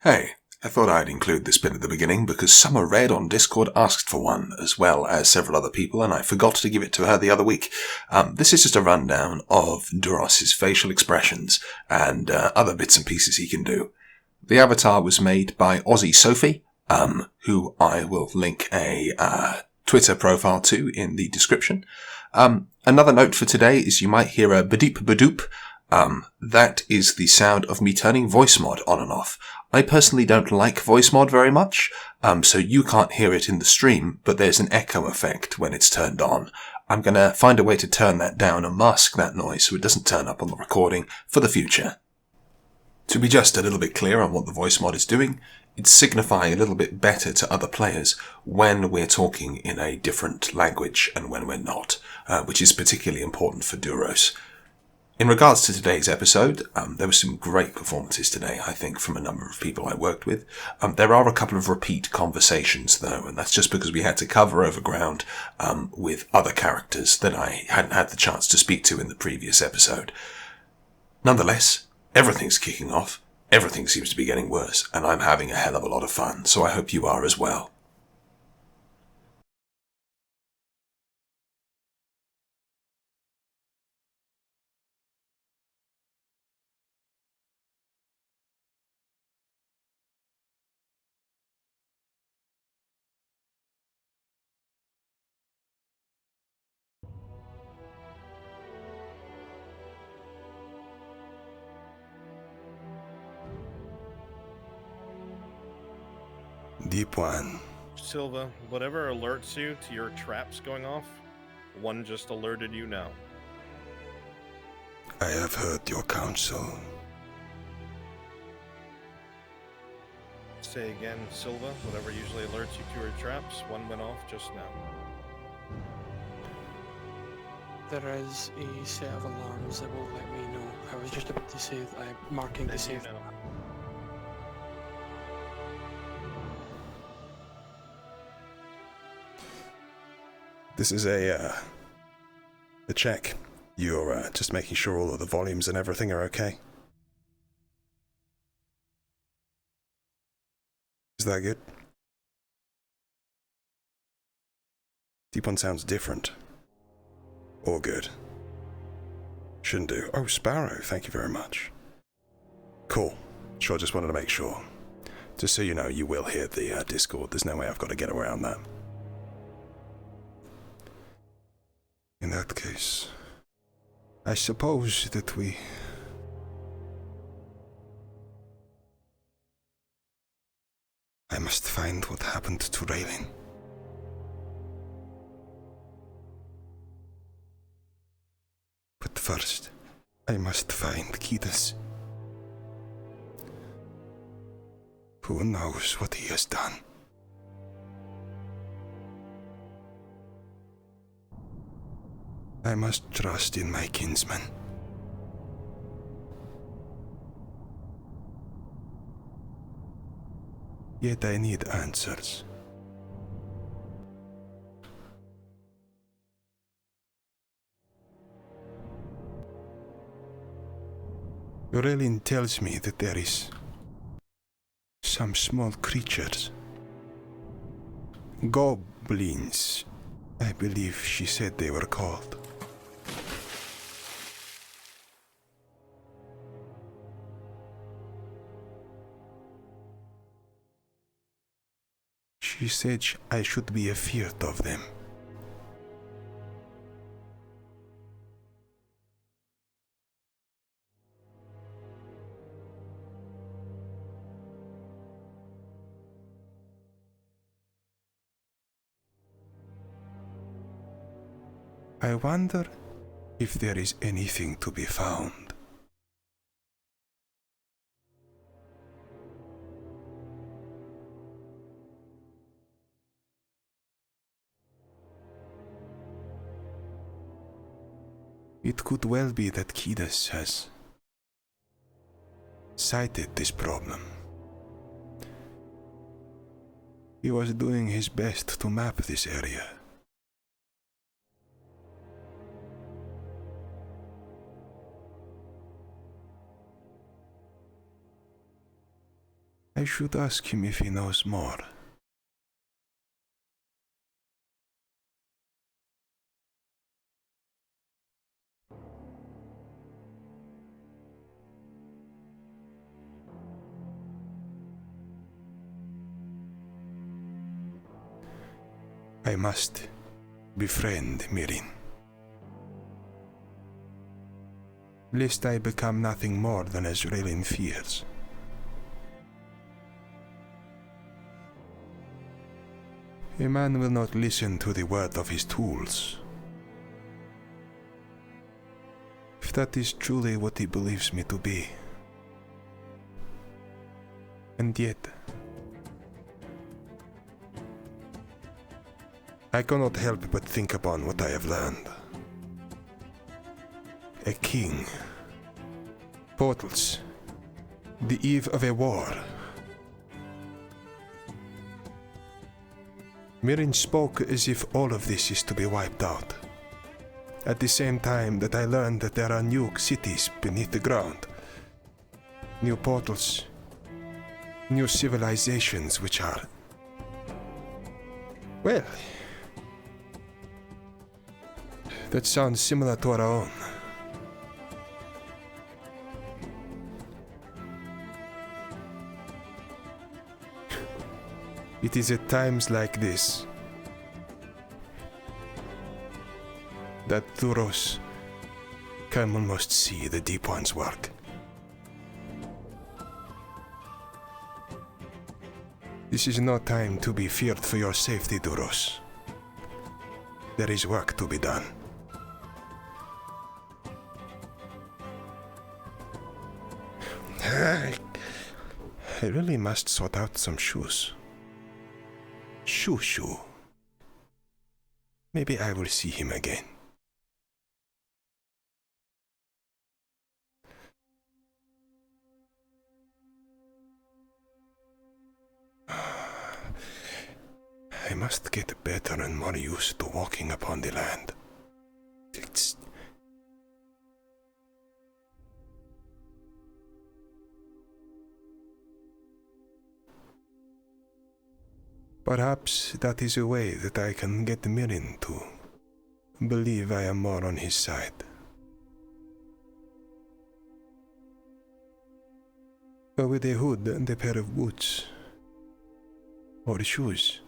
Hey, I thought I'd include this bit at the beginning because Summer Red on Discord asked for one, as well as several other people, and I forgot to give it to her the other week. This is just a rundown of Dhuros' facial expressions and other bits and pieces he can do. The avatar was made by Aussie Sophie, who I will link a Twitter profile to in the description. Another note for today is you might hear a badoop badoop. That is the sound of me turning voice mod on and off. I personally don't like voice mod very much, so you can't hear it in the stream, but there's an echo effect when it's turned on. I'm going to find a way to turn that down and mask that noise so it doesn't turn up on the recording for the future. To be just a little bit clear on what the voice mod is doing, it's signifying a little bit better to other players when we're talking in a different language and when we're not, which is particularly important for Dhuros. In regards to today's episode, there were some great performances today, I think, from a number of people I worked with. There are a couple of repeat conversations, though, and that's just because we had to cover over ground with other characters that I hadn't had the chance to speak to in the previous episode. Nonetheless, everything's kicking off, everything seems to be getting worse, and I'm having a hell of a lot of fun, so I hope you are as well. Deep one. Silva, whatever alerts you to your traps going off, one just alerted you now. I have heard your counsel. Say again, Silva, whatever usually alerts you to your traps, one went off just now. There is a set of alarms that will let me know. I was just about to say that I'm marking the safe. This is a check. You're just making sure all of the volumes and everything are okay. Is that good? Deep one sounds different. Or good. Shouldn't do. Oh, Sparrow, thank you very much. Cool. Sure, just wanted to make sure. Just so you know, you will hear the Discord. There's no way I've got to get around that. In that case, I suppose that I must find what happened to Raelyn. But first, I must find Khidas. Who knows what he has done? I must trust in my kinsman. Yet I need answers. Raelyn tells me that there is some small creatures. Goblins, I believe she said they were called. She said I should be afeard of them. I wonder if there is anything to be found. It could well be that Khidas has cited this problem. He was doing his best to map this area. I should ask him if he knows more. I must befriend Mirin, lest I become nothing more than as Raelyn fears. A man will not listen to the word of his tools. If that is truly what he believes me to be. And yet, I cannot help but think upon what I have learned. A king. Portals. The eve of a war. Mirin spoke as if all of this is to be wiped out. At the same time that I learned that there are new cities beneath the ground. New portals. New civilizations which are... well... that sounds similar to our own. It is at times like this that Dhuros can almost see the Deep One's work. This is no time to be feared for your safety, Dhuros. There is work to be done. I really must sort out some shoes. Shoo. Maybe I will see him again. I must get better and more used to walking upon the land. Perhaps that is a way that I can get Mirin to believe I am more on his side. But with a hood and a pair of boots, or shoes,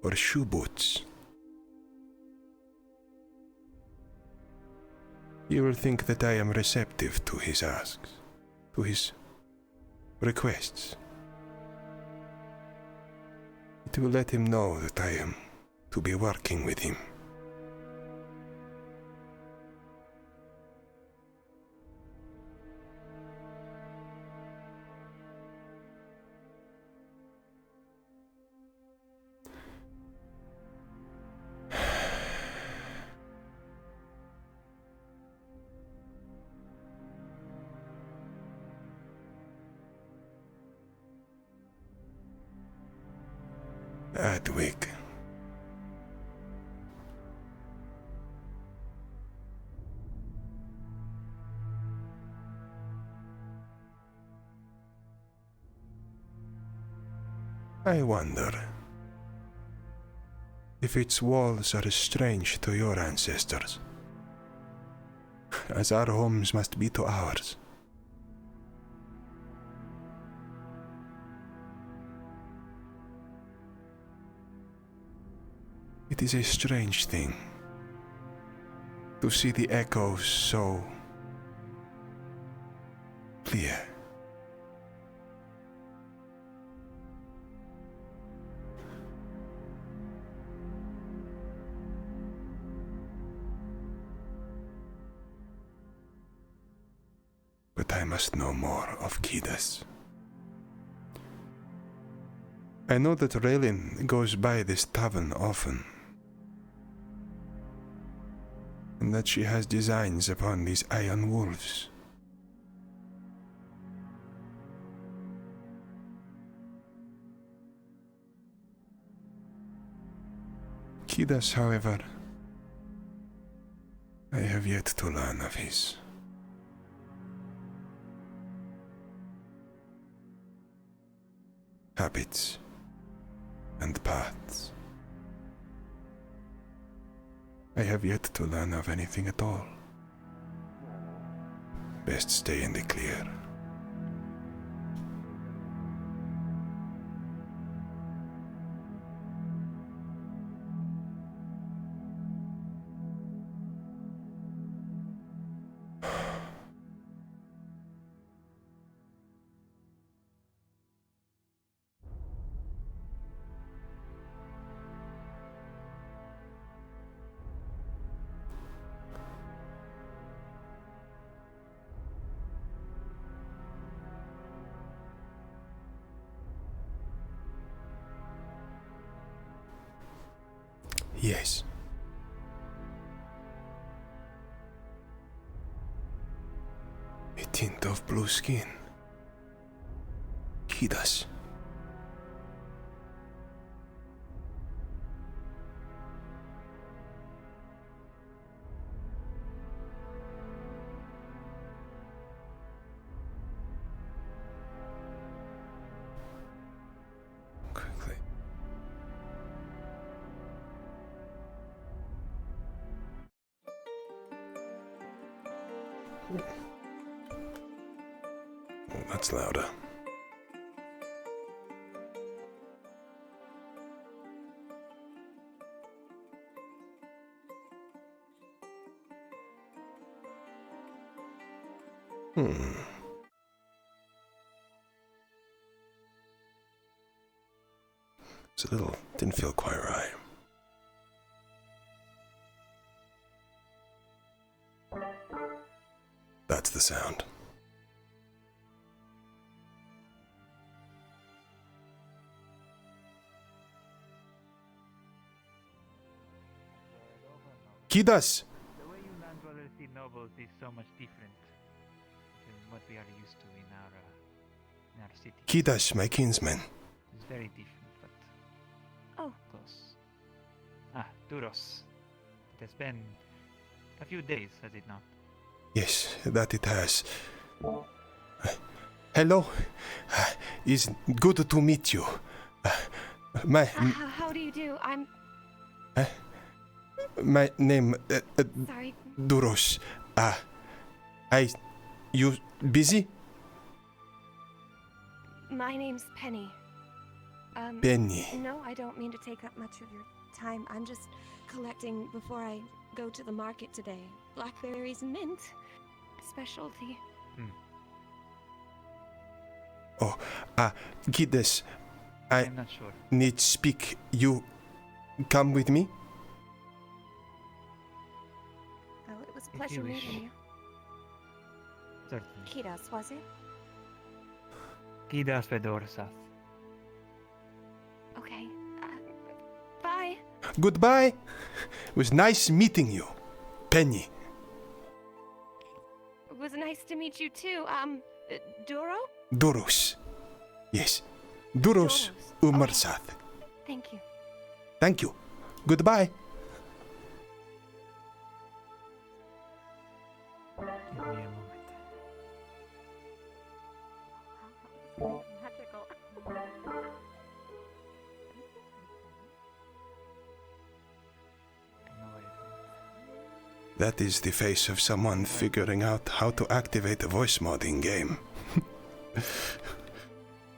or shoe boots, he will think that I am receptive to his asks, to his requests. It will let him know that I am to be working with him. Adwig. I wonder if its walls are strange to your ancestors, as our homes must be to ours. It is a strange thing to see the echoes so clear. But I must know more of Khidas. I know that Raelyn goes by this tavern often, and that she has designs upon these iron wolves. Khidas, however, I have yet to learn of his. habits, and paths. I have yet to learn of anything at all. Best stay in the clear. Yes. A tint of blue skin. Khidas. Quickly. Oh, that's louder. It's a little, didn't feel quite right. That's the sound. Khidas! The way you land-dwellers see nobles is so much different than what we are used to in our city. Khidas, my kinsman. It's very different, but Oh, close. Dhuros. It has been a few days, has it not? Yes, that it has. Hello. It's good to meet you. how do you do? I'm My name, sorry. Dhuros. You busy? My name's Penny. Penny. No, I don't mean to take up much of your time. I'm just collecting before I go to the market today. Blackberries and mint. Specialty. Khidas, I I'm not sure. need speak. You come with me? Well, it was a If pleasure you wish. meeting you. Certainly. Khidas, was it? Khidas Fedorsas. Okay. Bye. Goodbye. It was nice meeting you, Penny. It was nice to meet you too. Duro? Dhuros. Yes. Dhuros Dhuros. Umarsath. Thank you. Thank you. Goodbye. Give me a moment. Magical. No worries. That is the face of someone figuring out how to activate a voice mod in game.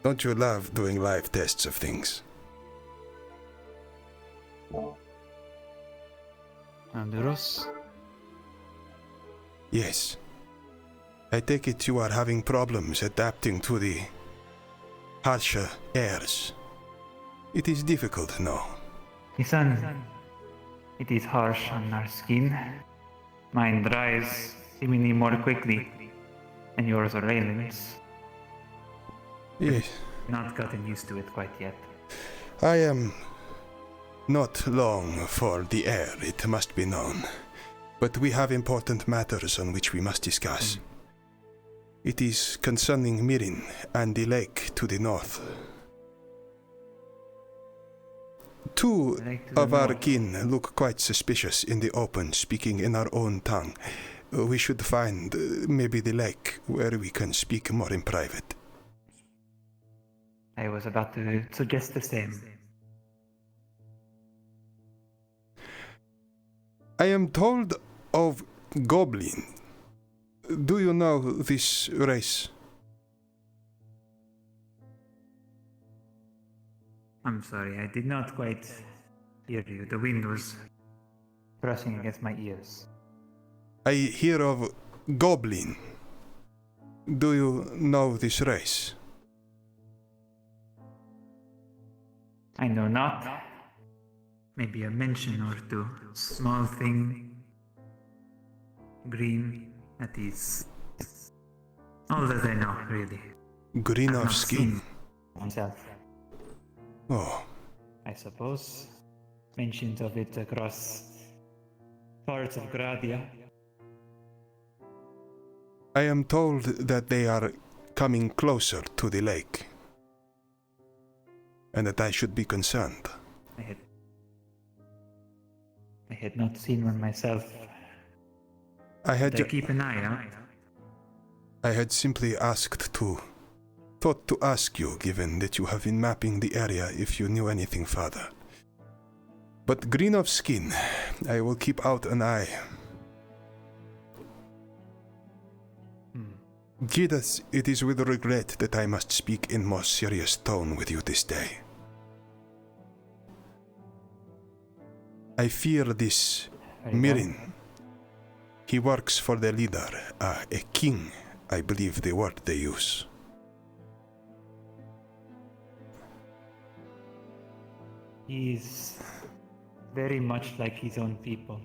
Don't you love doing live tests of things? Dhuros? Yes. I take it you are having problems adapting to the harsher airs. It is difficult, no? Listen, it is harsh on our skin. Mine dries seemingly more quickly, and yours are Raelyn's. Yes. Not gotten used to it quite yet. I am not long for the air, it must be known. But we have important matters on which we must discuss. It is concerning Mirin and the lake to the north. Two Lake to the of our north. kin look quite suspicious in the open, speaking in our own tongue. We should find maybe the lake where we can speak more in private. I was about to suggest the same. I am told of Goblin. Do you know this race? I'm sorry, I did not quite hear you. The wind was brushing against my ears. I hear of Goblin. Do you know this race? I know not. Maybe a mention or two. Small thing. Green. That is all that I know, really. Green I've of not skin. seen myself. Oh, I suppose. Mentions of it across parts of Gradia. I am told that they are coming closer to the lake, and that I should be concerned. I had not seen one myself. I had Keep an eye out. I had simply thought to ask you, given that you have been mapping the area, if you knew anything further. But green of skin, I will keep out an eye. Khidas, it is with regret that I must speak in more serious tone with you this day. I fear this Mirin. He works for the leader, a king, I believe the word they use. He's very much like his own people.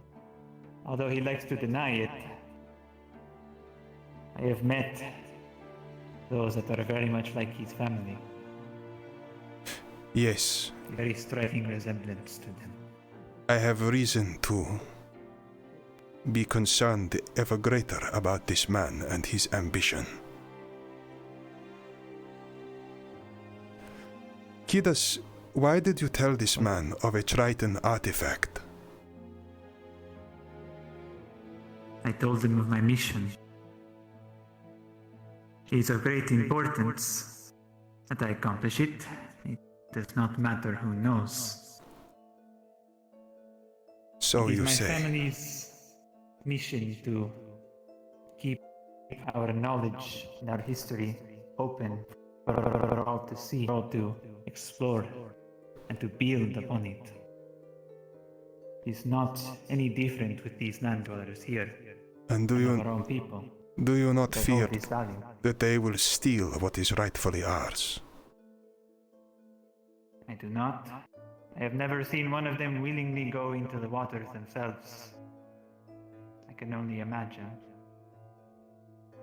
Although he likes to deny it, I have met those that are very much like his family. Yes. Very striking resemblance to them. I have reason to be concerned ever greater about this man and his ambition. Khidas, why did you tell this man of a Triton artifact? I told him of my mission. It is of great importance that I accomplish it. It does not matter who knows. So It is you my say. family's mission to keep our knowledge and our history open for all to see, all to explore, and to build upon it. It is not any different with these land dwellers here, And and our own people. do you not They fear hold this value. that they will steal what is rightfully ours? I do not. I have never seen one of them willingly go into the waters themselves. I can only imagine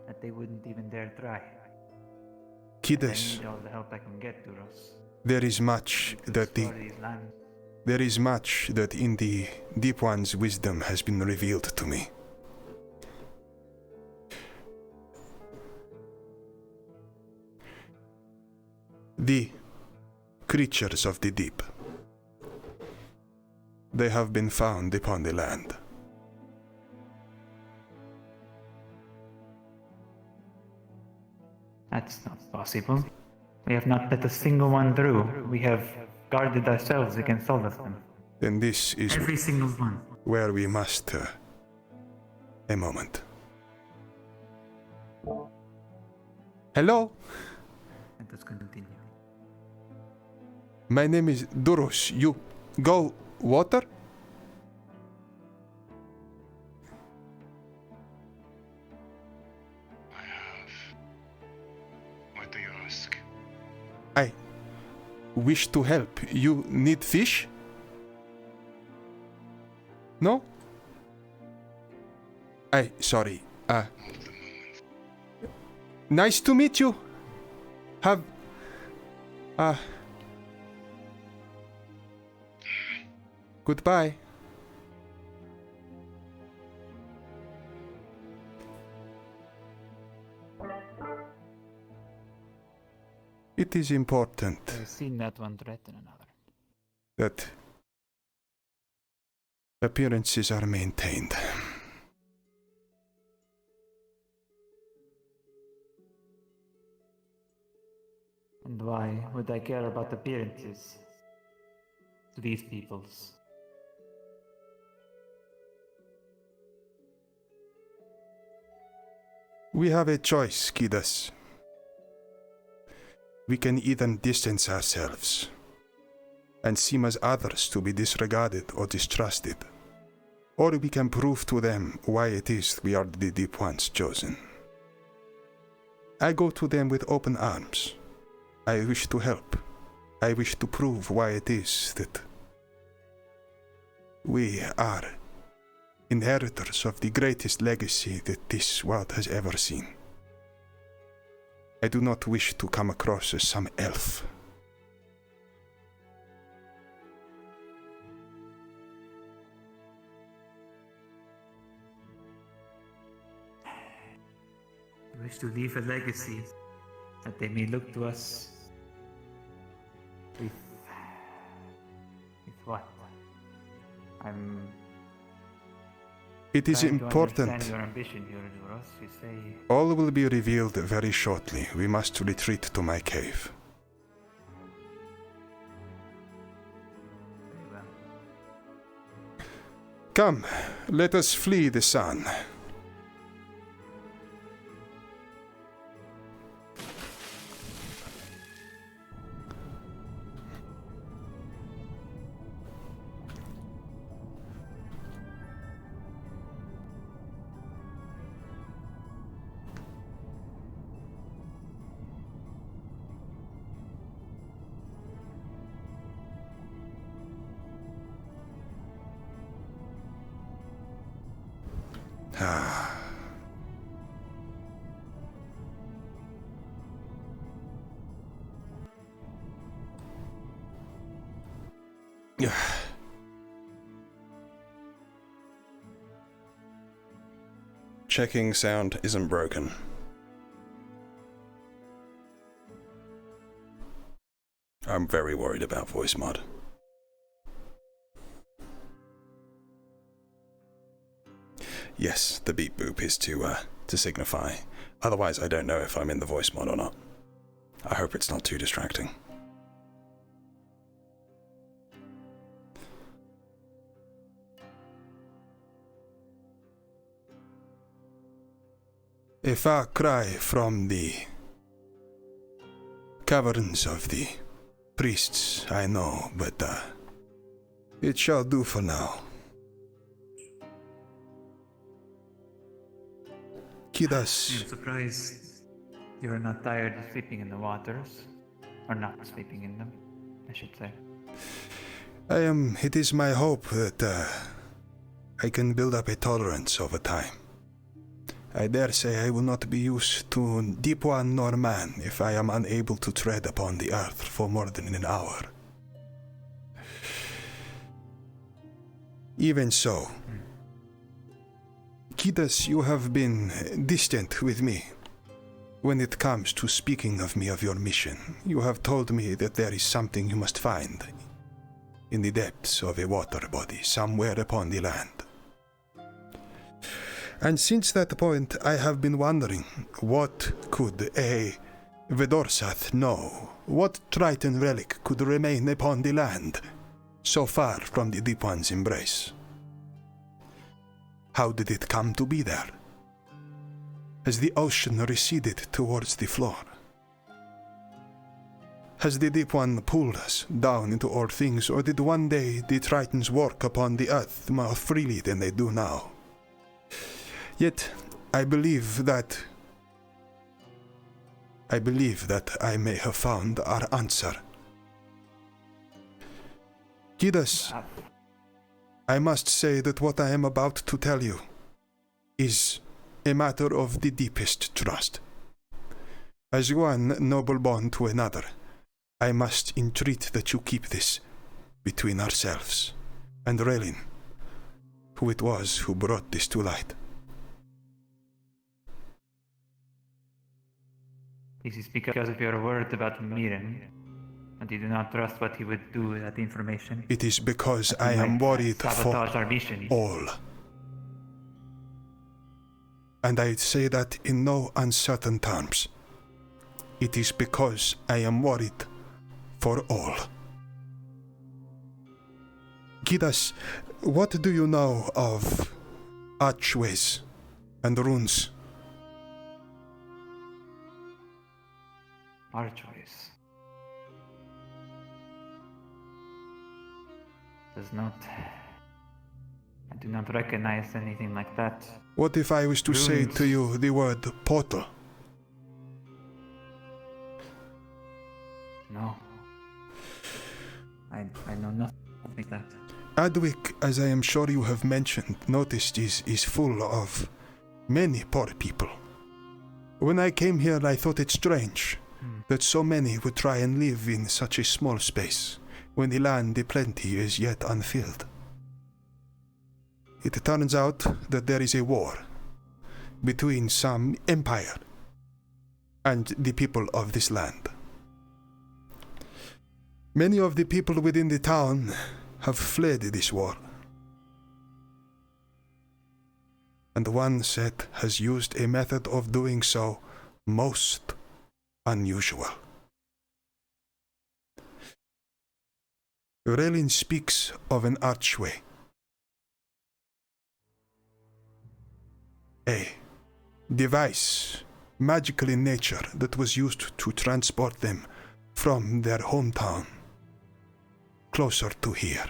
that they wouldn't even dare try. I Khidas, need all the help I can get, Dhuros. there is much that in the Deep One's wisdom has been revealed to me. The creatures of the deep. They have been found upon the land. That's not possible. We have not let a single one through. We have guarded ourselves against all of them. Then this is Every single one. where we must... a moment. Hello? Let us continue. My name is Dhuros. You go water? I have. What do you ask? I wish to help. You need fish? No? Sorry. Not the moment. Nice to meet you. Have... Goodbye. It is important I've seen that one threaten another. that appearances are maintained. And why would I care about appearances to these peoples? We have a choice, Khidas. We can either distance ourselves and seem as others to be disregarded or distrusted, or we can prove to them why it is we are the Deep Ones chosen. I go to them with open arms. I wish to help. I wish to prove why it is that we are inheritors of the greatest legacy that this world has ever seen. I do not wish to come across as some elf. I wish to leave a legacy that they may look to us with what? It is trying to important. understand your ambition here, Dhuros. You say All will be revealed very shortly. We must retreat to my cave. very well. Come, let us flee the sun. Checking sound isn't broken. I'm very worried about voice mod. Yes, the beep boop is to signify. Otherwise, I don't know if I'm in the voice mod or not. I hope it's not too distracting. A far cry from the caverns of the priests, I know, but it shall do for now. Khidas, I'm surprised you're not tired of sleeping in the waters. Or not sleeping in them, I should say. it is my hope that I can build up a tolerance over time. I dare say I will not be used to Deep One nor man if I am unable to tread upon the earth for more than an hour. Even so, Khidas, you have been distant with me. When it comes to speaking of me of your mission, you have told me that there is something you must find in the depths of a water body somewhere upon the land. And since that point, I have been wondering, what could a Vedorsath know? What Triton relic could remain upon the land, so far from the Deep One's embrace? How did it come to be there? Has the ocean receded towards the floor? Has the Deep One pulled us down into all things, or did one day the Tritons walk upon the earth more freely than they do now? Yet, I believe that I may have found our answer. Khidas, I must say that what I am about to tell you is a matter of the deepest trust. As one noble bond to another, I must entreat that you keep this between ourselves and Raelyn, who it was who brought this to light. This is because of your word about Miren, and you do not trust what he would do with that information. It is because That I he am might worried sabotage for our mission. all. And I say that in no uncertain terms. it is because I am worried for all. Khidas, what do you know of archways and runes? Archways. I do not recognize anything like that. What if I was to say Runes. to you the word portal? No. I know nothing like that. Adwick, as I am sure you have mentioned, noticed is full of many poor people. When I came here, I thought it strange that so many would try and live in such a small space when the land of plenty is yet unfilled. It turns out that there is a war between some empire and the people of this land. Many of the people within the town have fled this war. And one set has used a method of doing so most unusual. Raelyn speaks of an archway. A device, magical in nature, that was used to transport them from their hometown closer to here.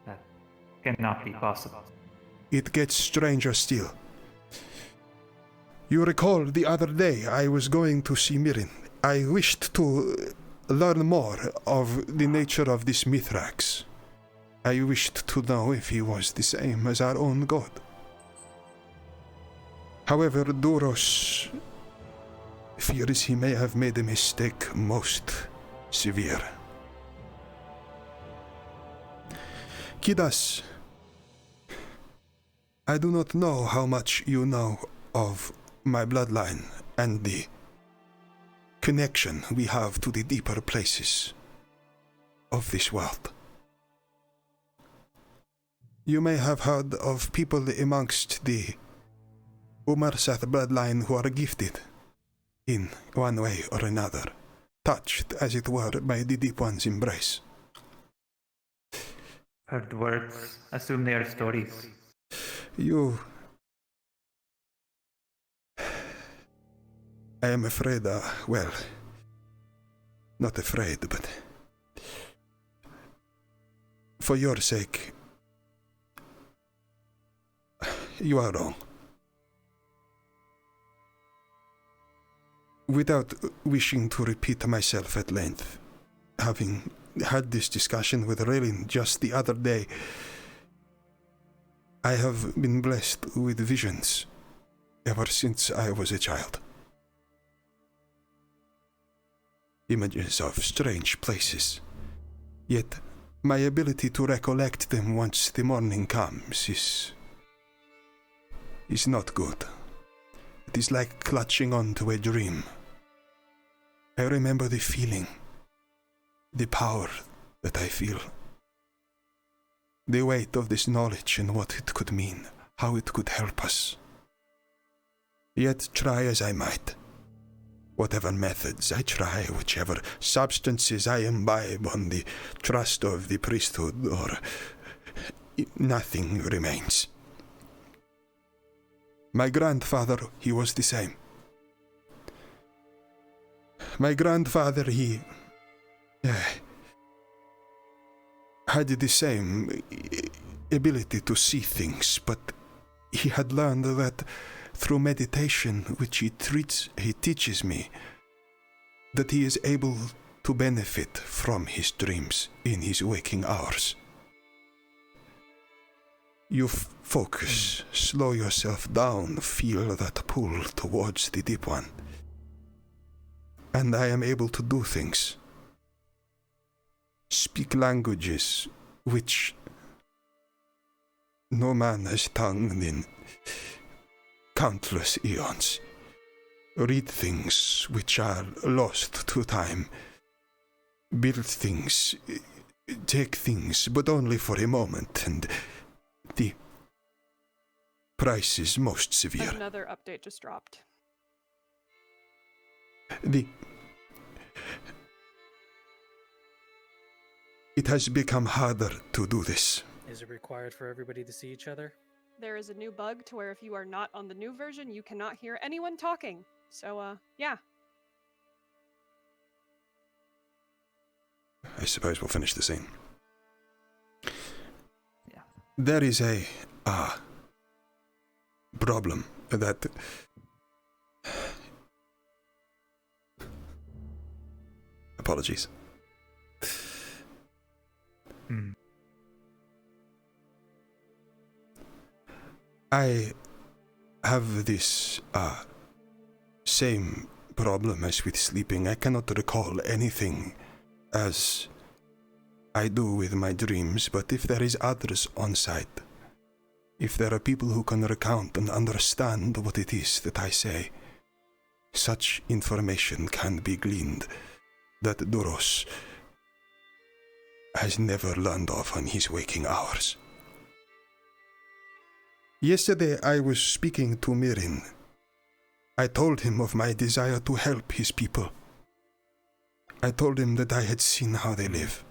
That cannot be possible. It gets stranger still. You recall the other day I was going to see Mirin. I wished to learn more of the nature of this Mithrax. I wished to know if he was the same as our own god. However, Dhuros fears he may have made a mistake most severe. Khidas, I do not know how much you know of my bloodline and the connection we have to the deeper places of this world. You may have heard of people amongst the Umarsath bloodline who are gifted in one way or another, touched, as it were, by the Deep One's embrace. Heard words, assume they are stories. I am afraid, well, not afraid, but for your sake, you are wrong. Without wishing to repeat myself at length, having had this discussion with Raelyn just the other day, I have been blessed with visions ever since I was a child. Images of strange places. Yet, my ability to recollect them once the morning comes is not good. It is like clutching onto a dream. I remember the feeling, the power that I feel, the weight of this knowledge and what it could mean, how it could help us. Yet try as I might, whatever methods I try, whichever substances I imbibe on the trust of the priesthood, or nothing remains. My grandfather, he was the same. My grandfather, he had the same ability to see things, but he had learned that through meditation, which he teaches me, that he is able to benefit from his dreams in his waking hours. You focus, slow yourself down, feel that pull towards the Deep One. And I am able to do things. Speak languages which no man has tongued in countless eons. Read things which are lost to time. Build things, take things, but only for a moment, and the price is most severe. Another update just dropped. It has become harder to do this. Is it required for everybody to see each other? There is a new bug to where if you are not on the new version, you cannot hear anyone talking. So, yeah. I suppose we'll finish the scene. Yeah. There is a problem that apologies. I have this same problem as with sleeping. I cannot recall anything as I do with my dreams, but if there is others on site, if there are people who can recount and understand what it is that I say, such information can be gleaned that Dhuros has never learned of in his waking hours. Yesterday I was speaking to Mirin. I told him of my desire to help his people. I told him that I had seen how they live.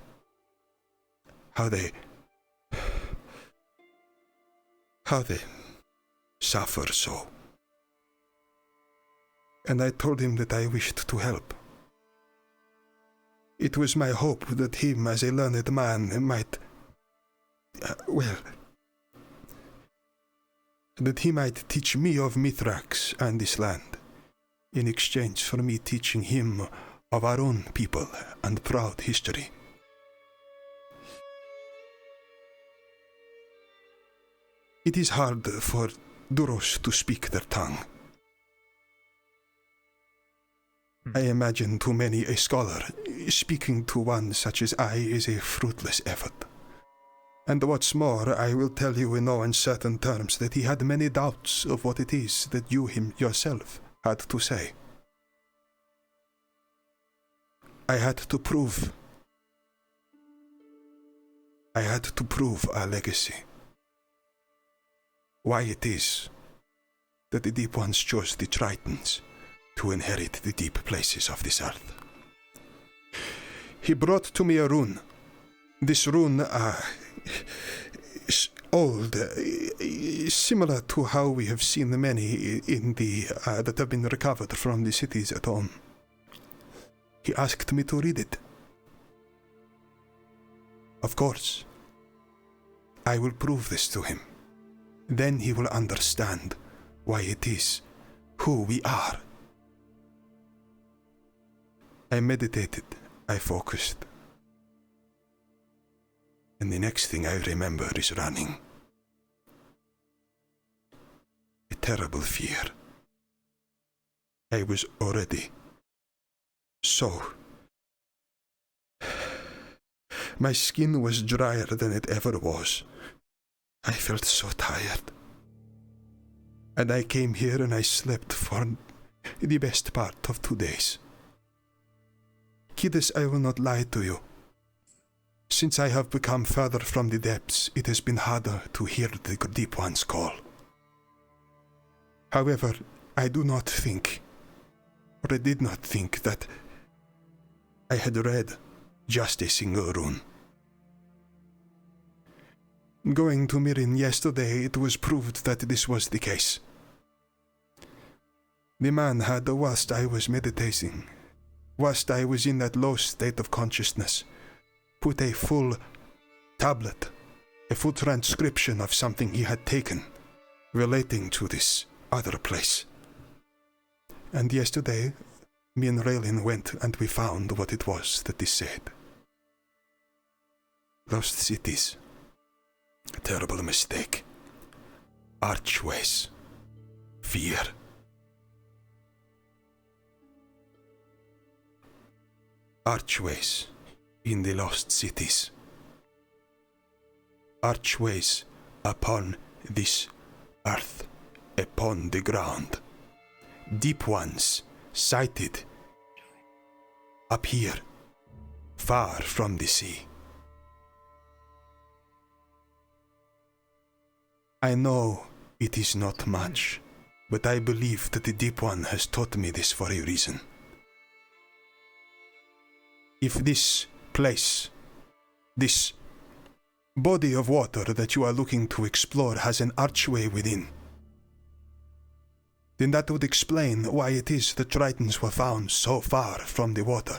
How they suffer so. And I told him that I wished to help. It was my hope that him, as a learned man, might... that he might teach me of Mithrax and this land, in exchange for me teaching him of our own people and proud history. It is hard for Dhuros to speak their tongue. I imagine to many a scholar, speaking to one such as I is a fruitless effort. And what's more, I will tell you in no uncertain terms that he had many doubts of what it is that you yourself had to say. I had to prove our legacy. Why it is that the Deep Ones chose the Tritons to inherit the deep places of this earth. He brought to me a rune. This rune, old, similar to how we have seen many in the that have been recovered from the cities at home. He asked me to read it. Of course, I will prove this to him. Then he will understand why it is, who we are. I meditated, I focused. And the next thing I remember is running. A terrible fear. I was already so... My skin was drier than it ever was. I felt so tired. And I came here and I slept for the best part of 2 days. Khidas, I will not lie to you. Since I have become further from the depths, it has been harder to hear the Deep One's call. However, I do not think, or I did not think that I had read just a single rune. Going to Mirin yesterday, it was proved that this was the case. The man had, whilst I was meditating, whilst I was in that low state of consciousness, put a full tablet, a full transcription of something he had taken, relating to this other place. And yesterday, me and Raelyn went and we found what it was that he said. Lost cities. A terrible mistake. Archways. Fear. Archways in the lost cities. Archways upon this earth, upon the ground. Deep ones sighted up here, far from the sea. I know it is not much, but I believe that the Deep One has taught me this for a reason. If this place, this body of water that you are looking to explore has an archway within, then that would explain why it is the Tritons were found so far from the water.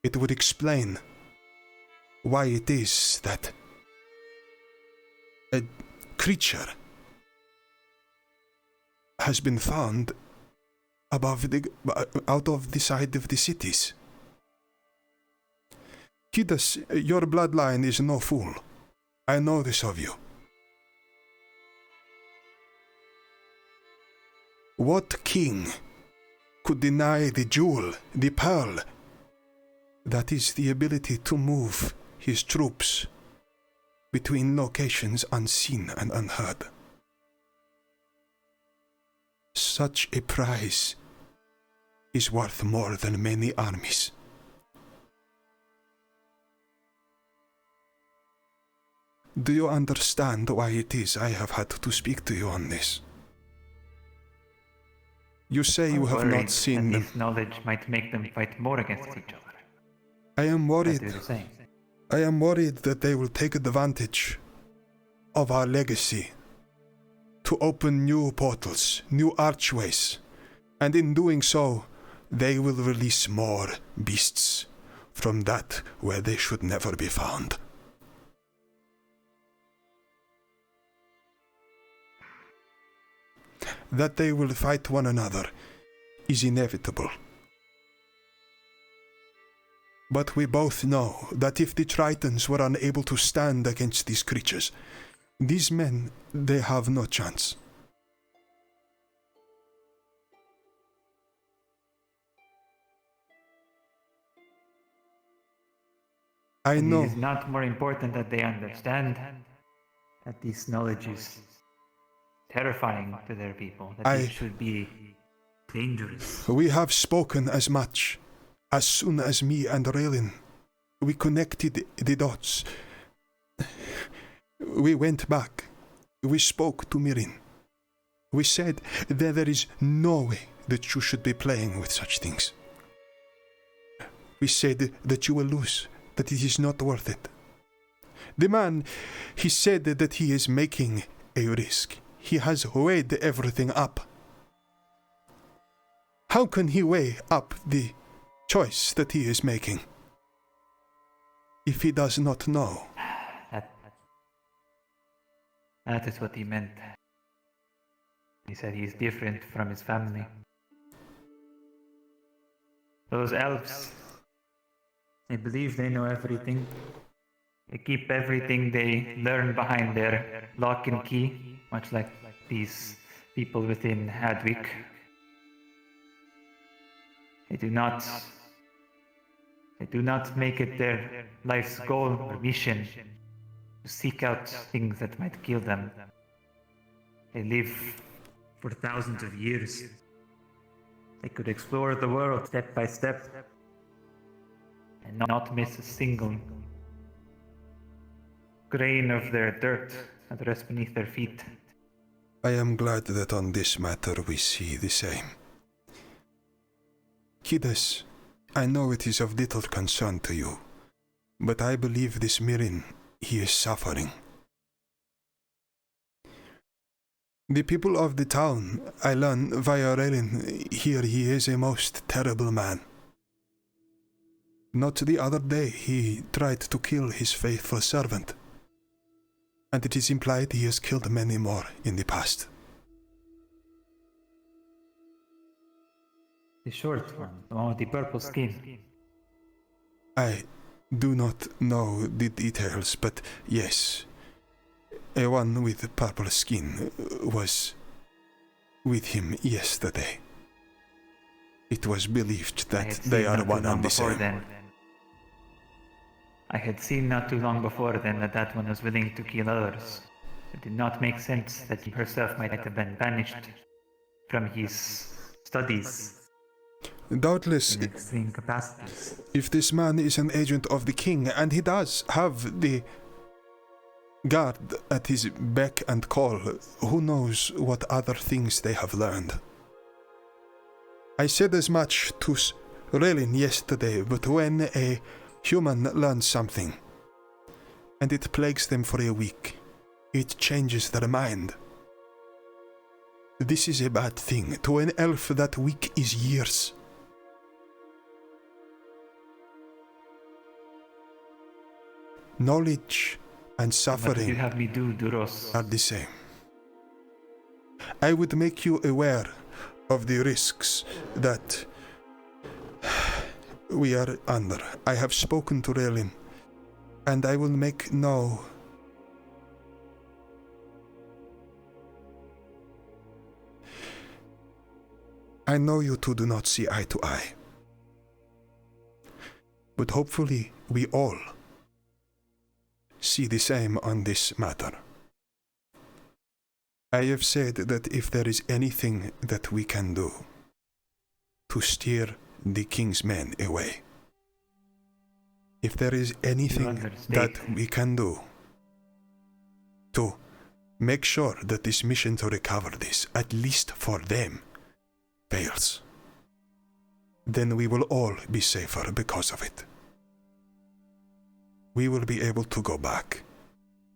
It would explain why it is that a creature has been found out of the side of the cities. Khidas, your bloodline is no fool. I know this of you. What king could deny the jewel, the pearl, that is the ability to move his troops between locations unseen and unheard? Such a prize is worth more than many armies. Do you understand why it is I have had to speak to you on this? You say you have not seen them. This knowledge might make them fight more against each other. I am worried. Do the same. I am worried that they will take advantage of our legacy to open new portals, new archways, and in doing so, they will release more beasts from that where they should never be found. That they will fight one another is inevitable. But we both know that if the Tritons were unable to stand against these creatures, these men, they have no chance. I know. It is not more important that they understand that this knowledge is terrifying to their people, that it should be dangerous. We have spoken as much. As soon as me and Raelyn, we connected the dots. We went back. We spoke to Mirin. We said that there is no way that you should be playing with such things. We said that you will lose, that it is not worth it. The man, he said that he is making a risk. He has weighed everything up. How can he weigh up the choice that he is making if he does not know? That is what he meant. He said he is different from his family. Those elves, they believe they know everything. They keep everything they learn behind their lock and key, much like these people within Hadwick. They do not make it their life's goal or mission to seek out things that might kill them. They live for thousands of years. They could explore the world step by step and not miss a single grain of their dirt that rests beneath their feet. I am glad that on this matter we see the same. Khidas, I know it is of little concern to you, but I believe this Mirin, he is suffering. The people of the town, I learn via Raelyn, here he is a most terrible man. Not the other day he tried to kill his faithful servant, and it is implied he has killed many more in the past. The short one, the one with the purple skin. I do not know the details, but yes, a one with purple skin was with him yesterday. It was believed that they are one and the same. I had seen not too long before then that one was willing to kill others. It did not make sense that he herself might have been banished from his studies. Doubtless, extreme capacities. If this man is an agent of the king, and he does have the guard at his beck and call, who knows what other things they have learned. I said as much to Raelyn yesterday, but when a human learns something, and it plagues them for a week, it changes their mind. This is a bad thing. To an elf, that week is years. Knowledge and suffering What do you have me do, Dhuros? are the same. I would make you aware of the risks that we are under. I have spoken to Raelyn, and I will make no I know you two do not see eye to eye, but hopefully we all see the same on this matter. I have said that if there is anything that we can do to steer the king's men away, if there is anything that we can do to make sure that this mission to recover this, at least for them, fails, then we will all be safer because of it. We will be able to go back.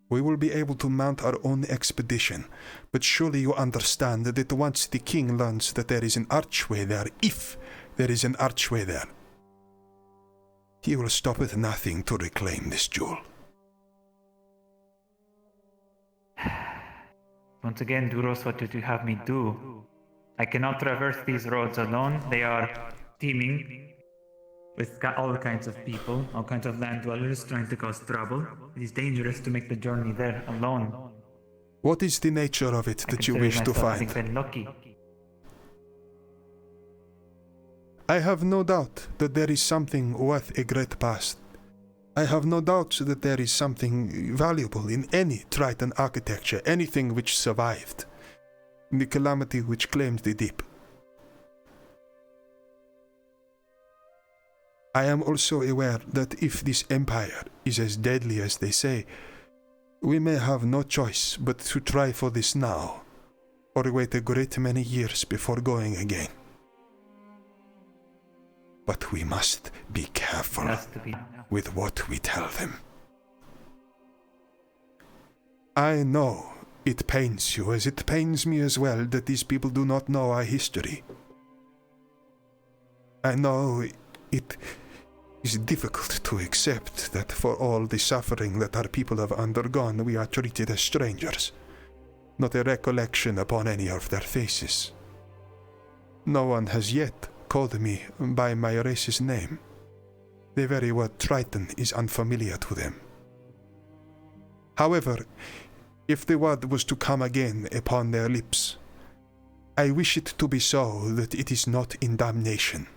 We will be able to mount our own expedition, but surely you understand that once the king learns that there is an archway there, if there is an archway there, he will stop at nothing to reclaim this jewel. Once again, Dhuros, what did you have me do? I cannot traverse these roads alone. They are teeming with all kinds of people, all kinds of land dwellers trying to cause trouble. It is dangerous to make the journey there alone. What is the nature of it that you wish to find? I've been lucky. I have no doubt that there is something worth a great past. I have no doubt that there is something valuable in any Triton architecture, anything which survived the calamity which claimed the deep. I am also aware that if this empire is as deadly as they say, we may have no choice but to try for this now, or wait a great many years before going again. But we must be careful with what we tell them. I know it pains you, as it pains me as well, that these people do not know our history. I know it is difficult to accept that for all the suffering that our people have undergone, we are treated as strangers, not a recollection upon any of their faces. No one has yet called me by my race's name. The very word Triton is unfamiliar to them. However, if the word was to come again upon their lips, I wish it to be so that it is not in damnation.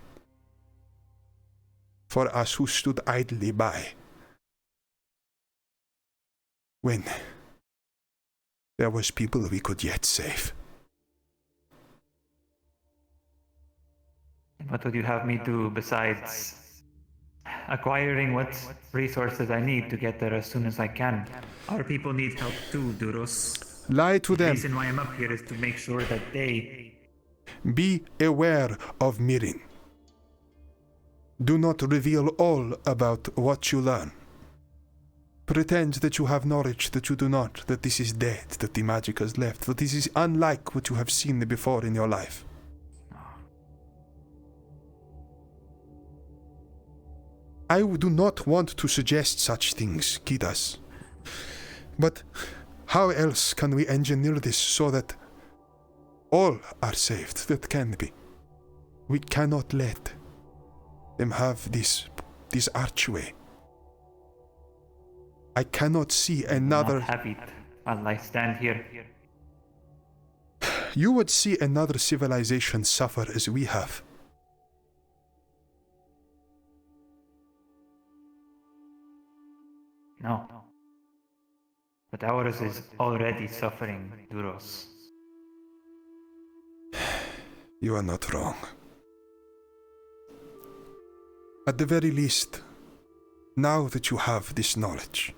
For us who stood idly by when there was people we could yet save. What would you have me do besides acquiring what resources I need to get there as soon as I can? Our people need help too, Dhuros. Lie to them. The reason why I'm up here is to make sure that they... Be aware of Mirin. Do not reveal all about what you learn. Pretend that you have knowledge that you do not, that this is dead, that the magic has left, that this is unlike what you have seen before in your life. I do not want to suggest such things, Khidas. But how else can we engineer this so that all are saved that can be? We cannot let them have this archway. I cannot see another... Not have it while I stand here. You would see another civilization suffer as we have. No. But ours is already suffering, Dhuros. You are not wrong. At the very least, now that you have this knowledge,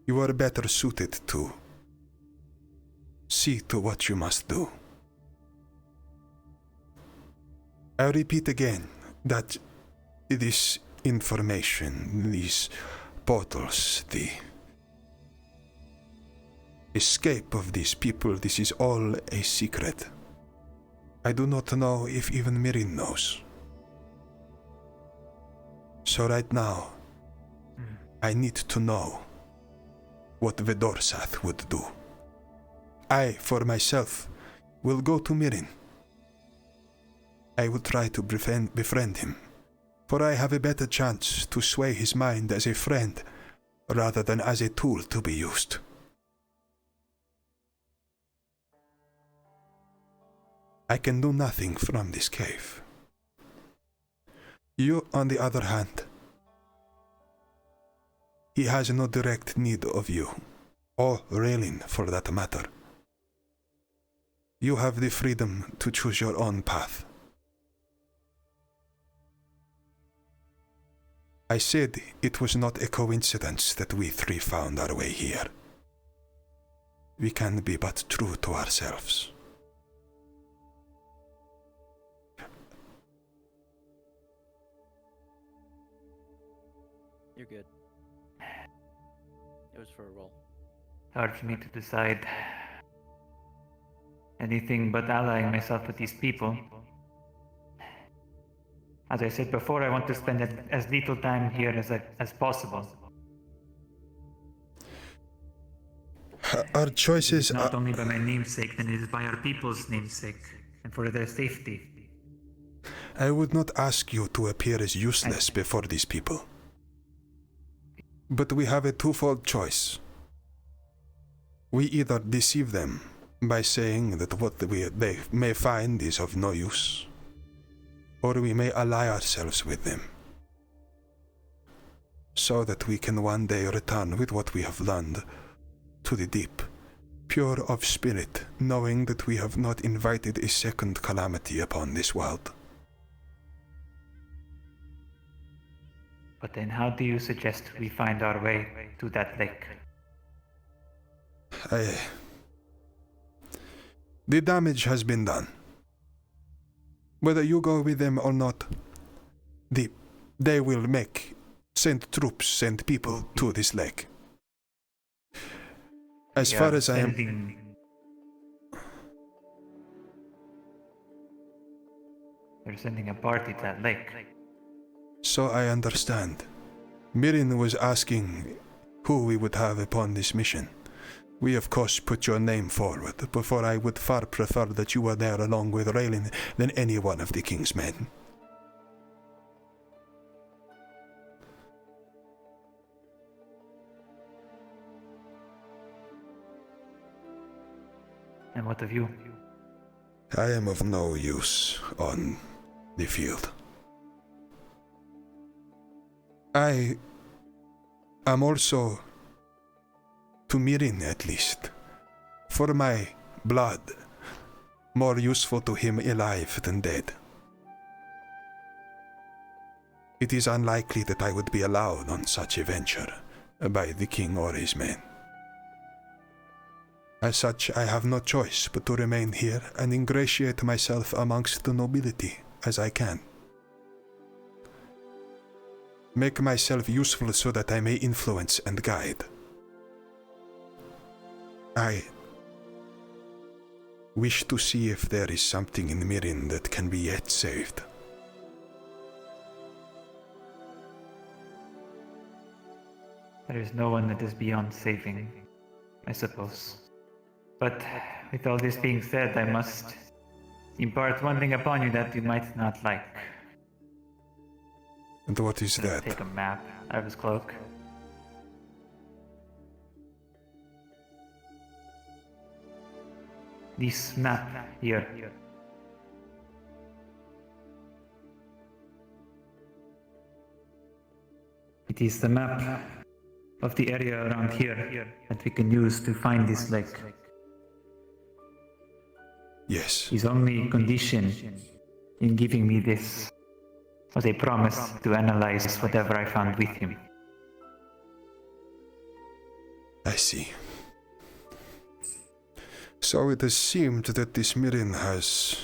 you are better suited to see to what you must do. I repeat again that this information, these portals, the escape of these people, this is all a secret. I do not know if even Mirin knows. So right now, I need to know what Vedorsath would do. I, for myself, will go to Mirin. I will try to befriend him, for I have a better chance to sway his mind as a friend rather than as a tool to be used. I can do nothing from this cave. You, on the other hand, he has no direct need of you, or Raelyn for that matter. You have the freedom to choose your own path. I said it was not a coincidence that we three found our way here. We can be but true to ourselves. You're good. It was for a roll. Hard for me to decide. Anything but allying myself with these people. As I said before, I want to spend as little time here as possible. Our choices are not only by my namesake, then it is by our people's namesake, and for their safety. I would not ask you to appear as useless before these people. But we have a twofold choice. We either deceive them by saying that what they may find is of no use, or we may ally ourselves with them, so that we can one day return with what we have learned to the deep, pure of spirit, knowing that we have not invited a second calamity upon this world. But then how do you suggest we find our way to that lake? The damage has been done. Whether you go with them or not, they will send troops, send people to this lake. As far as I am... They're sending a party to that lake. So I understand. Mirin was asking who we would have upon this mission. We of course put your name forward, before I would far prefer that you were there along with Raelyn than any one of the king's men. And what of you? I am of no use on the field. I am also, to Mirin at least, for my blood, more useful to him alive than dead. It is unlikely that I would be allowed on such a venture by the king or his men. As such, I have no choice but to remain here and ingratiate myself amongst the nobility as I can. Make myself useful so that I may influence and guide. I wish to see if there is something in Mirin that can be yet saved. There is no one that is beyond saving, I suppose. But with all this being said, I must impart one thing upon you that you might not like. And what is that? Take a map out of his cloak. This map here. It is the map of the area around here that we can use to find this lake. Yes. His only condition in giving me this was a promise to analyze whatever I found with him. I see. So it has seemed that this Mirin has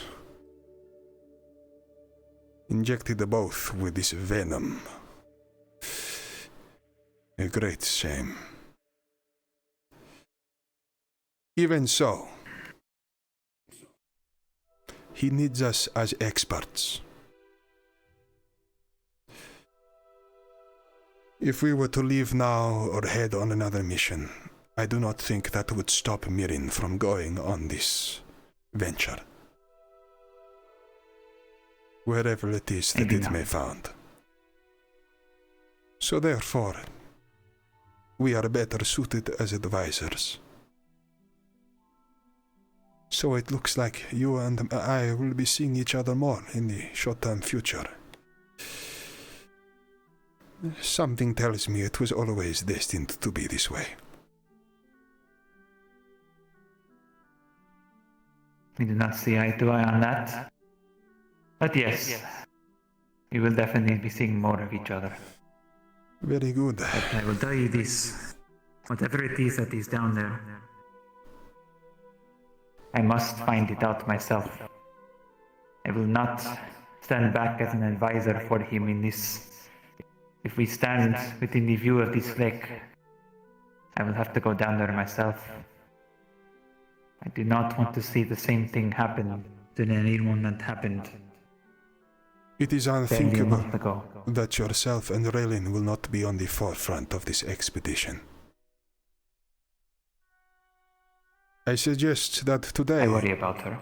Injected both with this venom. A great shame. Even so, he needs us as experts. If we were to leave now or head on another mission, I do not think that would stop Mirin from going on this venture. Wherever it is that it may found. So therefore, we are better suited as advisors. So it looks like you and I will be seeing each other more in the short-term future. Something tells me it was always destined to be this way. We do not see eye to eye on that. But yes, we will definitely be seeing more of each other. Very good. But I will tell you this. Whatever it is that is down there, I must find it out myself. I will not stand back as an advisor for him in this. If we stand within the view of this lake, I will have to go down there myself. I do not want to see the same thing happen to anyone that happened. It is barely a unthinkable month ago. that yourself and Raelyn will not be on the forefront of this expedition. I suggest that today... I worry about her.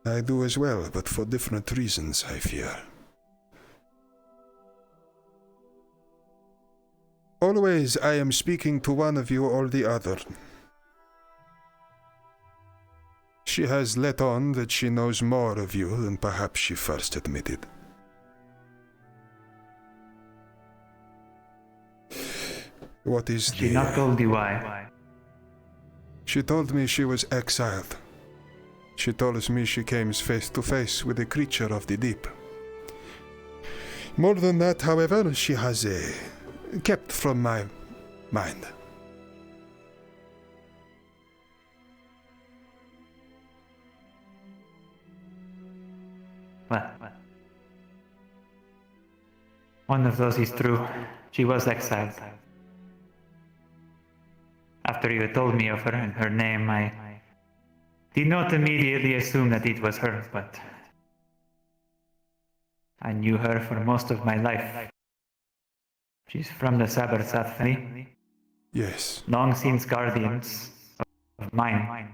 I do as well, but for different reasons, I fear. Always I am speaking to one of you or the other. She has let on that she knows more of you than perhaps she first admitted. What is She not told you why. She told me she was exiled. She told me she came face to face with a creature of the deep. More than that, however, she has kept from my mind. Well, one of those is true. She was exiled. After you told me of her and her name, I did not immediately assume that it was her, but I knew her for most of my life. She's from the Sabersath family. Yes. Long since guardians of mine.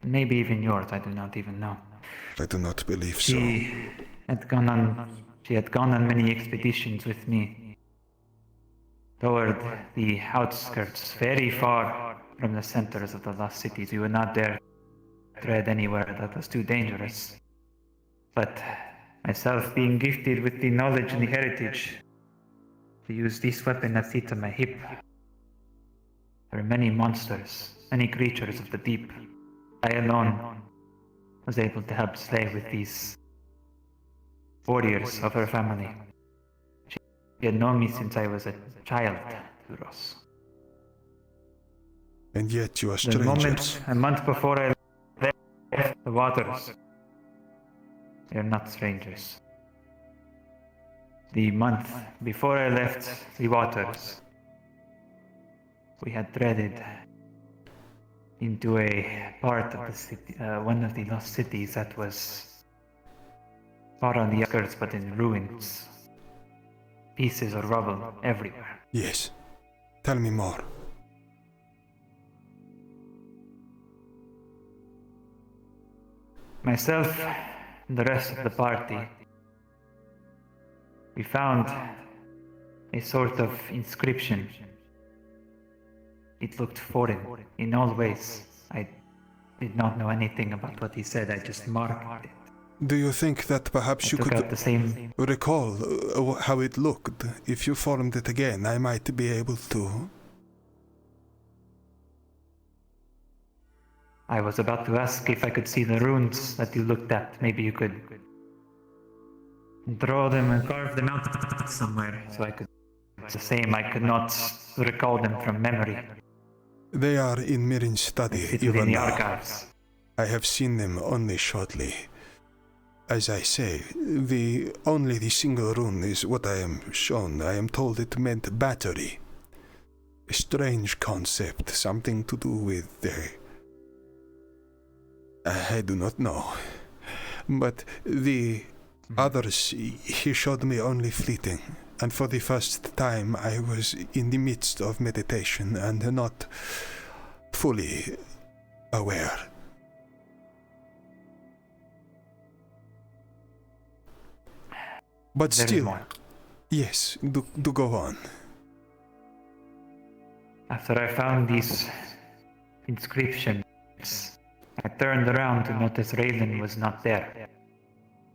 Maybe even yours, I do not even know. I do not believe so. She had gone on many expeditions with me toward the outskirts, very far from the centers of the lost cities. We would not dare tread anywhere that was too dangerous. But myself being gifted with the knowledge and the heritage to use this weapon I sit on my hip, there are many monsters, many creatures of the deep. I alone was able to help slay with these warriors of her family. She had known me since I was a child, Dhuros. And yet you are The strangers. moment, a month before I left the waters, they are not strangers. The month before I left the waters, we had treaded into a part of the city, one of the lost cities that was far on the outskirts but in ruins. Pieces of rubble everywhere. Yes. Tell me more. Myself and the rest of the party, we found a sort of inscription. It looked foreign in all ways. I did not know anything about what he said, I just marked it. Do you think that perhaps you Took out could the same. recall how it looked? If you formed it again, I might be able to. I was about to ask if I could see the runes that you looked at. Maybe you could draw them and carve them out somewhere so I could. It's the same, I could not recall them from memory. They are in Mirin's study It's even within the now. archives. I have seen them only shortly. As I say, only the single rune is what I am shown. I am told it meant battery. A strange concept, something to do with I do not know. But the others he showed me only fleeting, and for the first time I was in the midst of meditation and not fully aware. But There's still, more. yes, do go on. After I found these inscriptions, I turned around to notice Raelyn was not there.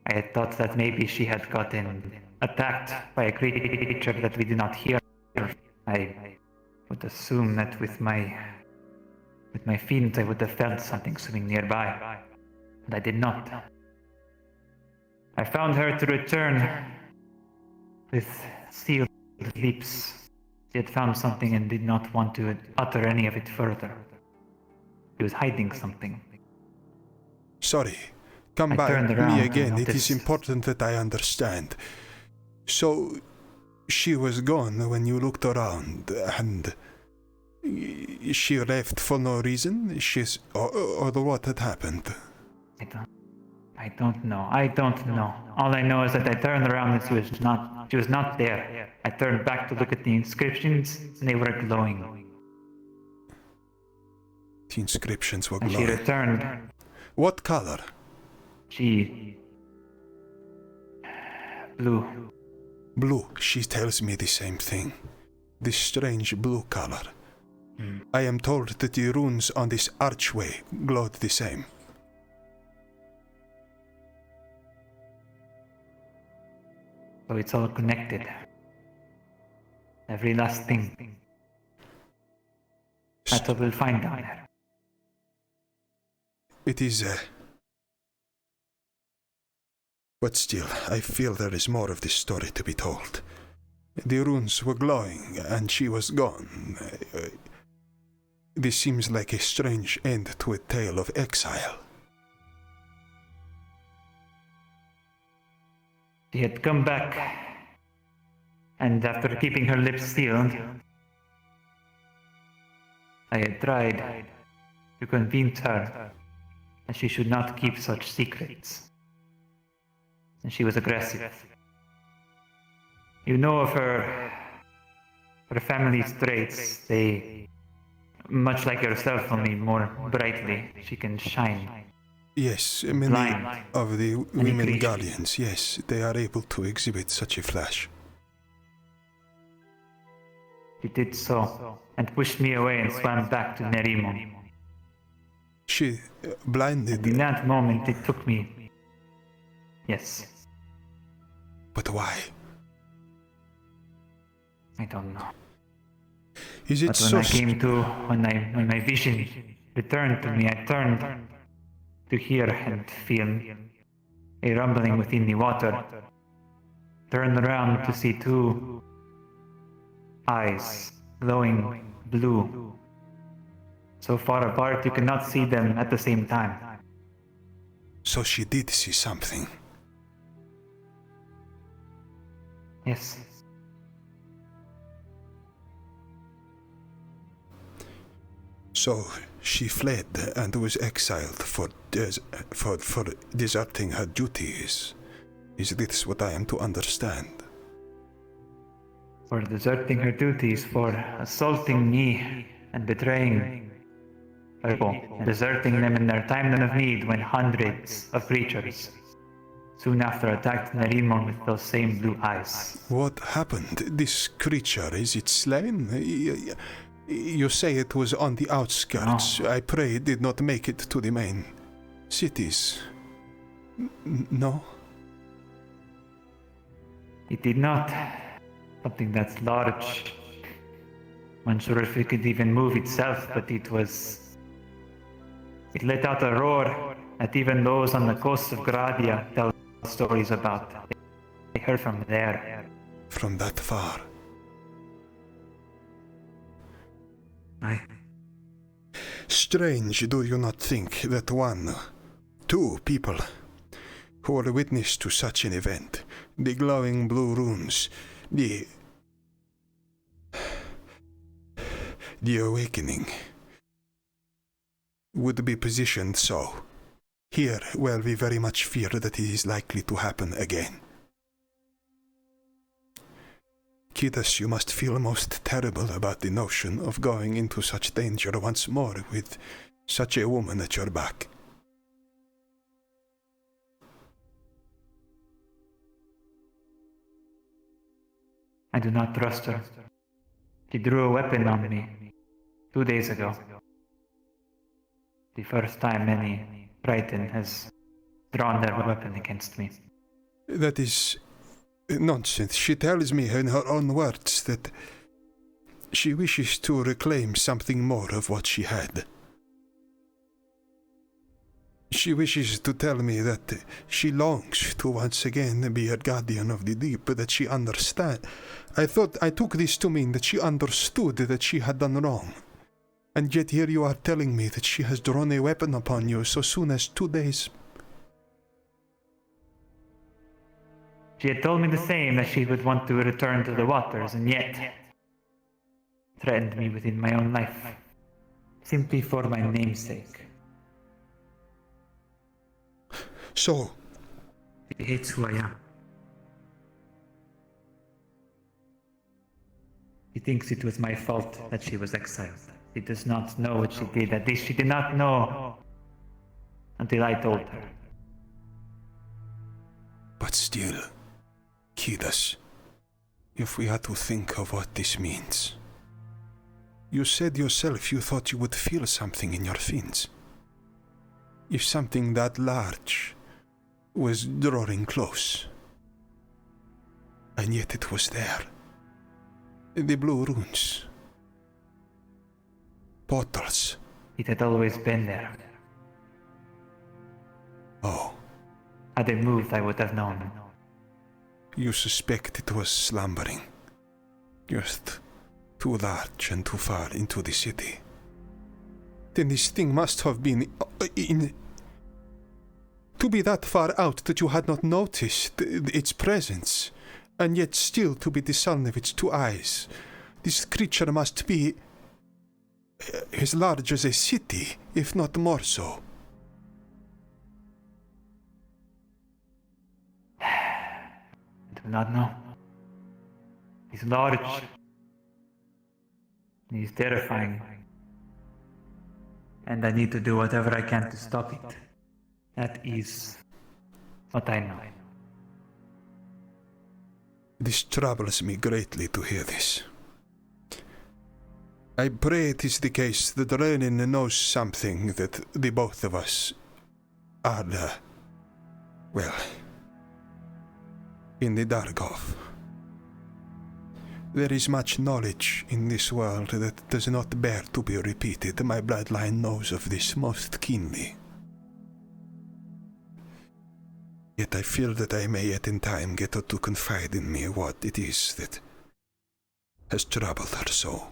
I had thought that maybe she had gotten attacked by a creature that we did not hear. I would assume that with my feet I would have felt something swimming nearby, but I did not. I found her to return with sealed lips. She had found something and did not want to utter any of it further. She was hiding something. Sorry, come I back turned to around me and again. It is noticed- important that I understand. So, she was gone when you looked around, and she left for no reason? Or what had happened? I don't know. All I know is that I turned around and she was not there. I turned back to look at the inscriptions and they were glowing. The inscriptions were And she glowing. returned. What color? Blue. Blue. She tells me the same thing. This strange blue color. I am told that the runes on this archway glowed the same. So it's all connected. Every last thing. That's what we'll find down there. It is, But still, I feel there is more of this story to be told. The runes were glowing, and she was gone. This seems like a strange end to a tale of exile. She had come back, and after keeping her lips sealed, I had tried to convince her that she should not keep such secrets. And she was aggressive. You know of her family's traits. They, much like yourself, only more brightly. She can shine. Yes, many Blind. of the women creature. guardians, yes, they are able to exhibit such a flash. She did so, and pushed me away and swam back to Nerimon. She blinded. In that moment, it took me. Yes, But why? I don't know. Is it But when so I came to, when my vision returned to me, I turned to hear and feel a rumbling within the water. Turned around to see two eyes glowing blue. So far apart you cannot see them at the same time. So she did see something. Yes. So she fled and was exiled for deserting her duties. Is this what I am to understand? For deserting her duties, for assaulting me and betraying her people, and deserting them in their time of need when hundreds of creatures soon after attacked Nerimon with those same blue eyes. What happened? This creature, is it slain? You say it was on the outskirts. No. I pray it did not make it to the main cities. No? It did not. Something that's large. Unsure if it could even move itself, but it let out a roar that even those on the coast of Gradia tell stories about. They heard from there. From that far. strange, do you not think, that two people who were witness to such an event, the glowing blue runes, the awakening, would be positioned so, here where we very much fear that it is likely to happen again? Khidas, you must feel most terrible about the notion of going into such danger once more with such a woman at your back. I do not trust her. She drew a weapon on me 2 days ago. The first time any Triton has drawn their weapon against me. That is nonsense. She tells me in her own words that she wishes to reclaim something more of what she had. She wishes to tell me that she longs to once again be a guardian of the deep, that she understands. I took this to mean that she understood that she had done wrong. And yet here you are telling me that she has drawn a weapon upon you so soon as 2 days. She had told me the same, that she would want to return to the waters, and yet threatened me within my own life, simply for my namesake. So, She hates who I am. She thinks it was my fault that she was exiled. She does not know what she did. At least she did not know until I told her. but still, Khidas, if we are to think of what this means. You said yourself you thought you would feel something in your fins. If something that large was drawing close. And yet it was there. The blue runes. Portals. It had always been there. Oh, Had they moved, I would have known. you suspect it was slumbering. Just too large and too far into the city. Then this thing must have been to be that far out that you had not noticed its presence, and yet still to be discerned of its two eyes. This creature must be as large as a city, if not more so. I do not know. He's large. He's terrifying. And I need to do whatever I can to stop it. That is what I know. This troubles me greatly to hear this. I pray it is the case that Raelyn knows something that the both of us are, well, in the dark of. There is much knowledge in this world that does not bear to be repeated. My bloodline knows of this most keenly. Yet I feel that I may yet in time get her to confide in me what it is that has troubled her so.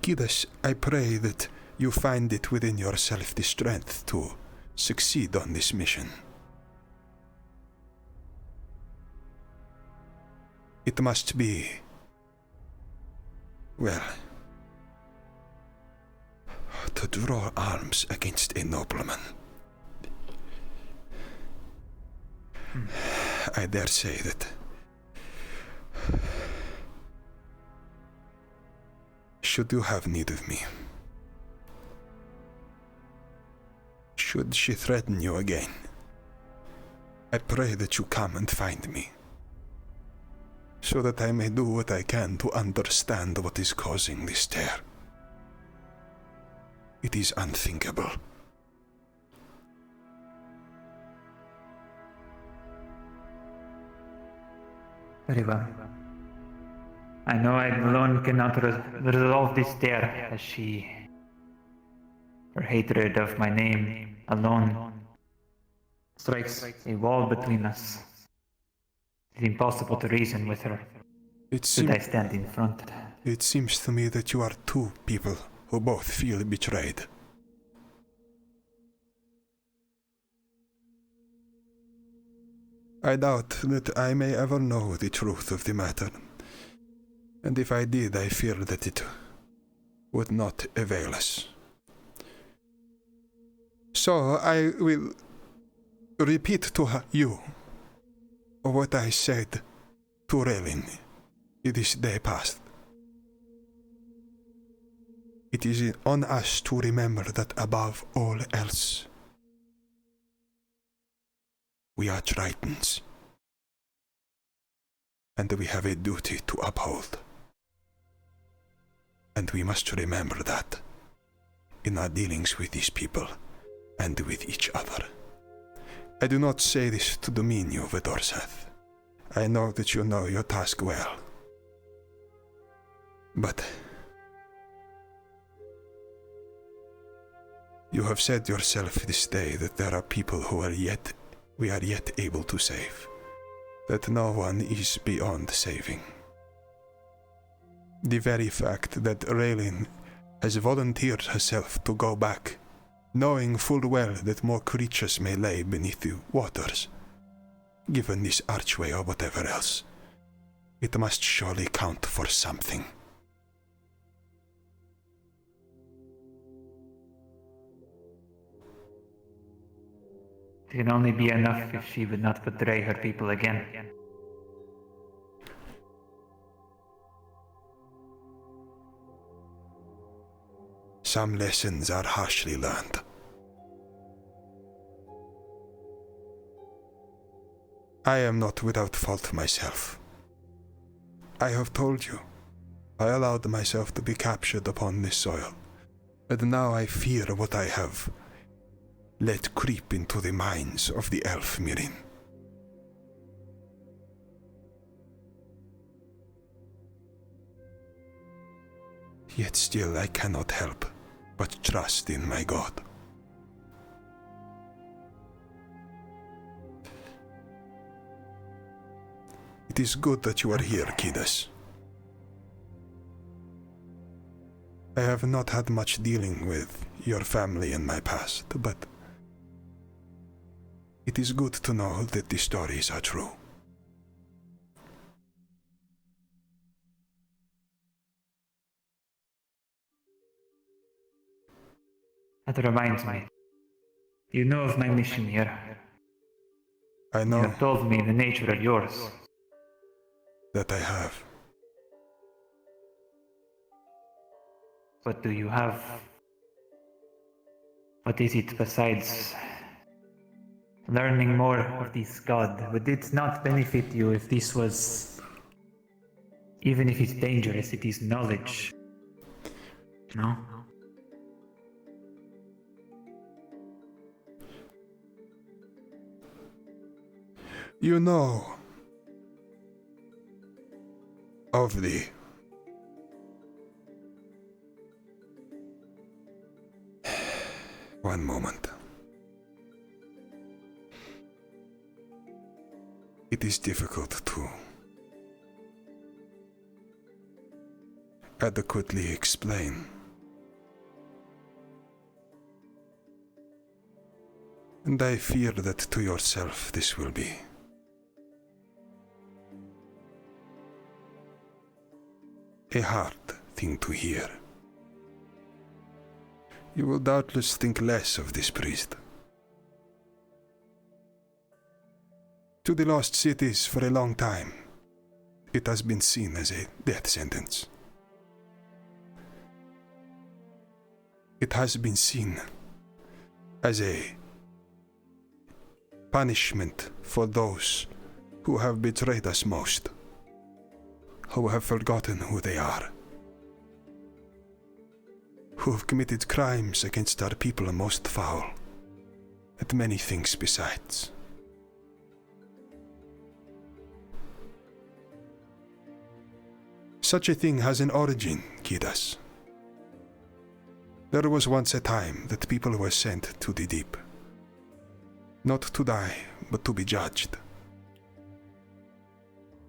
Khidas, I pray that you find it within yourself the strength to succeed on this mission. It must be, well, to draw arms against a nobleman. I dare say that should you have need of me, should she threaten you again, I pray that you come and find me, so that I may do what I can to understand what is causing this terror. It is unthinkable. Very well. I know I alone cannot resolve this terror, as her hatred of my name alone strikes a wall between us. It's impossible to reason with her. Should I stand in front It seems to me that you are two people who both feel betrayed. I doubt that I may ever know the truth of the matter, and if I did, I fear that it would not avail us. So I will repeat to you what I said to Raelyn this day past. It is on us to remember that above all else, we are Tritons, and we have a duty to uphold. And we must remember that in our dealings with these people and with each other. I do not say this to demean you, Vidorseth. I know that you know your task well. But you have said yourself this day that there are people who we are yet able to save, that no one is beyond saving. The very fact that Raelyn has volunteered herself to go back, knowing full well that more creatures may lay beneath the waters, given this archway or whatever else, it must surely count for something. It can only be enough if she would not betray her people again. Some lessons are harshly learned. I am not without fault myself. I have told you, I allowed myself to be captured upon this soil, and now I fear what I have let creep into the minds of the elf Mirin. Yet still I cannot help but trust in my God. It is good that you are here, Khidas. I have not had much dealing with your family in my past, but it is good to know that the stories are true. That reminds me. You know of my mission here. I know You have told me the nature of yours. that I have. What do you have? What is it besides learning more of this god? Would it not benefit you if this was, even if it's dangerous, it is knowledge? No? You know of the one moment. It is difficult to adequately explain. And I fear that to yourself this will be a hard thing to hear. You will doubtless think less of this priest. To the lost cities for a long time, it has been seen as a death sentence. It has been seen as a punishment for those who have betrayed us most, who have forgotten who they are, who have committed crimes against our people most foul, and many things besides. Such a thing has an origin, Khidas. There was once a time that people were sent to the deep, not to die, but to be judged,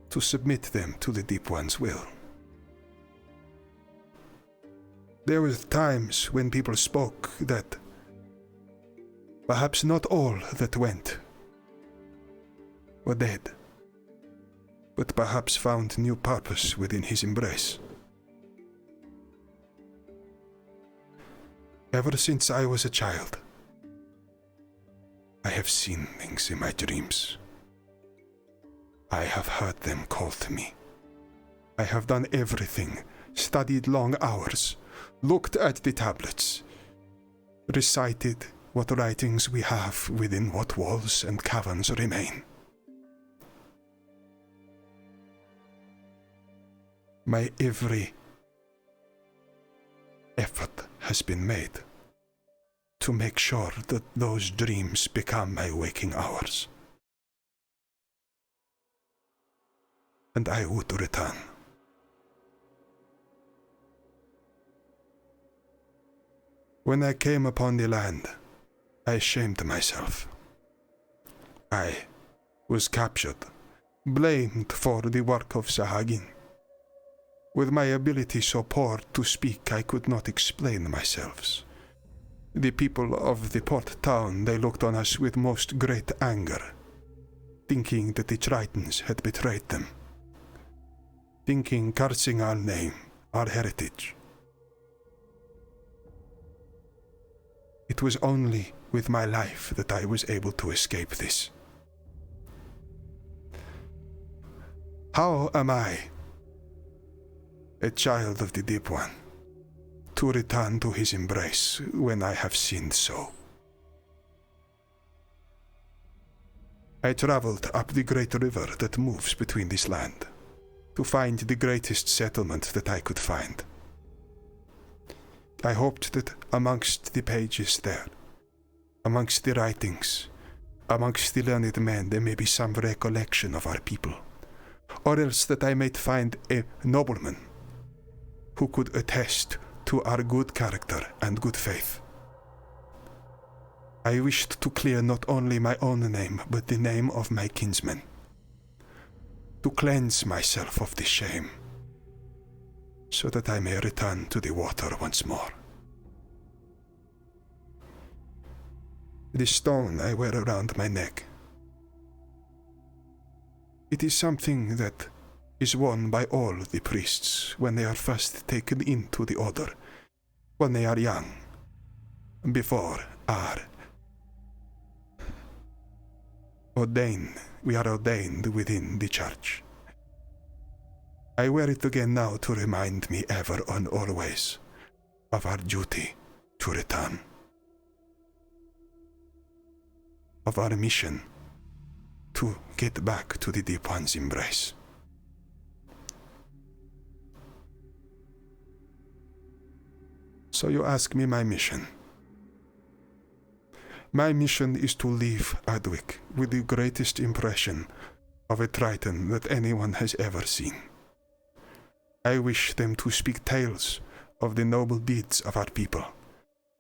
to submit them to the Deep One's will. There was times when people spoke that perhaps not all that went were dead, but perhaps found new purpose within his embrace. Ever since I was a child, I have seen things in my dreams. I have heard them call to me. I have done everything, studied long hours, looked at the tablets, recited what writings we have within what walls and caverns remain. My every effort has been made to make sure that those dreams become my waking hours. And I would return. When I came upon the land, I shamed myself. I was captured, blamed for the work of Sahagin. With my ability so poor to speak, I could not explain myself. The people of the port town, they looked on us with most great anger, thinking that the Tritons had betrayed them, thinking, cursing our name, our heritage. It was only with my life that I was able to escape this. How am I, a child of the Deep One, to return to his embrace when I have sinned so? I traveled up the great river that moves between this land to find the greatest settlement that I could find. I hoped that amongst the pages there, amongst the writings, amongst the learned men, there may be some recollection of our people, or else that I might find a nobleman who could attest to our good character and good faith. I wished to clear not only my own name, but the name of my kinsmen, to cleanse myself of this shame, so that I may return to the water once more. The stone I wear around my neck, it is something that is worn by all the priests when they are first taken into the order, when they are young, before we are ordained within the church. I wear it again now to remind me ever and always of our duty to return, of our mission to get back to the Deep One's embrace. So you ask me my mission. My mission is to leave Adwick with the greatest impression of a Triton that anyone has ever seen. I wish them to speak tales of the noble deeds of our people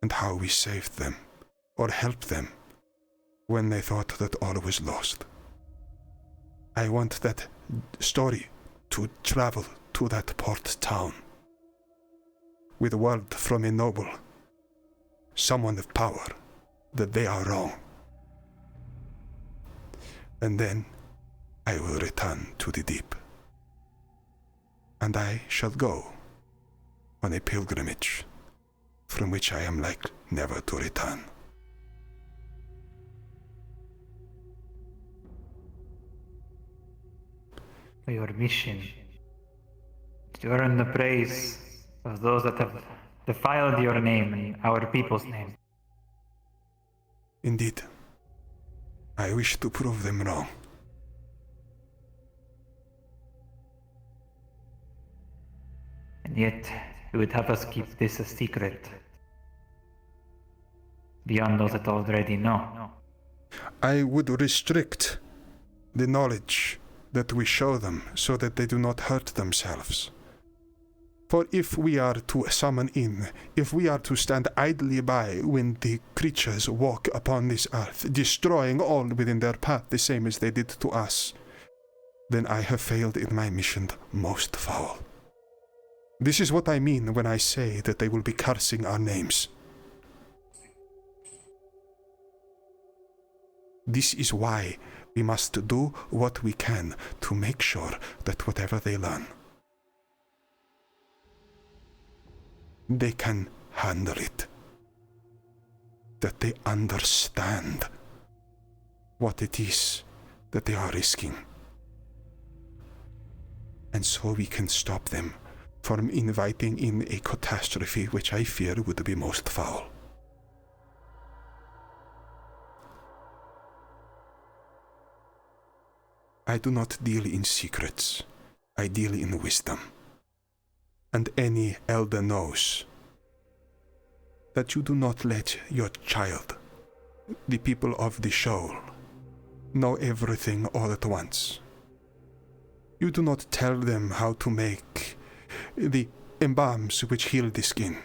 and how we saved them or helped them when they thought that all was lost. I want that story to travel to that port town with word from a noble, someone of power, that they are wrong. And then I will return to the deep. And I shall go on a pilgrimage from which I am like never to return. For your mission, to earn the praise of those that have defiled your name and our people's name. Indeed, I wish to prove them wrong. And yet, you would have us keep this a secret, beyond those that already know. I would restrict the knowledge that we show them so that they do not hurt themselves. For if we are to summon in, if we are to stand idly by when the creatures walk upon this earth, destroying all within their path the same as they did to us, then I have failed in my mission most foul. This is what I mean when I say that they will be cursing our names. This is why we must do what we can to make sure that whatever they learn, they can handle it. That they understand what it is that they are risking. And so we can stop them from inviting in a catastrophe which I fear would be most foul. I do not deal in secrets. I deal in wisdom. And any elder knows that you do not let your child, the people of the shoal, know everything all at once. You do not tell them how to make the embalms which heal the skin.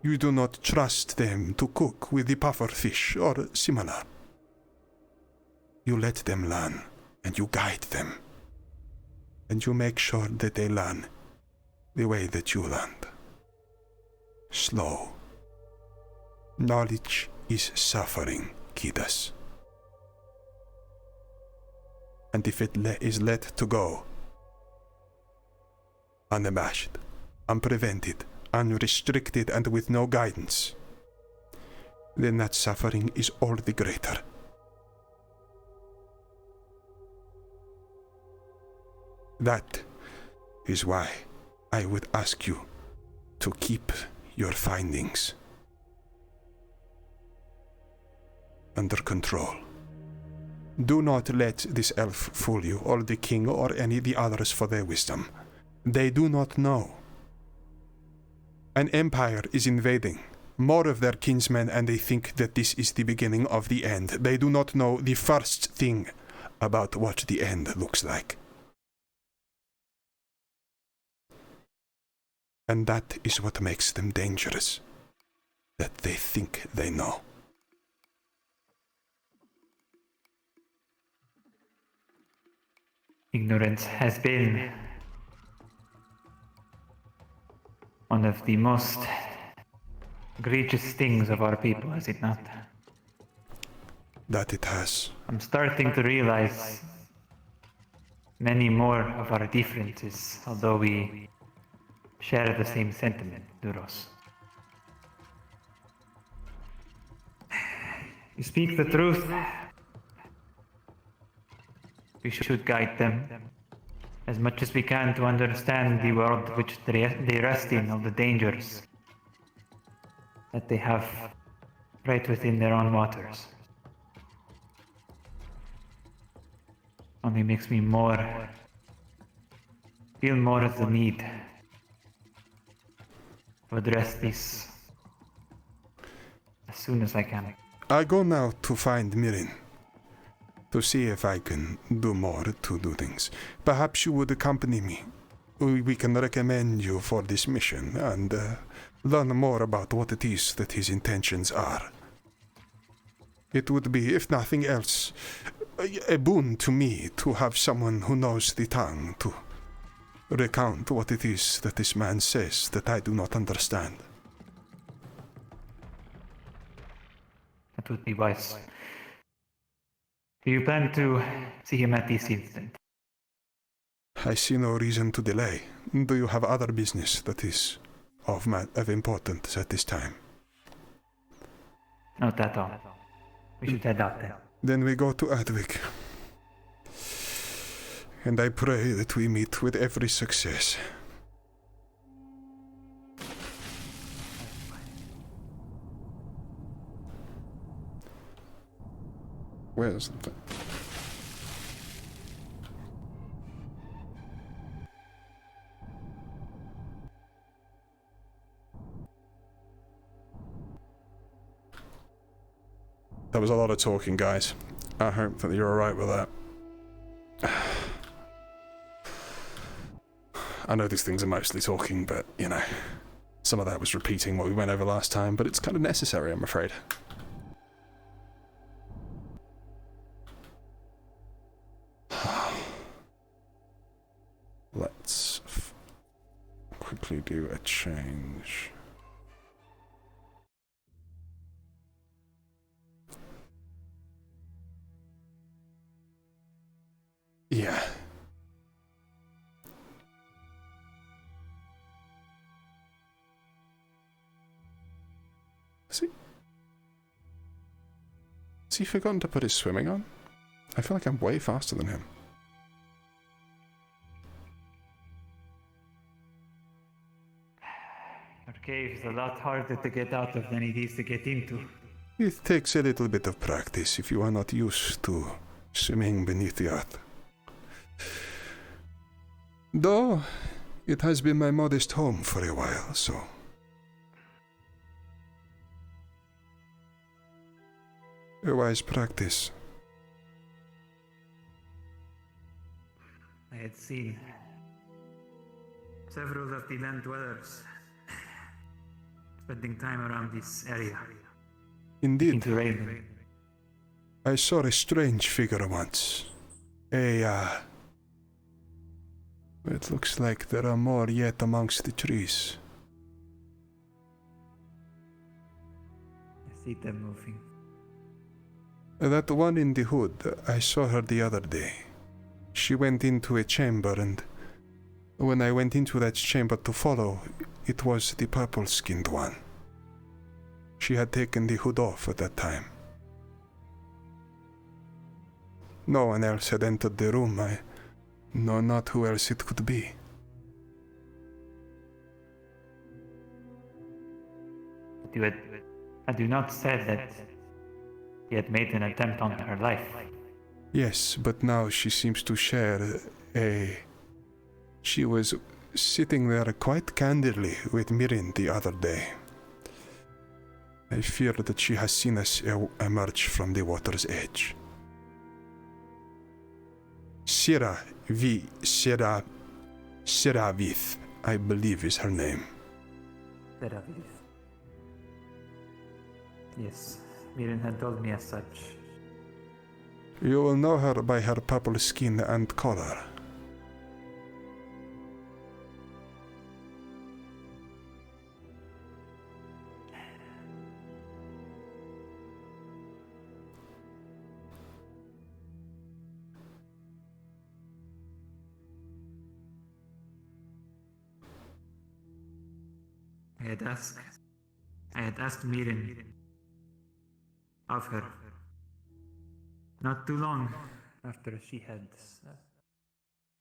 You do not trust them to cook with the puffer fish or similar. You let them learn, and you guide them, and you make sure that they learn the way that you learned. Slow. Knowledge is suffering, Khidas. And if it is let to go, unabashed, unprevented, unrestricted, and with no guidance, then that suffering is all the greater. That is why I would ask you to keep your findings under control. Do not let this elf fool you, or the king, or any of the others for their wisdom. They do not know. An empire is invading more of their kinsmen, and they think that this is the beginning of the end. They do not know the first thing about what the end looks like. And that is what makes them dangerous, that they think they know. Ignorance has been one of the most egregious things of our people, has it not? That it has. I'm starting to realize many more of our differences, although we share the same sentiment, Dhuros. You speak the truth. We should guide them as much as we can to understand the world which they rest in, of the dangers that they have right within their own waters. Only makes me feel more of the need to address this as soon as I can. I go now to find Mirin, to see if I can do more to do things. Perhaps you would accompany me. We can recommend you for this mission and learn more about what it is that his intentions are. It would be, if nothing else, a boon to me to have someone who knows the tongue to recount what it is that this man says that I do not understand. That would be wise. Do you plan to see him at this instant? I see no reason to delay. Do you have other business that is of importance at this time? Not at all. We should head out then. Then we go to Adwick. And I pray that we meet with every success. Where's the... That was a lot of talking, guys. I hope that you're alright with that. I know these things are mostly talking, but, you know, some of that was repeating what we went over last time, but it's kind of necessary, I'm afraid. Let's quickly actually do a change. Yeah. Has he forgotten to put his swimming on? I feel like I'm way faster than him. Your cave is a lot harder to get out of than it is to get into. It takes a little bit of practice if you are not used to swimming beneath the earth. Though, it has been my modest home for a while, so... a wise practice. I had seen several of the land dwellers spending time around this area. Indeed. Into Raelyn. I saw a strange figure once. It looks like there are more yet amongst the trees. I see them moving. That one in the hood, I saw her the other day. She went into a chamber, and when I went into that chamber to follow, it was the purple-skinned one. She had taken the hood off at that time. No one else had entered the room. I know not who else it could be. Had you not said that he had made an attempt on her life? Yes, but now she seems to share a... She was sitting there quite candidly with Mirin the other day. I fear that she has seen us emerge from the water's edge. Siravith, I believe is her name. Siravith. Yes, Mirin had told me as such. You will know her by her purple skin and color. I had asked Mirin of her not too long after she had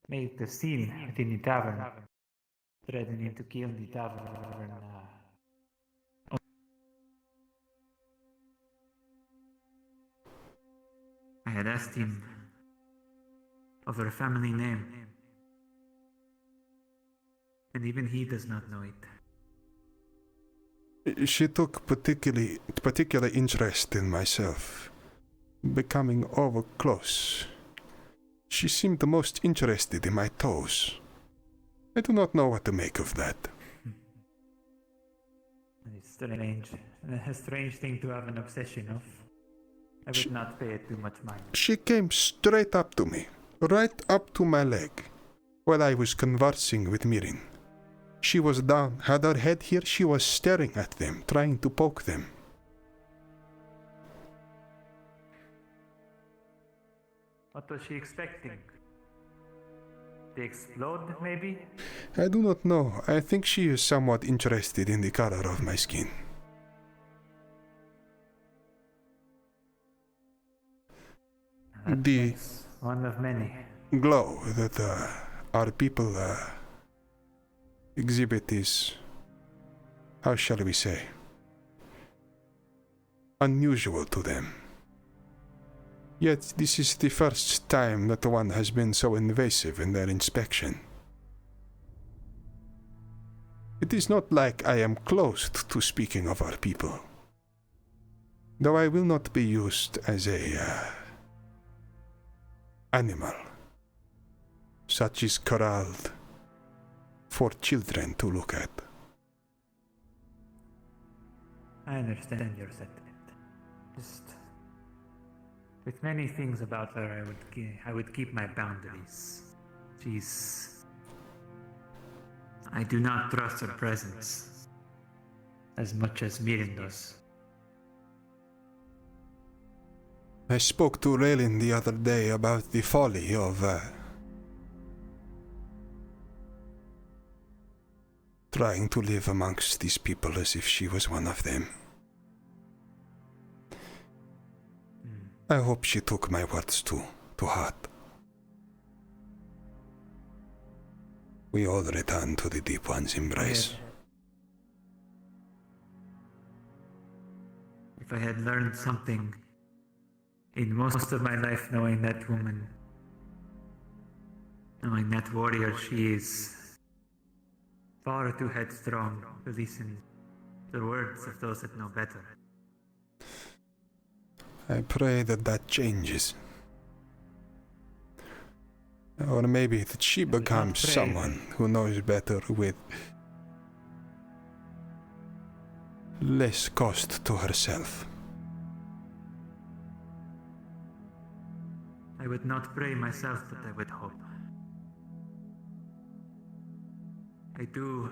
made the scene within the tavern, threatening to kill the tavern. I had asked him of her family name, and even he does not know it. She took particular interest in myself, becoming over close. She seemed most interested in my toes. I do not know what to make of that. It's strange. A strange thing to have an obsession of. I would not pay it too much mind. She came straight up to me, right up to my leg, while I was conversing with Mirin. She was down, had her head here, she was staring at them, trying to poke them. What was she expecting? To explode, maybe? I do not know. I think she is somewhat interested in the color of my skin. The one of many glow that our people exhibit is, how shall we say, unusual to them. Yet this is the first time that one has been so invasive in their inspection. It is not like I am closed to speaking of our people, though I will not be used as a animal, such is corralled for children to look at. I understand your sentiment. Just with many things about her, I would keep my boundaries. I do not trust her presence as much as Mirin does. I spoke to Raelyn the other day about the folly of trying to live amongst these people as if she was one of them. I hope she took my words to heart. We all return to the Deep One's embrace. If I had learned something in most of my life knowing that woman, knowing that warrior, she is far too headstrong to listen to the words of those that know better. I pray that changes. Or maybe that she becomes someone who knows better with less cost to herself. I would not pray myself, but I would hope. I do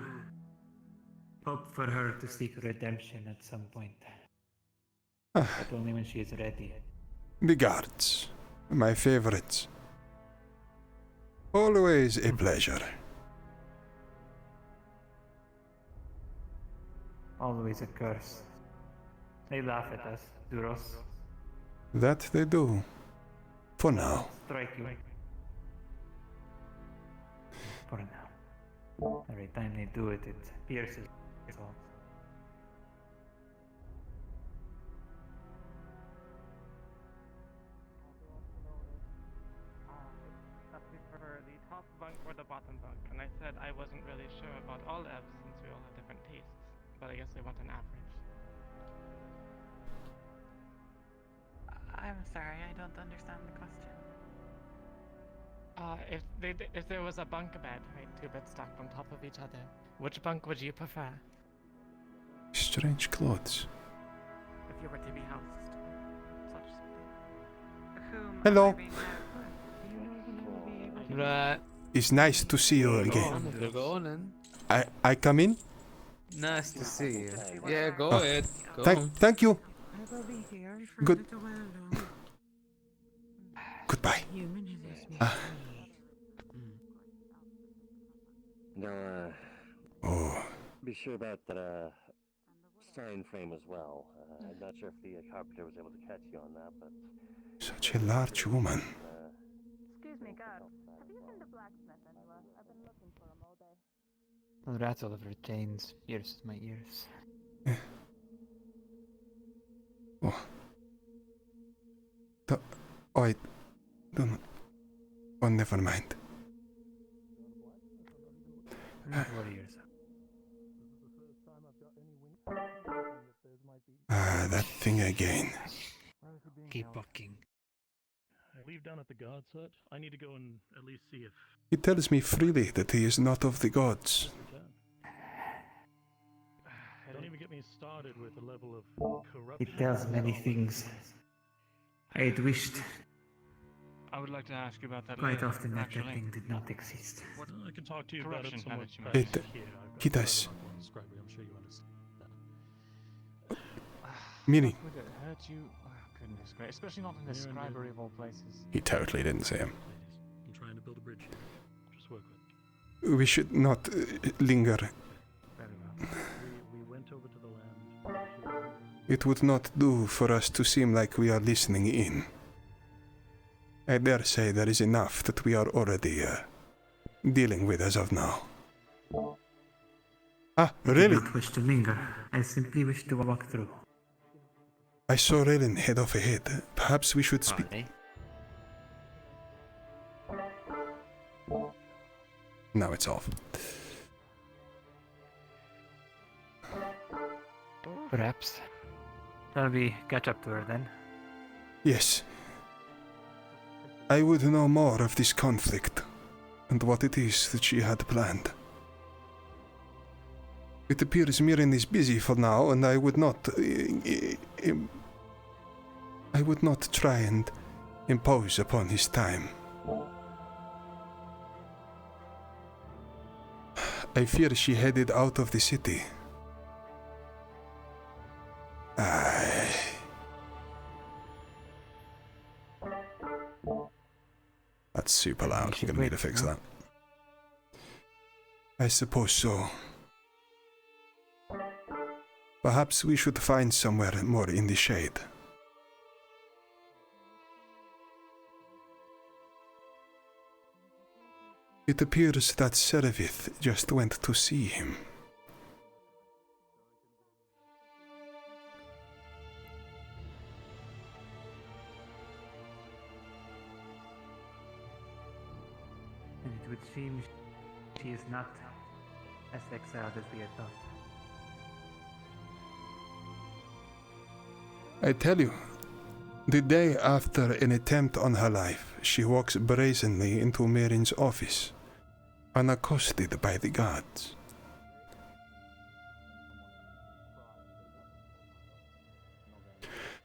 hope for her to seek redemption at some point. But only when she is ready. The guards, my favorites. Always a pleasure. Always a curse. They laugh at us, Dhuros. That they do. For now. Strike you. For now. Every time they do it, it pierces us all. The top bunk or the bottom bunk, and I said I wasn't really sure about all elves since we all have different tastes, but I guess they want an average. I'm sorry, I don't understand the question. If there was a bunk bed, right, two beds stacked on top of each other, which bunk would you prefer? Strange clothes. If you were to be housed, such something. Hello. Right. It's nice to see you again. Go on. I come in? Nice to see you. Yeah, go Oh, ahead. Go on. Thank you. Good. Goodbye. Now, Oh, be sure about that sign frame as well. I'm not sure if the carpenter was able to catch you on that, but such a large woman. Excuse me, God. Have you seen the blacksmith anywhere? I've been looking for him all day. The rattle of her chains pierces my ears. Oh. I don't. Oh, never mind. Warriors. That thing again. Keep walking. I leave down at the god's hut. I need to go and at least see if... He tells me freely that he is not of the gods. Don't even get me started with the level of corruption. It tells many things. I had wished I would like to ask you about that quite later, often that actually. thing did not exist. I can talk to you about it Corruption somewhat management. Hey, past here. Khidas. I'm sure you understand. Mini. Would it hurt you? Oh, goodness gracious. Especially not in the scribery of all places. He totally didn't say him. I'm trying to build a bridge here. Just work with it. We should not linger. Very well. We went over to the land. It would not do for us to seem like we are listening in. I dare say there is enough that we are already dealing with as of now. Ah, I really? do not wish to linger. I simply wish to walk through. I saw Raelyn head off ahead. Perhaps we should speak. Now it's off. Perhaps. Shall we catch up to her then? Yes. I would know more of this conflict and what it is that she had planned. It appears Mirin is busy for now, and I would not try and impose upon his time. I fear she headed out of the city. That's super loud. I'm gonna need to fix that. I suppose so. Perhaps we should find somewhere more in the shade. It appears that Servith just went to see him. And it would seem she is not as exiled as we had thought. I tell you, the day after an attempt on her life, she walks brazenly into Marin's office, unaccosted by the guards.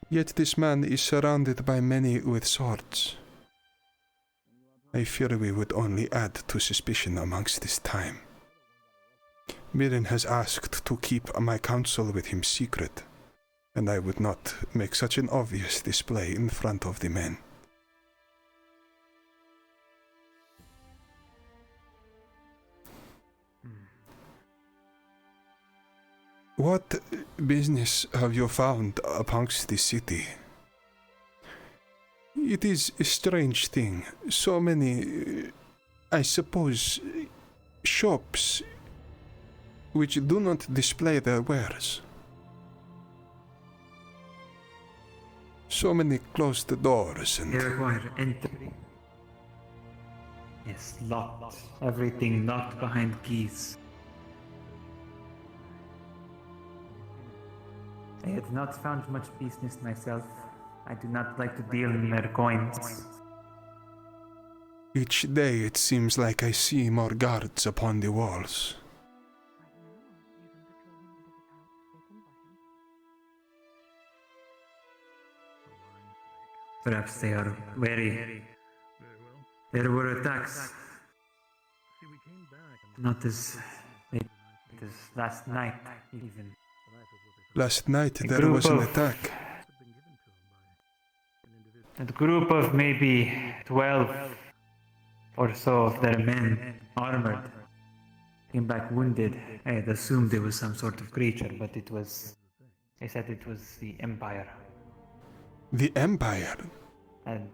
Yet this man is surrounded by many with swords. I fear we would only add to suspicion amongst this time. Marin has asked to keep my counsel with him secret, and I would not make such an obvious display in front of the men. What business have you found amongst the city? It is a strange thing. So many, I suppose, shops which do not display their wares. So many closed doors and... They require entry. Yes, locked. Everything locked behind keys. I had not found much business myself. I do not like to deal in their coins. Each day it seems like I see more guards upon the walls. Perhaps they are wary. There were attacks. Not as late as last night, even. Last night there was an attack. A group of maybe 12 or so of their men, armored, came back wounded. I had assumed it was some sort of creature, but it was... They said it was the Empire. The Empire? And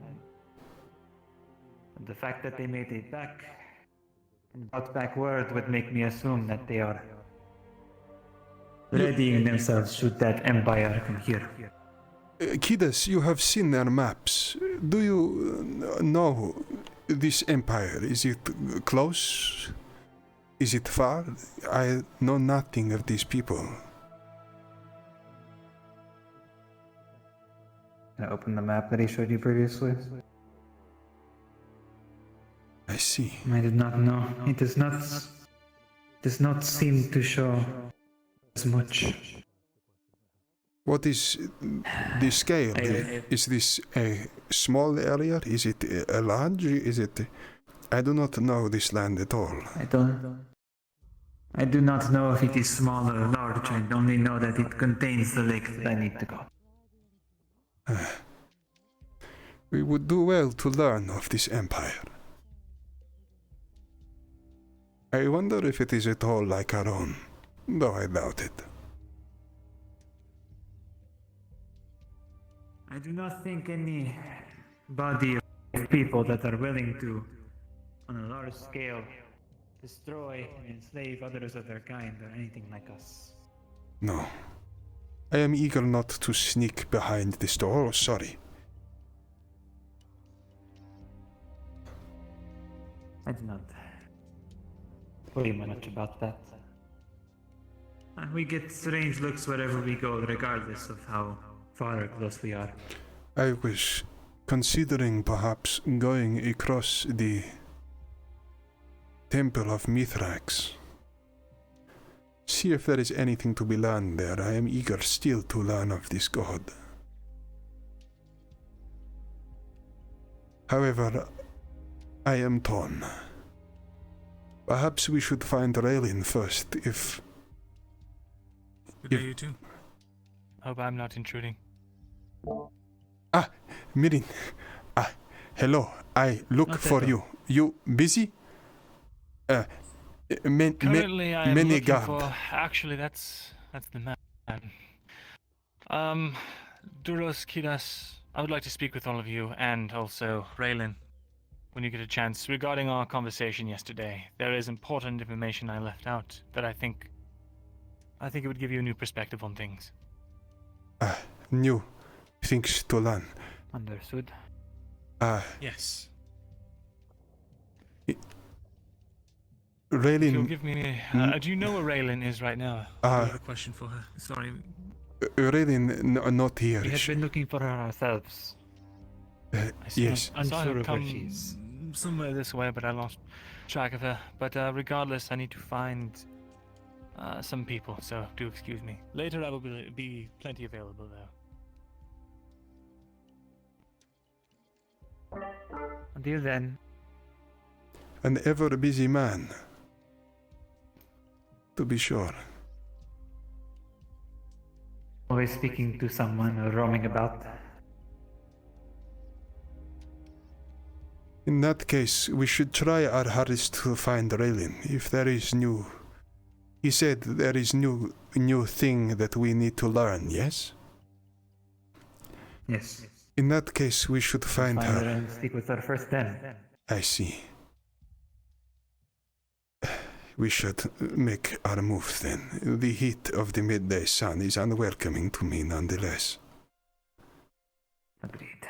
the fact that they made it back and brought back word would make me assume that they are readying themselves should that Empire come here. Khidas, you have seen their maps. Do you know this Empire? Is it close? Is it far? I know nothing of these people. Can I open the map that he showed you previously? I see. I did not know. It does not seem to show as much. What is the scale? Is this a small area? Is it a large? Is it... I do not know this land at all. I do not know if it is small or large. I only know that it contains the lake that I need to go. We would do well to learn of this empire. I wonder if it is at all like our own, though I doubt it. I do not think any body of people that are willing to, on a large scale, destroy and enslave others of their kind are anything like us. No. I am eager not to sneak behind this door. Oh, sorry. I do not worry much about that. And we get strange looks wherever we go, regardless of how far or close we are. I was considering perhaps going across the Temple of Mithrax. See if there is anything to be learned there. I am eager still to learn of this god. However, I am torn. Perhaps we should find Raelyn first, if... Good day, you too. Hope I'm not intruding. Ah, Mirin. Ah, hello. I look Not for that you. You busy? Currently, I am many looking guard. for... Actually, that's the man. Dhuros, Khidas, I would like to speak with all of you, and also Raelyn, when you get a chance, regarding our conversation yesterday. There is important information I left out that I think it would give you a new perspective on things. New things to learn. Understood. Yes. Raelyn... If you'll give me... do you know where Raelyn is right now? I have a question for her. Sorry. Raelyn, not here. We have been looking for her ourselves. Yes. I saw her Unsure of where come she is. somewhere this way, but I lost track of her. But regardless, I need to find some people, so do excuse me. Later I will be plenty available, though. Until then. An ever-busy man. To be sure. Always speaking to someone or roaming about. In that case, we should try our hardest to find Raelyn. If there is new... He said there is new thing that we need to learn, yes? Yes. In that case, we should find her. And speak with her first then. I see. We should make our move then. The heat of the midday sun is unwelcoming to me nonetheless. Agreed.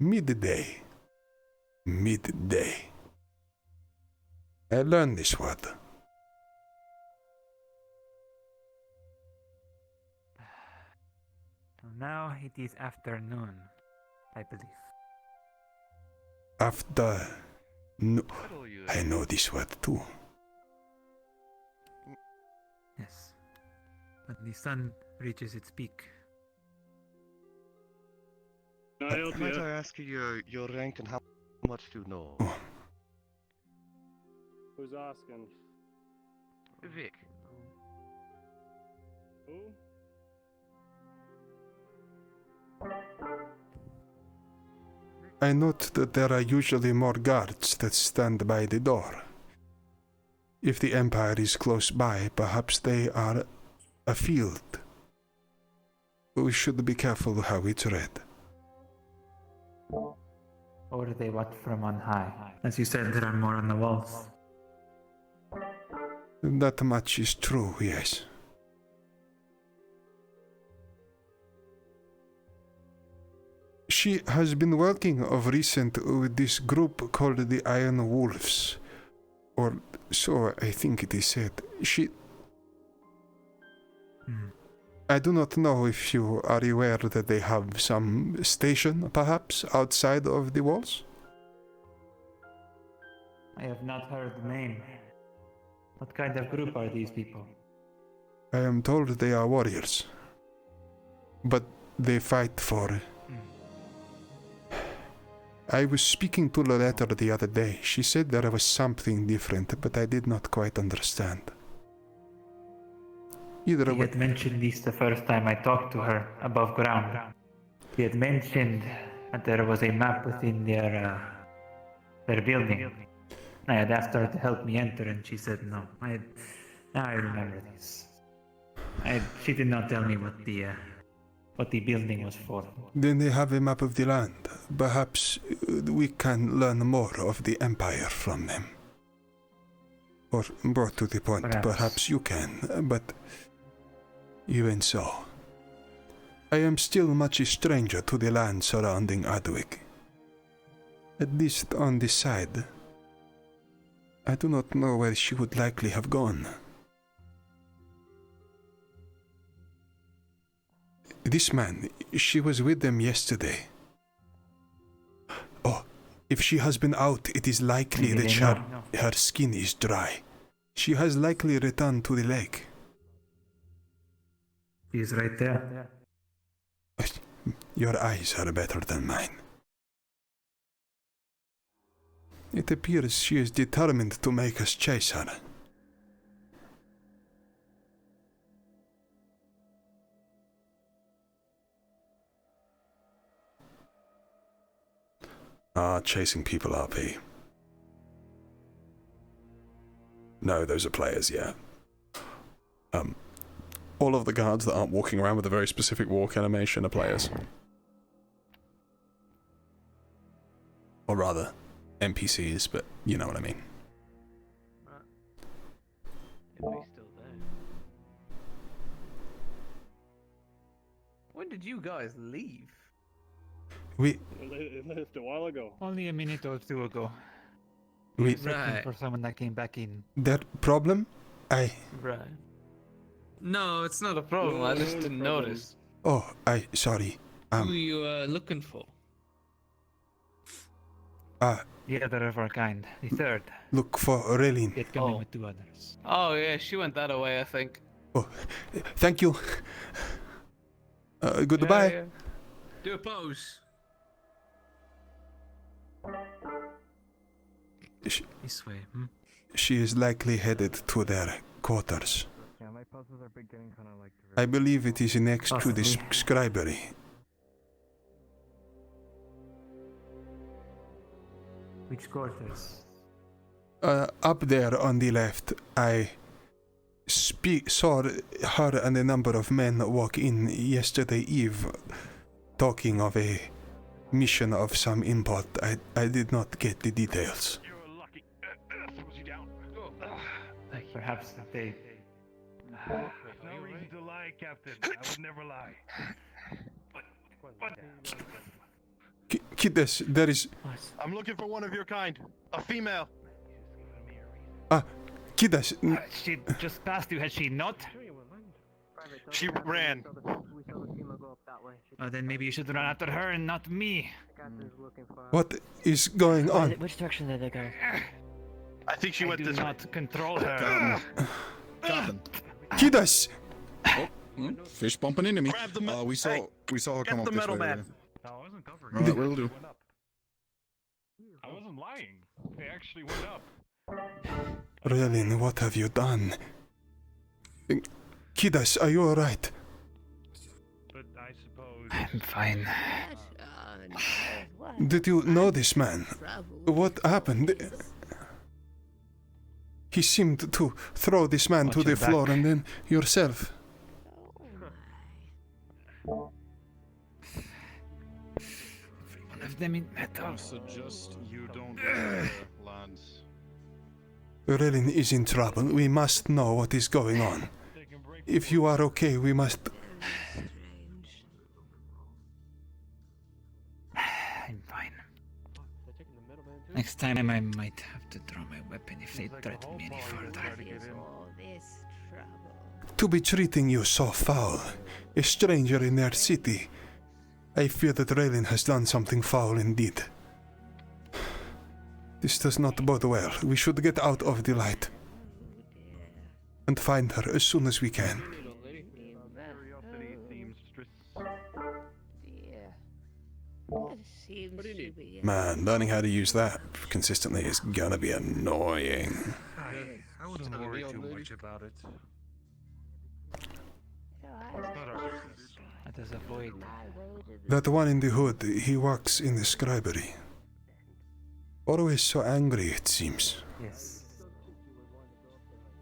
Midday. Midday. I learned this word. So now it is afternoon, I believe. After... No, I know this word too. Yes. When the sun reaches its peak. Might I ask you your rank and how much you know? Who's asking? Vic. Who? I note that there are usually more guards that stand by the door. If the Empire is close by, perhaps they are afield. We should be careful how we tread. Or they watch from on high. As you said, there are more on the walls. That much is true, yes. She has been working of recent with this group called the Iron Wolves. Or so I think it is said. I do not know if you are aware that they have some station, perhaps, outside of the walls? I have not heard the name. What kind of group are these people? I am told they are warriors. But they fight for... I was speaking to Loretta the other day. She said there was something different, but I did not quite understand. Either She had mentioned this the first time I talked to her above ground. She had mentioned that there was a map within their building. I had asked her to help me enter, and she said no. Now I remember this. She did not tell me what the building was for. Then they have a map of the land. Perhaps we can learn more of the Empire from them. Or more to the point, perhaps you can, but even so. I am still much a stranger to the land surrounding Ardwick. At least on this side. I do not know where she would likely have gone. This man, she was with them yesterday. Oh, if she has been out, it is likely that her skin is dry. She has likely returned to the lake. She is right there. Your eyes are better than mine. It appears she is determined to make us chase her. Chasing people RP. No, those are players, yeah. All of the guards that aren't walking around with a very specific walk animation are players. Or rather, NPCs, but you know what I mean. If he's still there. When did you guys leave? We left a while ago. Only a minute or two ago. We Searching for someone that came back in. That problem? Right. No, it's not a problem. I just didn't notice. Oh, sorry. Who you looking for? The other of our kind. The third. Look for Raelyn. It came in with 2 others. Oh yeah, she went that away, I think. Oh, thank you. Goodbye. Yeah. Do a pose. This way. She is likely headed to their quarters. Yeah, my puzzles are beginning kind of like. I believe it is next to the scribery. Which quarters? Up there on the left, I saw her and a number of men walk in yesterday eve, talking of a mission of some import. I did not get the details. You're lucky. Throws you down. Perhaps they... No reason to lie, Captain. I would never lie. But... Khidas, there is... I'm looking for one of your kind. A female. Khidas... she just passed you, had she not? She ran. Then maybe you should run after her and not me. What is going on? Which direction did they go? I think she went this way. I do not control her. Captain. Khidas! Oh, fish bumping into me. We saw her come up this way. Man. No, I wasn't covering. Alright, will do. I wasn't lying. They actually went up. Raelyn, what have you done? Khidas, are you alright? But I suppose... I'm fine. Did you know this man? What happened? He seemed to throw this man to the floor and then yourself. One of them in metal. I suggest you don't Lance. Raelyn is in trouble. We must know what is going on. If you are okay, we must... I'm fine. Next time I might have to draw my weapon if they threaten me any further. To be treating you so foul, a stranger in their city. I fear that Raelyn has done something foul indeed. This does not bode well. We should get out of the light. And find her as soon as we can. Man, learning how to use that consistently is gonna be annoying. I wouldn't worry too much about it. That is a void. That one in the hood, he works in the scribery. Always so angry, it seems. Yes.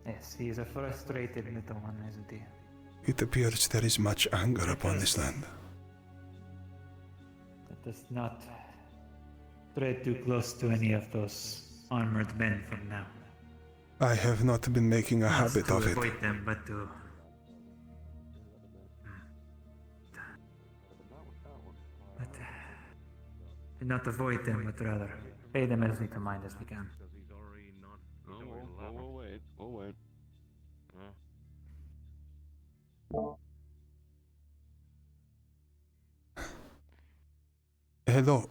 Yes, he is a frustrated little one, isn't he? It appears there is much anger upon this land. Let us not tread too close to any of those armored men from now. I have not been making a habit of it. Avoid them, but to... not avoid them, but rather pay them as little mind as we can. We'll wait. Hello.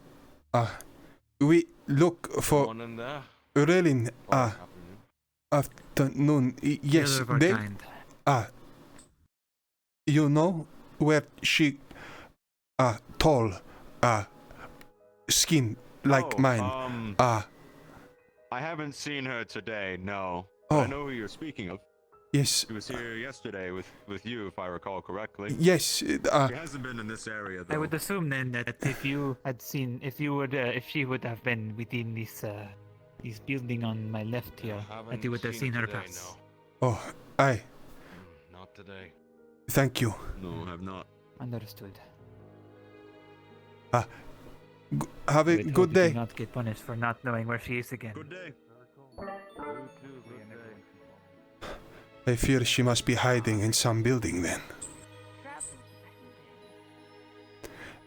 We look for Raelyn. Afternoon. Yes, they. You know where she? Tall. Skin like mine. I haven't seen her today, no. Oh. I know who you're speaking of. Yes. She was here yesterday with you, if I recall correctly. Yes. She hasn't been in this area, though. I would assume then that if you had seen, if she would have been within this building on my left here, that you would have seen her pass. Oh, aye. Not today. Thank you. No, I have not. Understood. Have a We'd good hope you day. do not get punished for not knowing where she is again. Good day. I fear she must be hiding in some building then.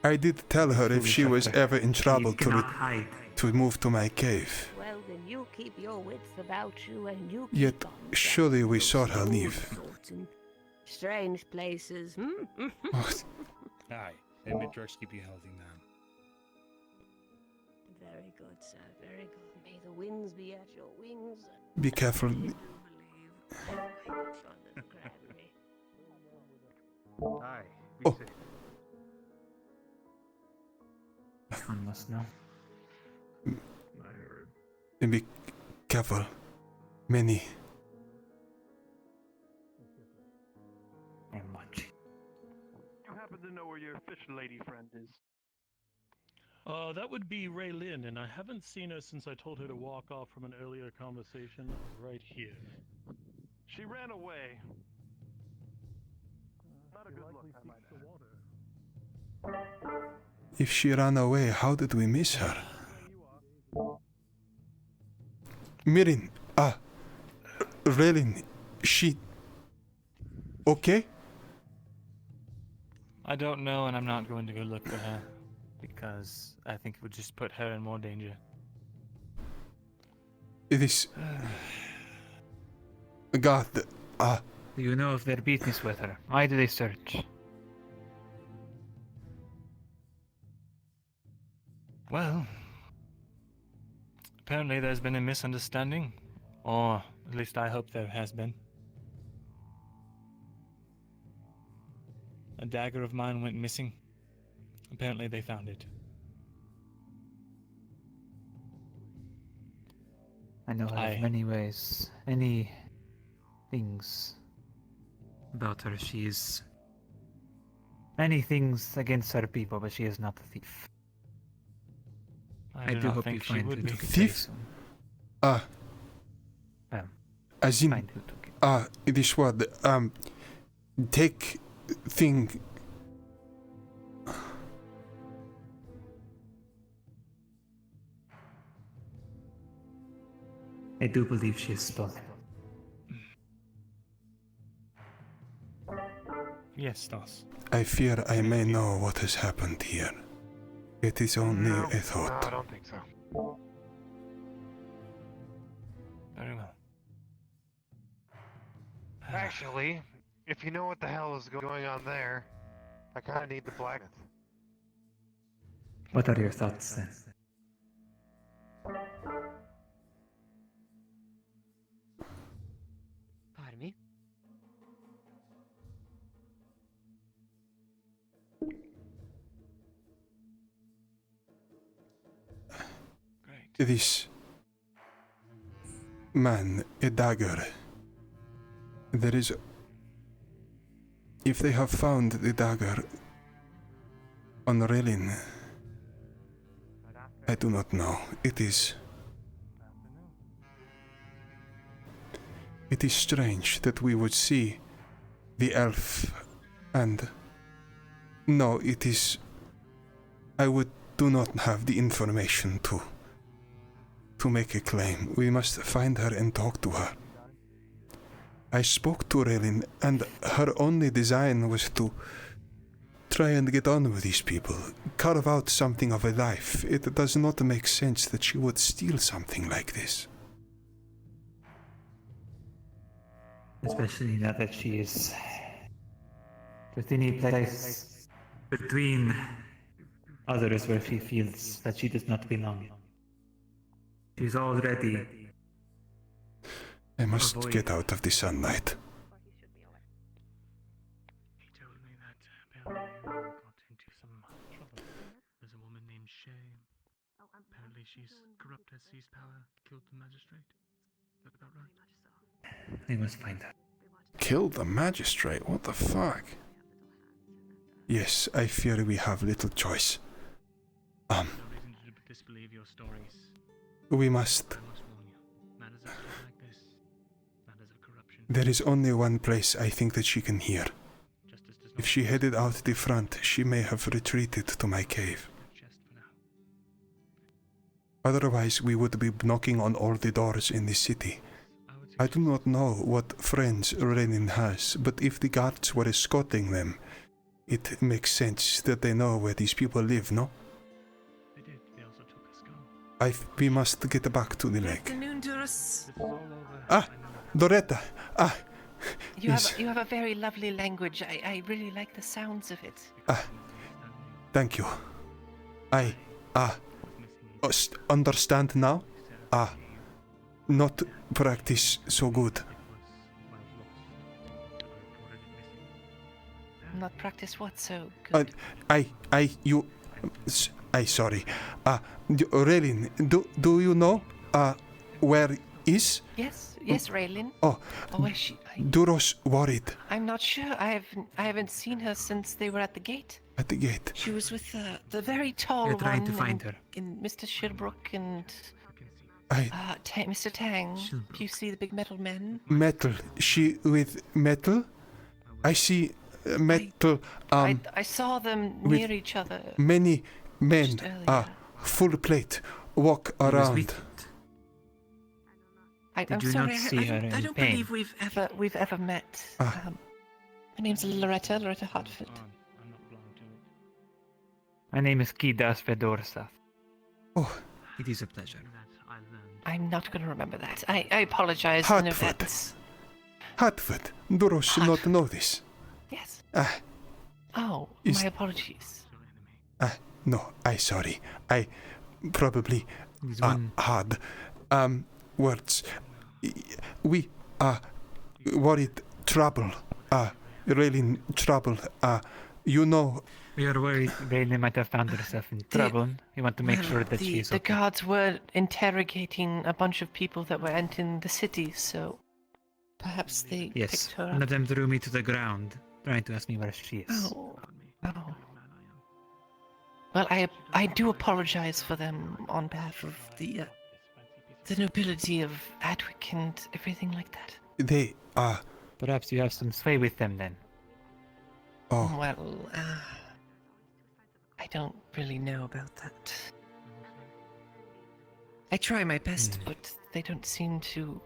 I did tell her if she was ever in trouble to move to my cave. Well, then you keep your wits about you and you keep Yet, on surely we saw her leave. sorts in strange places. Aye, and Midros keep you healthy, man. Very good, sir. Very good. May the winds be at your wings. Be careful. Aye, Oh. safe. One must know. And be careful. Many. And much. You happen to know where your fish lady friend is? That would be Raelyn, and I haven't seen her since I told her to walk off from an earlier conversation right here. She ran away. Not a good look, I might add. If she ran away, how did we miss her? Mirin, Raelyn, she... okay? I don't know, and I'm not going to go look for her, because I think it would just put her in more danger. It is... God, Do you know of their business with her? Why do they search? Well, apparently there's been a misunderstanding, or at least I hope there has been. A dagger of mine went missing. Apparently they found it. I know her in many ways, many things about her. She is many things against her people, but she is not a thief. I do hope you find who took it very thief? soon. As in... it is what, take thing... I do believe she is stolen. Yes, Stas. I fear I may know what has happened here. It is only a thought. No, I don't think so. Very well. Actually, if you know what the hell is going on there, I kind of need the blacksmith. What are your thoughts then? Pardon me? This man, a dagger. There is... If they have found the dagger on Raelyn, I do not know. It is strange that we would see the elf and... No, it is... I do not have the information to make a claim. We must find her and talk to her. I spoke to Raelyn, and her only design was to try and get on with these people, carve out something of a life. It does not make sense that she would steal something like this. Especially now that she is within a place between others where she feels that she does not belong. She's already... I must get out of the sunlight. He told me that apparently you got into some trouble. There's a woman named Shay. Apparently Apparently she's corrupt, has seized power, killed the magistrate. Is that about right? We must find her. Killed the magistrate? What the fuck? Yes, I fear we have little choice. No reason to disbelieve your stories. We must. I must warn you. Matters of crime like this, matters of corruption. There is only one place I think that she can hear. If she headed out the front, she may have retreated to my cave. Otherwise, we would be knocking on all the doors in the city. I do not know what friends Raelyn has, but if the guards were escorting them, it makes sense that they know where these people live, no? They did. They also took a skull. We must get back to the lake. Afternoon, Dhuros. Doretta! You Yes. have you have a very lovely language. I really like the sounds of it. Thank you. I understand now. Not practice so good. Not practice what so good? Sorry. Raelyn, do you know where is? Yes, Raelyn. Oh, Is she? Dhuros worried. I'm not sure. I haven't seen her since they were at the gate. At the gate. She was with the very tall You're trying one. to find her. And Mr. Sherbrooke and I Mr. Tang. Do you see the big metal men? Metal. She with metal? I see metal. I saw them with near each other. Many men. Just earlier. Full plate. Walk around. I'm you sorry. not see her I in don't pain? believe we've ever met. My name's Loretta Hartford. My name is Khidas Fedorsath. Oh, it is a pleasure. I'm not going to remember that. I apologize in Hartford. advance. Hartford. Dhuros should not know this. Yes. Is- my apologies. No, sorry. I probably one- had words. We worried trouble. Raelyn trouble. You know. We are worried Raelyn might have found herself in trouble. We want to make sure that she is The okay. guards were interrogating a bunch of people that were entering the city, so perhaps they Yes, picked her one up. of them threw me to the ground, trying to ask me where she is. Oh. Well, I do apologize for them on behalf of the nobility of Adwick and everything like that. They Perhaps you have some sway with them then. Oh. Well, I don't really know about that. I try my best, but they don't seem to.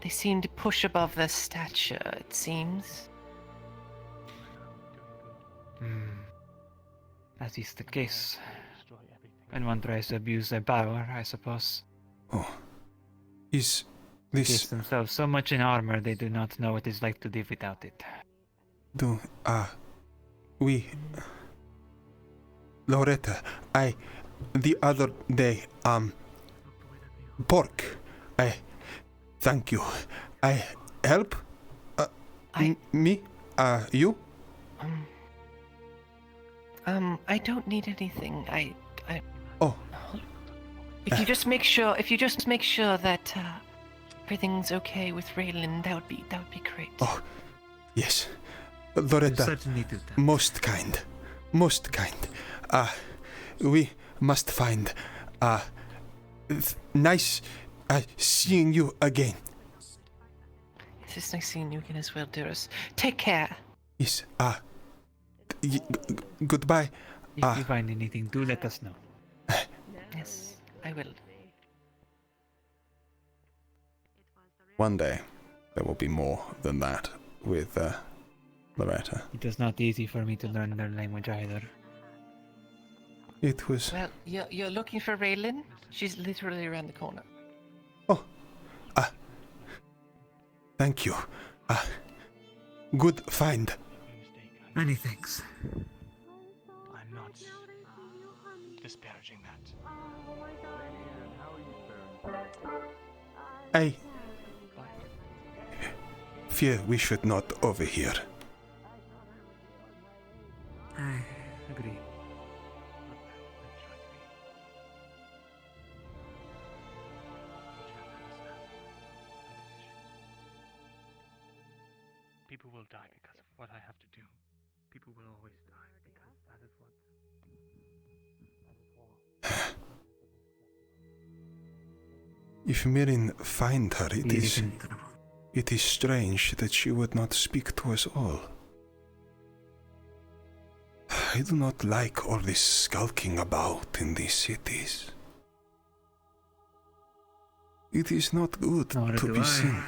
They seem to push above their stature, it seems. That is the case. When one tries to abuse their power, I suppose. Oh. Is this... Place themselves so much in armor they do not know what it's like to live without it. Loretta, the other day, pork, thank you. Help? Me? You? I don't need anything. Oh. If you just make sure that everything's okay with Raelyn, that would be great. Oh, yes. Loretta, certainly do that. Most kind. We must find, nice, seeing you again. It's nice seeing you again as well, Dhuros. Take care. Yes, goodbye. If you find anything, do let us know. Yes, I will. One day, there will be more than that with Loretta. It was not easy for me to learn their language either. It was... Well, you're looking for Raelyn? She's literally around the corner. Oh, thank you. Good find. Many thanks. I'm not disparaging that. I fear we should not overhear. I agree. will die because of what I have to do. People will always die because that is what. If Mirin find her, it is strange that she would not speak to us all. I do not like all this skulking about in these cities. It is not good to be seen.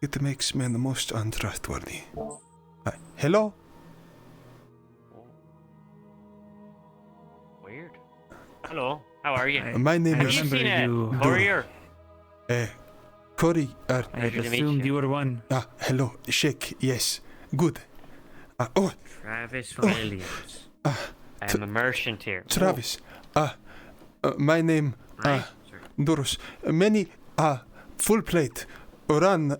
It makes men most untrustworthy. Hello? Weird. Hello, how are you? My name have is you seen a courier? Courier. I assumed you were one. Hello, Sheikh, yes. Good. Travis Williams. I'm a merchant here. Travis. My name, Dhuros. Many, full plate, run,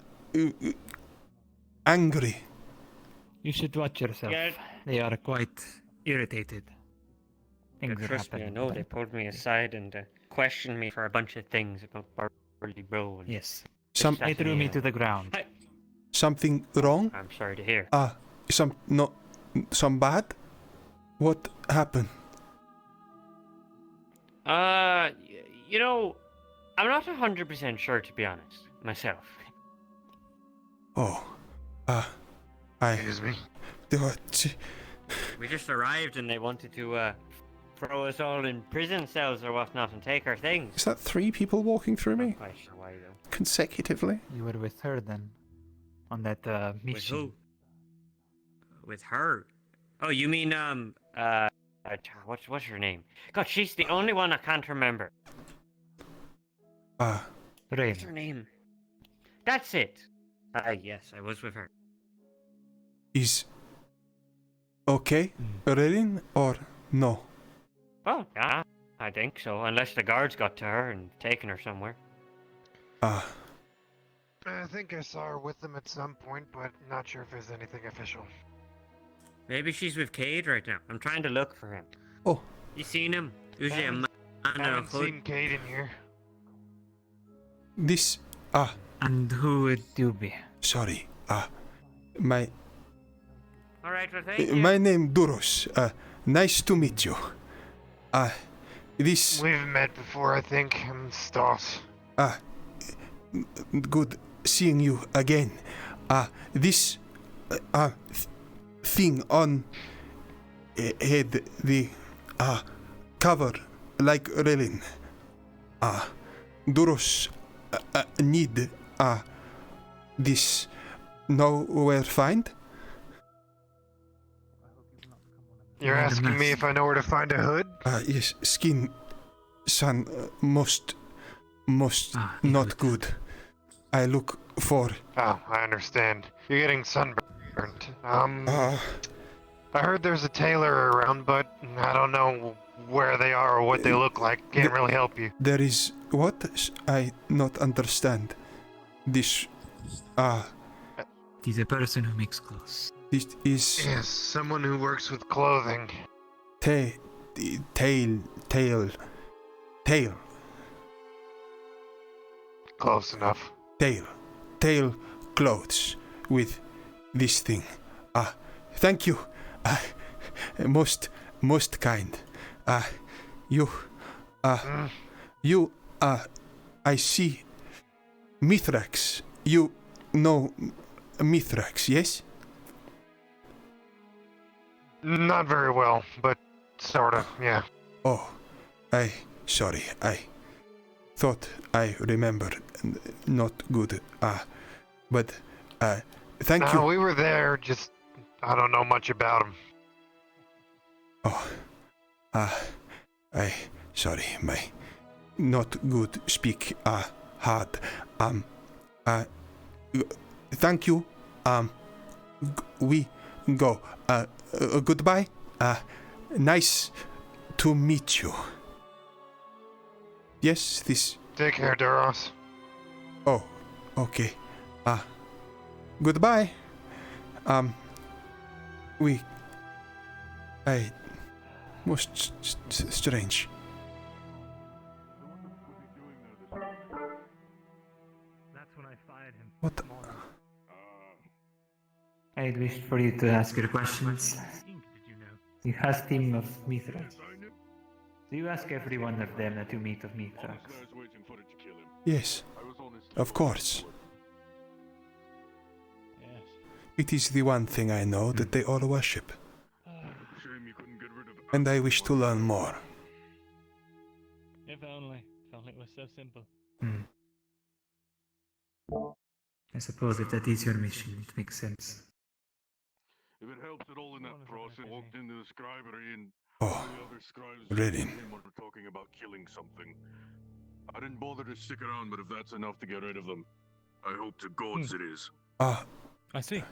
angry. You should watch yourself. They are quite irritated. Things are Trust me, I happening. know. They pulled me aside and questioned me for a bunch of things about Burly Bro. And Yes. this, They that, threw and me the to other. the ground. Something wrong? I'm sorry to hear. Some bad? What happened? You know, I'm not 100% sure, to be honest, myself. Excuse me. We just arrived and they wanted to throw us all in prison cells or whatnot and take our things. Is that 3 people walking through me? Not quite sure why though. Consecutively? You were with her then, on that mission. With who? With her? Oh, you mean what's her name? God, she's the only one I can't remember. What's her name? That's it. Yes, I was with her. Is okay, Raelyn, or no? Oh, yeah, I think so. Unless the guards got to her and taken her somewhere. I think I saw her with them at some point, but not sure if there's anything official. Maybe she's with Cade right now. I'm trying to look for him. Oh. You seen him? Usually a man I haven't seen Cade in here. This, And who would you be? sorry, my Alright, well, thank you. my name Dhuros. Nice to meet you. This We've met before, I think. I'm Stas. good seeing you again. This thing on head, the cover like Raelyn. Dhuros need this nowhere find? You're asking me if I know where to find a hood? Yes, skin, son, most not good. I look for. Oh, I understand. You're getting sunburned. I heard there's a tailor around, but I don't know where they are or what they look like. Can't really help you. There is what? I not understand. This. He's a person who makes clothes. This is. Yes, someone who works with clothing. Tail. Close enough. Tail clothes with this thing. Thank you. Most kind. You, I see Mithrax. You know Mithrax, yes? Not very well, but sort of, yeah. Oh, sorry. I thought I remembered. Not good. But thank you. We were there, just I don't know much about him. Sorry, my not good speak hard. Thank you. We go. Goodbye. Nice to meet you. Yes, this. Take care, Dhuros. Oh, okay. Goodbye. Most strange. That's when I fired him. What? I'd wish for you to ask your questions. You ask team of Mithrax. Do you ask every one of them that you meet of Mithrax? Yes, of course. It is the one thing I know that they all worship. And I wish to learn more. If only it was so simple. I suppose if that is your mission, it makes sense. If it helps at all in that process, walked into the scribery and Oh, the other scribes Raelyn. were talking about killing something. I didn't bother to stick around, but if that's enough to get rid of them, I hope to gods it is. I see.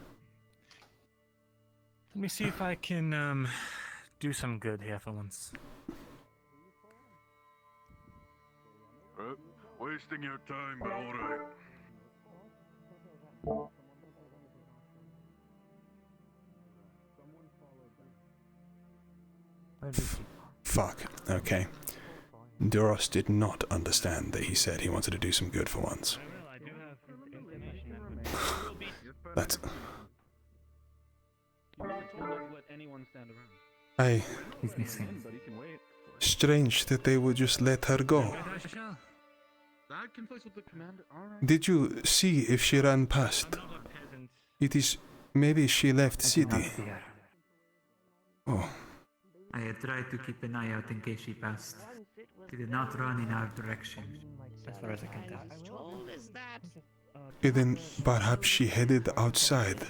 Let me see if I can do some good here for once. Wasting your time, but alright. Fuck. Okay. Dhuros did not understand that he said he wanted to do some good for once. That's... He's missing. Strange that they would just let her go. Did you see if she ran past? It is... maybe she left city. Oh. I had tried to keep an eye out in case she passed. She did not run in our direction, as far as I can tell. Then perhaps she headed outside.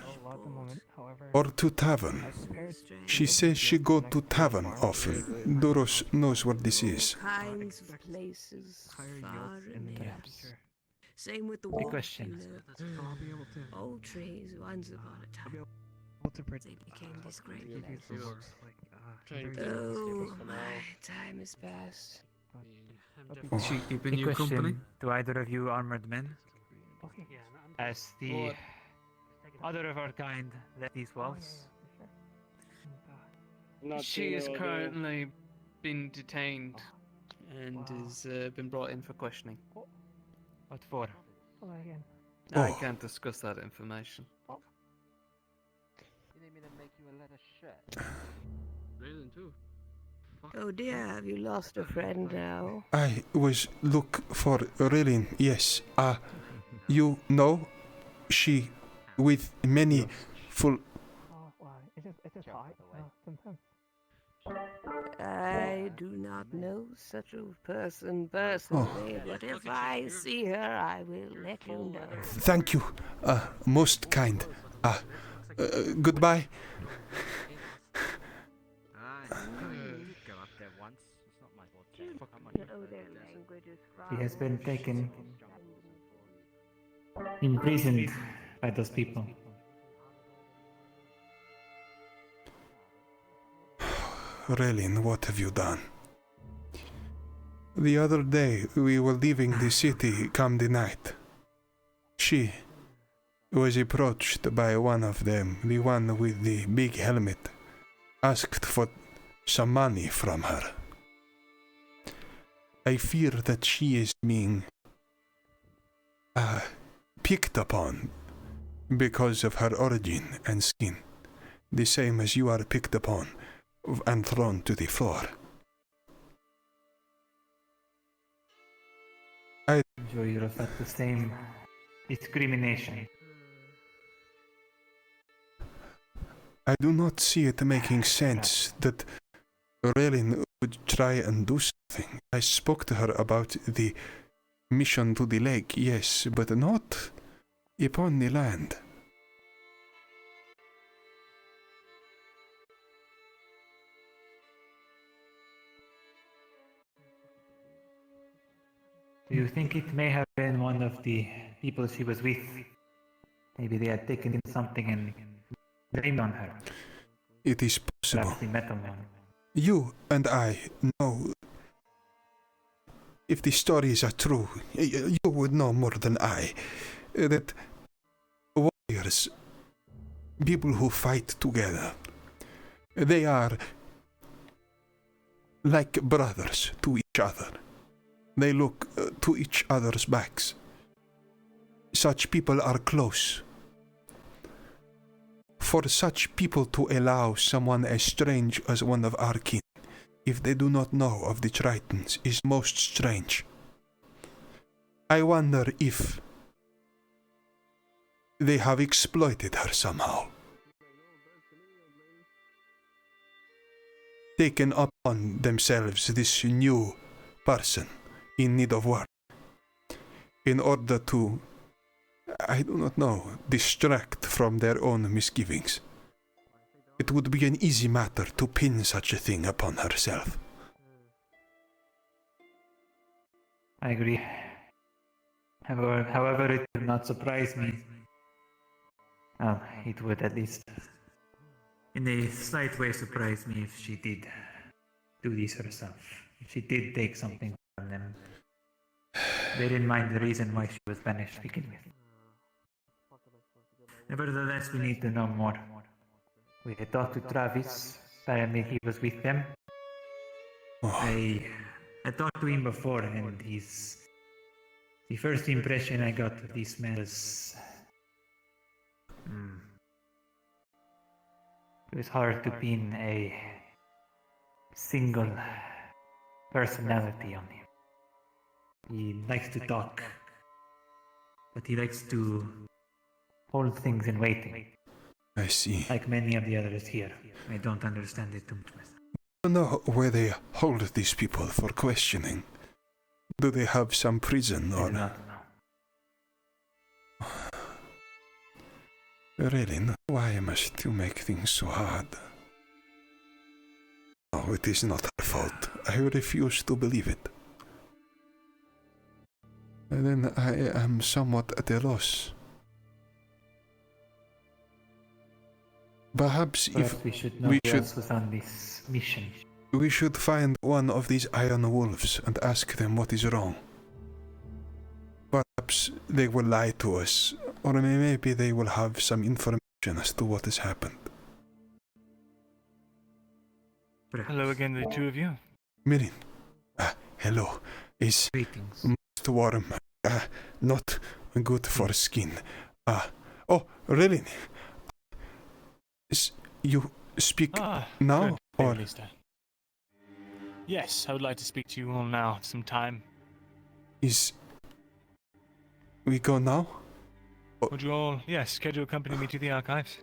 Or to tavern. She says she go to tavern often. Dhuros knows what this is. Kinds of places, far and near. Same with the Big wolf. question. Old trees, once upon a time. They became disgraced. Oh, my time has passed. Is she keeping you company? Do either of you armored men? As the other of our kind left these walls? She is currently been detained and has been brought in for questioning. What for? I can't discuss that information. Oh dear, have you lost a friend now? I was look for Raelyn, yes. You know, she with many full... I do not know such a person personally, but if I see her, I will let you know. Thank you, most kind. Goodbye. He has been taken, imprisoned by those people. Raelyn, what have you done? The other day, we were leaving the city come the night. She was approached by one of them, the one with the big helmet, asked for some money from her. I fear that she is being picked upon because of her origin and skin, the same as you are picked upon and thrown to the floor. I'm sure you reflect the same discrimination. I do not see it making sense that Raelyn would try and do something. I spoke to her about the mission to the lake, yes, but not upon the land. Do you think it may have been one of the people she was with? Maybe they had taken something and blamed on her. It is possible. Perhaps the metal one. You and I know. If the stories are true, you would know more than I, that warriors, people who fight together, they are like brothers to each other. They look to each other's backs. Such people are close. For such people to allow someone as strange as one of our kin, if they do not know of the Tritons, is most strange. I wonder if they have exploited her somehow. Taken upon themselves this new person in need of work in order to, I do not know, distract from their own misgivings. It would be an easy matter to pin such a thing upon herself. I agree. However, it would not surprise me. It would at least, in a slight way, surprise me if she did do this herself. If she did take something from them. Bear in mind the reason why she was banished to begin with. Nevertheless, we need to know more. We had talked to Travis. Apparently he was with them. I talked to him before, and the first impression I got of this man was... It was hard to pin a single personality on him. He likes to talk, but he likes to hold things in waiting. I see. Like many of the others here. I don't understand it too much myself. I don't know where they hold these people for questioning. Do they have some prison or... I do not know. Raelyn, why must you make things so hard? No, it is not her fault. I refuse to believe it. And then I am somewhat at a loss. Perhaps if we should know who else was on this mission. We should find one of these Iron Wolves and ask them what is wrong. Perhaps they will lie to us, or maybe they will have some information as to what has happened. Hello again, the two of you. Mirin, hello. Is most warm, not good for skin. Oh, Raelyn. You speak now, or? Yes, I would like to speak to you all now, some time. We go now? Would you all, yes, care to accompany me to the archives?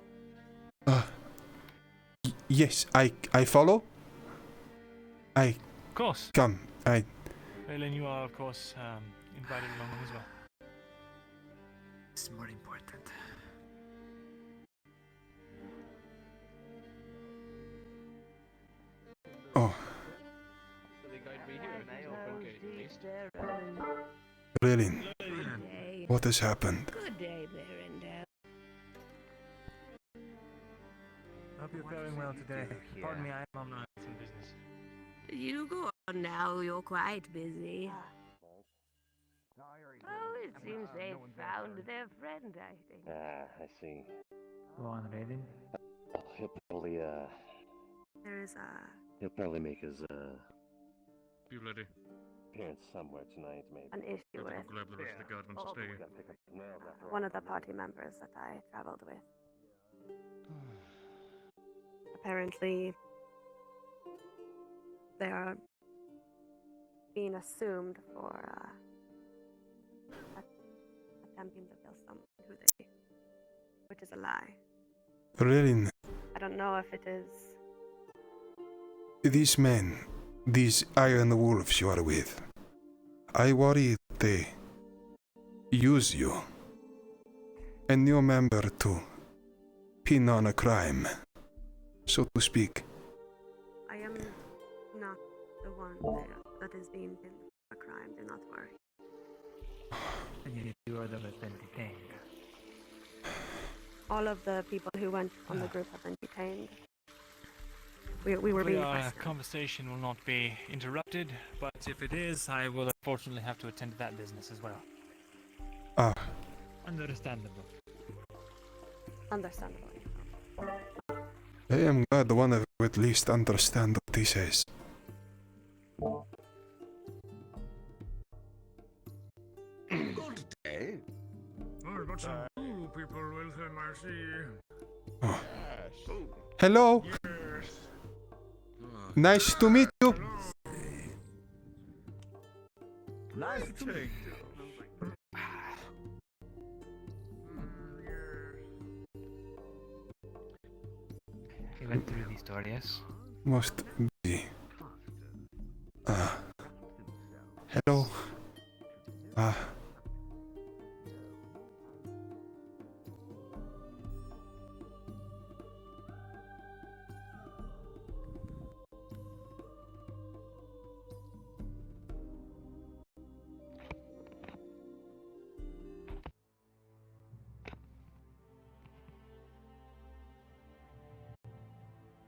Yes, I follow? Of course. Come, Raelyn, you are, of course, invited along as well. It's more important. Oh. Raelyn, what has happened? Good day, Berendail. Hope you're faring well today. Pardon me, I am on some business. You go on now, you're quite busy. Oh, it seems they've found their friend, I think. I see. Go on, Raelyn. He'll probably, He'll probably make his, appearance somewhere tonight, maybe. An issue with one of the party members that I traveled with. Apparently, they are being assumed for attempting to kill someone which is a lie. Raelyn, I don't know if it is. these men, these Iron Wolves you are with, I worry they use you, a new member to pin on a crime, so to speak. I am not the one that is being pinned for a crime, do not worry. And yet you are the one detained. All of the people who went on the group have been detained. We were being Our questioned. conversation will not be interrupted, but if it is, I will unfortunately have to attend to that business as well. Understandable. Understandable. I am glad one of you at least understand what he says. Good day. I've got some new people with him, I see. Oh. Hello. Nice to meet you. Nice to meet you. He went through these doors, yes? Most busy. Hello.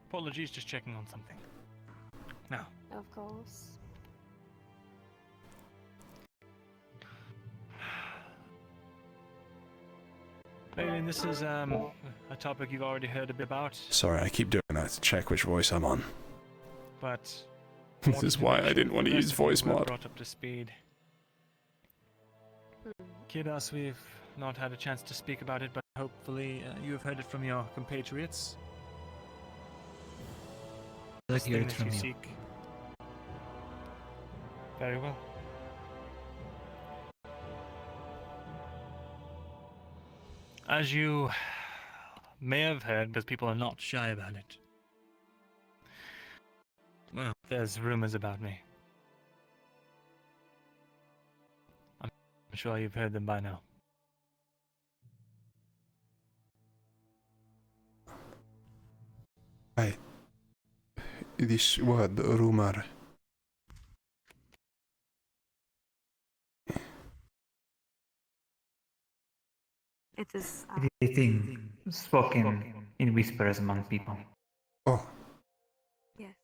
Apologies, just checking on something. Now, Of course. Raelyn, this is a topic you've already heard a bit about, Sorry, I keep doing that to check which voice I'm on. but This is why I didn't want to use voice mod. Brought up to speed. Khidas, we've not had a chance to speak about it, but hopefully you have heard it from your compatriots. Let's hear Thing it that from you. seek. Very well. As you may have heard, because people are not shy about it, well, there's rumors about me. I'm sure you've heard them by now. This word, rumor. It is. A thing spoken in whispers among people. Oh. Yes.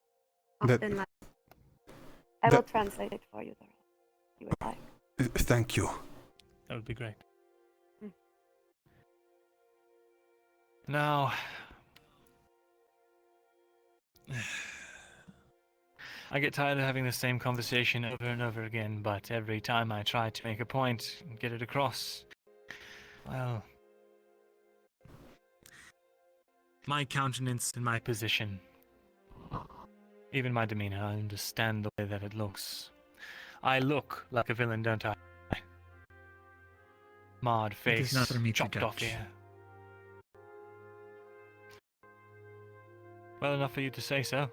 That- Often I will translate it for you, Dhuros. You would like. Thank you. That would be great. Mm. Now, I get tired of having the same conversation over and over again, but every time I try to make a point and get it across, well, my countenance and my position, even my demeanor, I understand the way that it looks. I look like a villain, don't I? Marred It face, is not for me to chopped off judge. ear. Well enough for you to say so.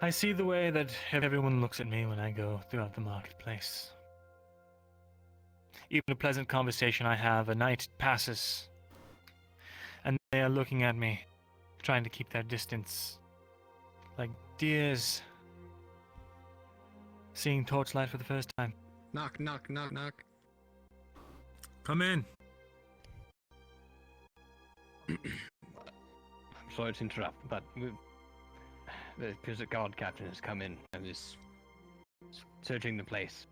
I see the way that everyone looks at me when I go throughout the marketplace. Even a pleasant conversation I have, a night passes, and they are looking at me, trying to keep their distance, like deers seeing torchlight for the first time. Knock, knock, knock, knock. Come in. I'm sorry to interrupt, but the Brunswick guard captain has come in and is searching the place,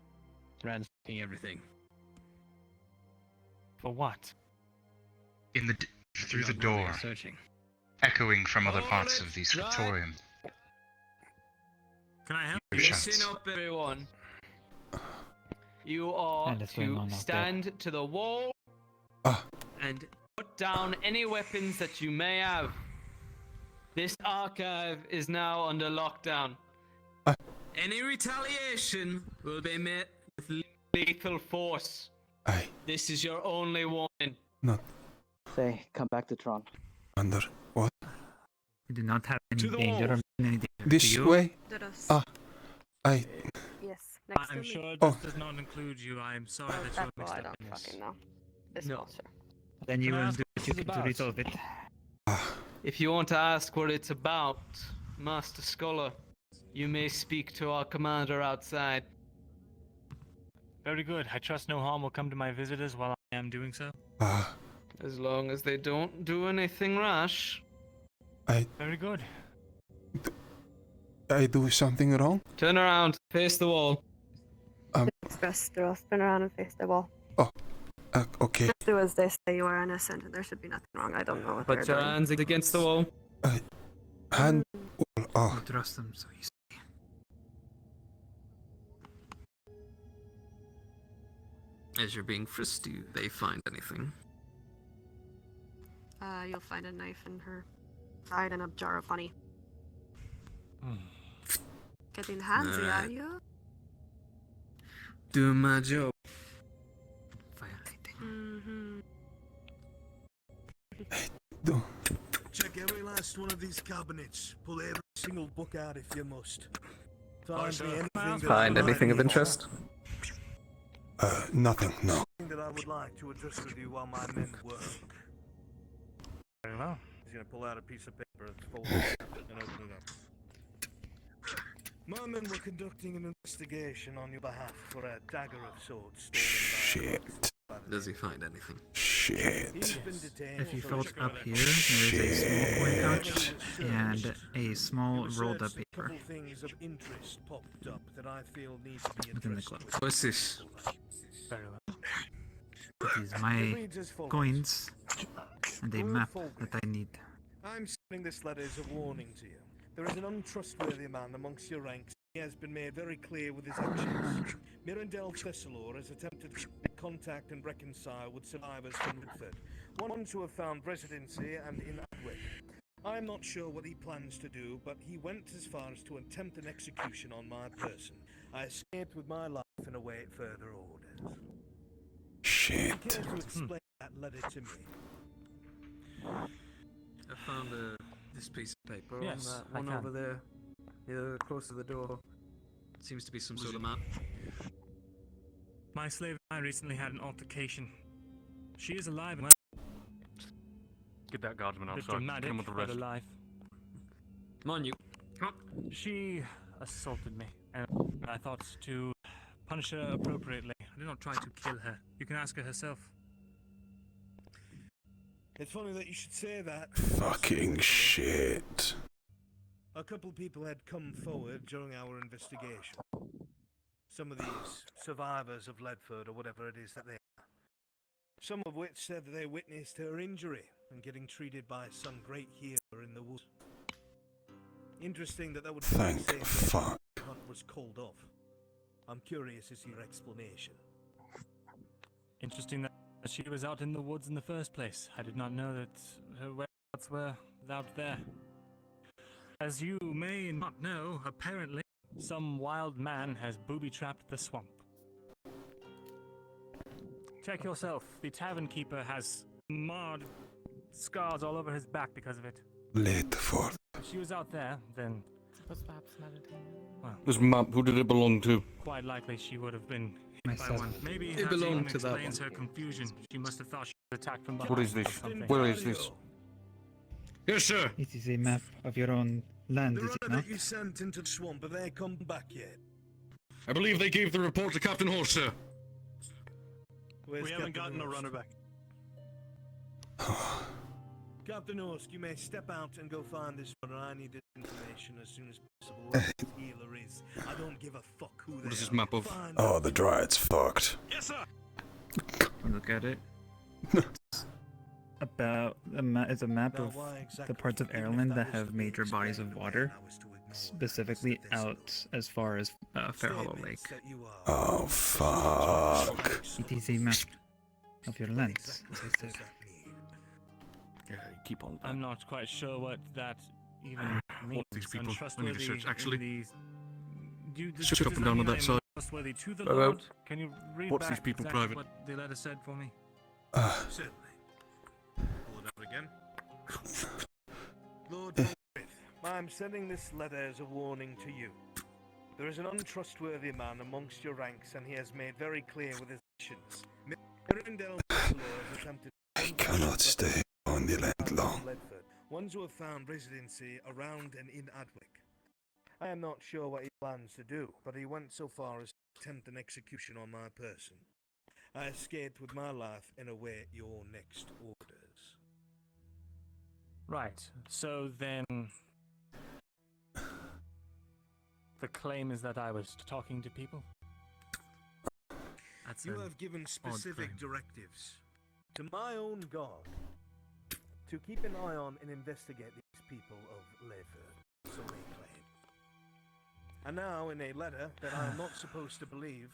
ransacking everything. For what? Through the Not door, really searching. echoing from other parts of the scriptorium. Can I help? Perchance. Listen up, everyone. You are And it's going on to out stand to the wall and put down any weapons that you may have. This archive is now under lockdown. Any retaliation will be met with lethal force. This is your only warning. Not Say, come back to Tron. under what? We do not have any To the danger wall. or any danger. This to you. way? Dhuros. I. Yes, next I'm to me. sure this Oh. does not include you. I am sorry Oh, that that you're mixed I up don't in this. fucking know. This No. monster. Then you Can I will ask do what what you this is can to about? resolve it. If you want to ask what it's about, Master Scholar, you may speak to our commander outside. Very good. I trust no harm will come to my visitors while I am doing so. As long as they don't do anything rash. Very good. I do something wrong? Turn around, face the wall. Express Dhuros. Turn around and face the wall. Okay. Just do as they say. You are innocent, and there should be nothing wrong. I don't know what they're Put your doing. hands against the wall. Hand. Oh. You trust them, so you say. As you're being frisked, do they find anything? You'll find a knife in her side and a jar of honey. Getting handsy, are you? Doing my job. Mm-hmm. Check every last one of these cabinets. Pull every single book out if you must. Find anything of interest? Nothing, no. That I would like to address with you while my men work. Very well. He's gonna pull out a piece of paper that's full of and open it up. My men were conducting an investigation on your behalf for a dagger of sorts stolen by Does he find anything? Shit. If you felt up here, there is a small coin pouch and a small rolled up paper things of interest popped up that I feel need to be within the glove. What's this? Very well. These are my coins and a map that I need. I'm sending this letter as a warning to you. There is an untrustworthy man amongst your ranks. He has been made very clear with his actions. Mirandel Thessalor has attempted to contact and reconcile with survivors from Redford, ones who have found residency and in Adwick. I'm not sure what he plans to do, but he went as far as to attempt an execution on my person. I escaped with my life and await further orders. Shit. Care to explain that letter to me? I found this piece of paper Yes, on that I one can. over there, close to the door. Seems to be some sort of map. My slave and I recently had an altercation. She is alive and well. Get that guardsman Bit outside. dramatic, Get him with the but rest. alive. Come on, you. Come on. She assaulted me, and I thought to punish her appropriately. I did not try to kill her. You can ask her herself. It's funny that you should say that. Fucking shit. A couple people had come forward during our investigation. Some of these survivors of Ledford or whatever it is that they are. Some of which said that they witnessed her injury and getting treated by some great healer in the woods. Interesting that would be Thank the same fuck. day the hunt was called off. I'm curious as to your explanation. Interesting that she was out in the woods in the first place. I did not know that her whereabouts were out there. As you may not know, apparently, some wild man has booby-trapped the swamp. Check yourself. The tavern keeper has marred scars all over his back because of it. Ledford. If she was out there, then Was perhaps meditating. well, This map, who did it belong to? quite likely she would have been hit by Myself. one. Maybe It that belonged even to that explains her confusion. She must have thought she was attacked from behind. What is or this? something. Where is this? Yes, sir. It is a map of your own land, The is it runner not? that you sent into the swamp, have they come back yet? I believe they gave the report to Captain Horse, sir. Where's We haven't Captain gotten a Orsk? runner back. Captain Orsk, you may step out and go find this runner. I need this information as soon as possible. Who this healer is. I don't give a fuck who they What is this are. map of? Find Oh, the Dryad's fucked. Yes, sir. Look at it. It's a map Now, of why the exactly? parts of Even if Ireland that that was have to be major bodies of explained, water, I was to ignore specifically this out as far as Fair Hollow Lake. statements that you are. Oh, fuck. It is a map of your lands, as I said. Yeah, keep on. I'm not quite sure what that even means. What these people? We need to Untrustworthy search. in Actually, these- search up and down on that side. Trustworthy to the Hello? Lord. Can you read What's back these people exactly private? what the letter said for me? Certainly. Pull it out again. Lord Griff, I'm sending this letter as a warning to you. There is an untrustworthy man amongst your ranks, and he has made very clear with his actions. Mirandel has attempted. I cannot stay on the land long. Ledford, ones who have found residency around and in Adwick. I am not sure what he plans to do, but he went so far as to attempt an execution on my person. I escaped with my life and await your next orders. Right. So then, the claim is that I was talking to people. That's You an have given odd specific claim. directives to my own guard to keep an eye on and investigate these people of Ledford, so they claim. And now, in a letter that I am not supposed to believe,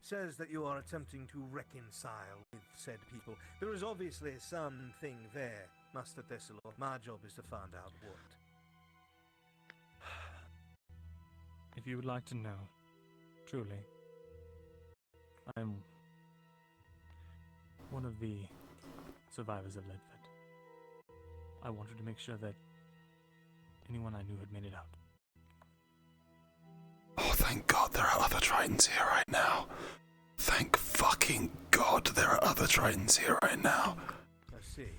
says that you are attempting to reconcile with said people. There is obviously something there, Master Thessalor. My job is to find out what. If you would like to know, truly, I'm one of the survivors of Leadfoot. I wanted to make sure that anyone I knew had made it out. Oh, thank God there are other Tritons here right now. Thank fucking God there are other Tritons here right now. I see.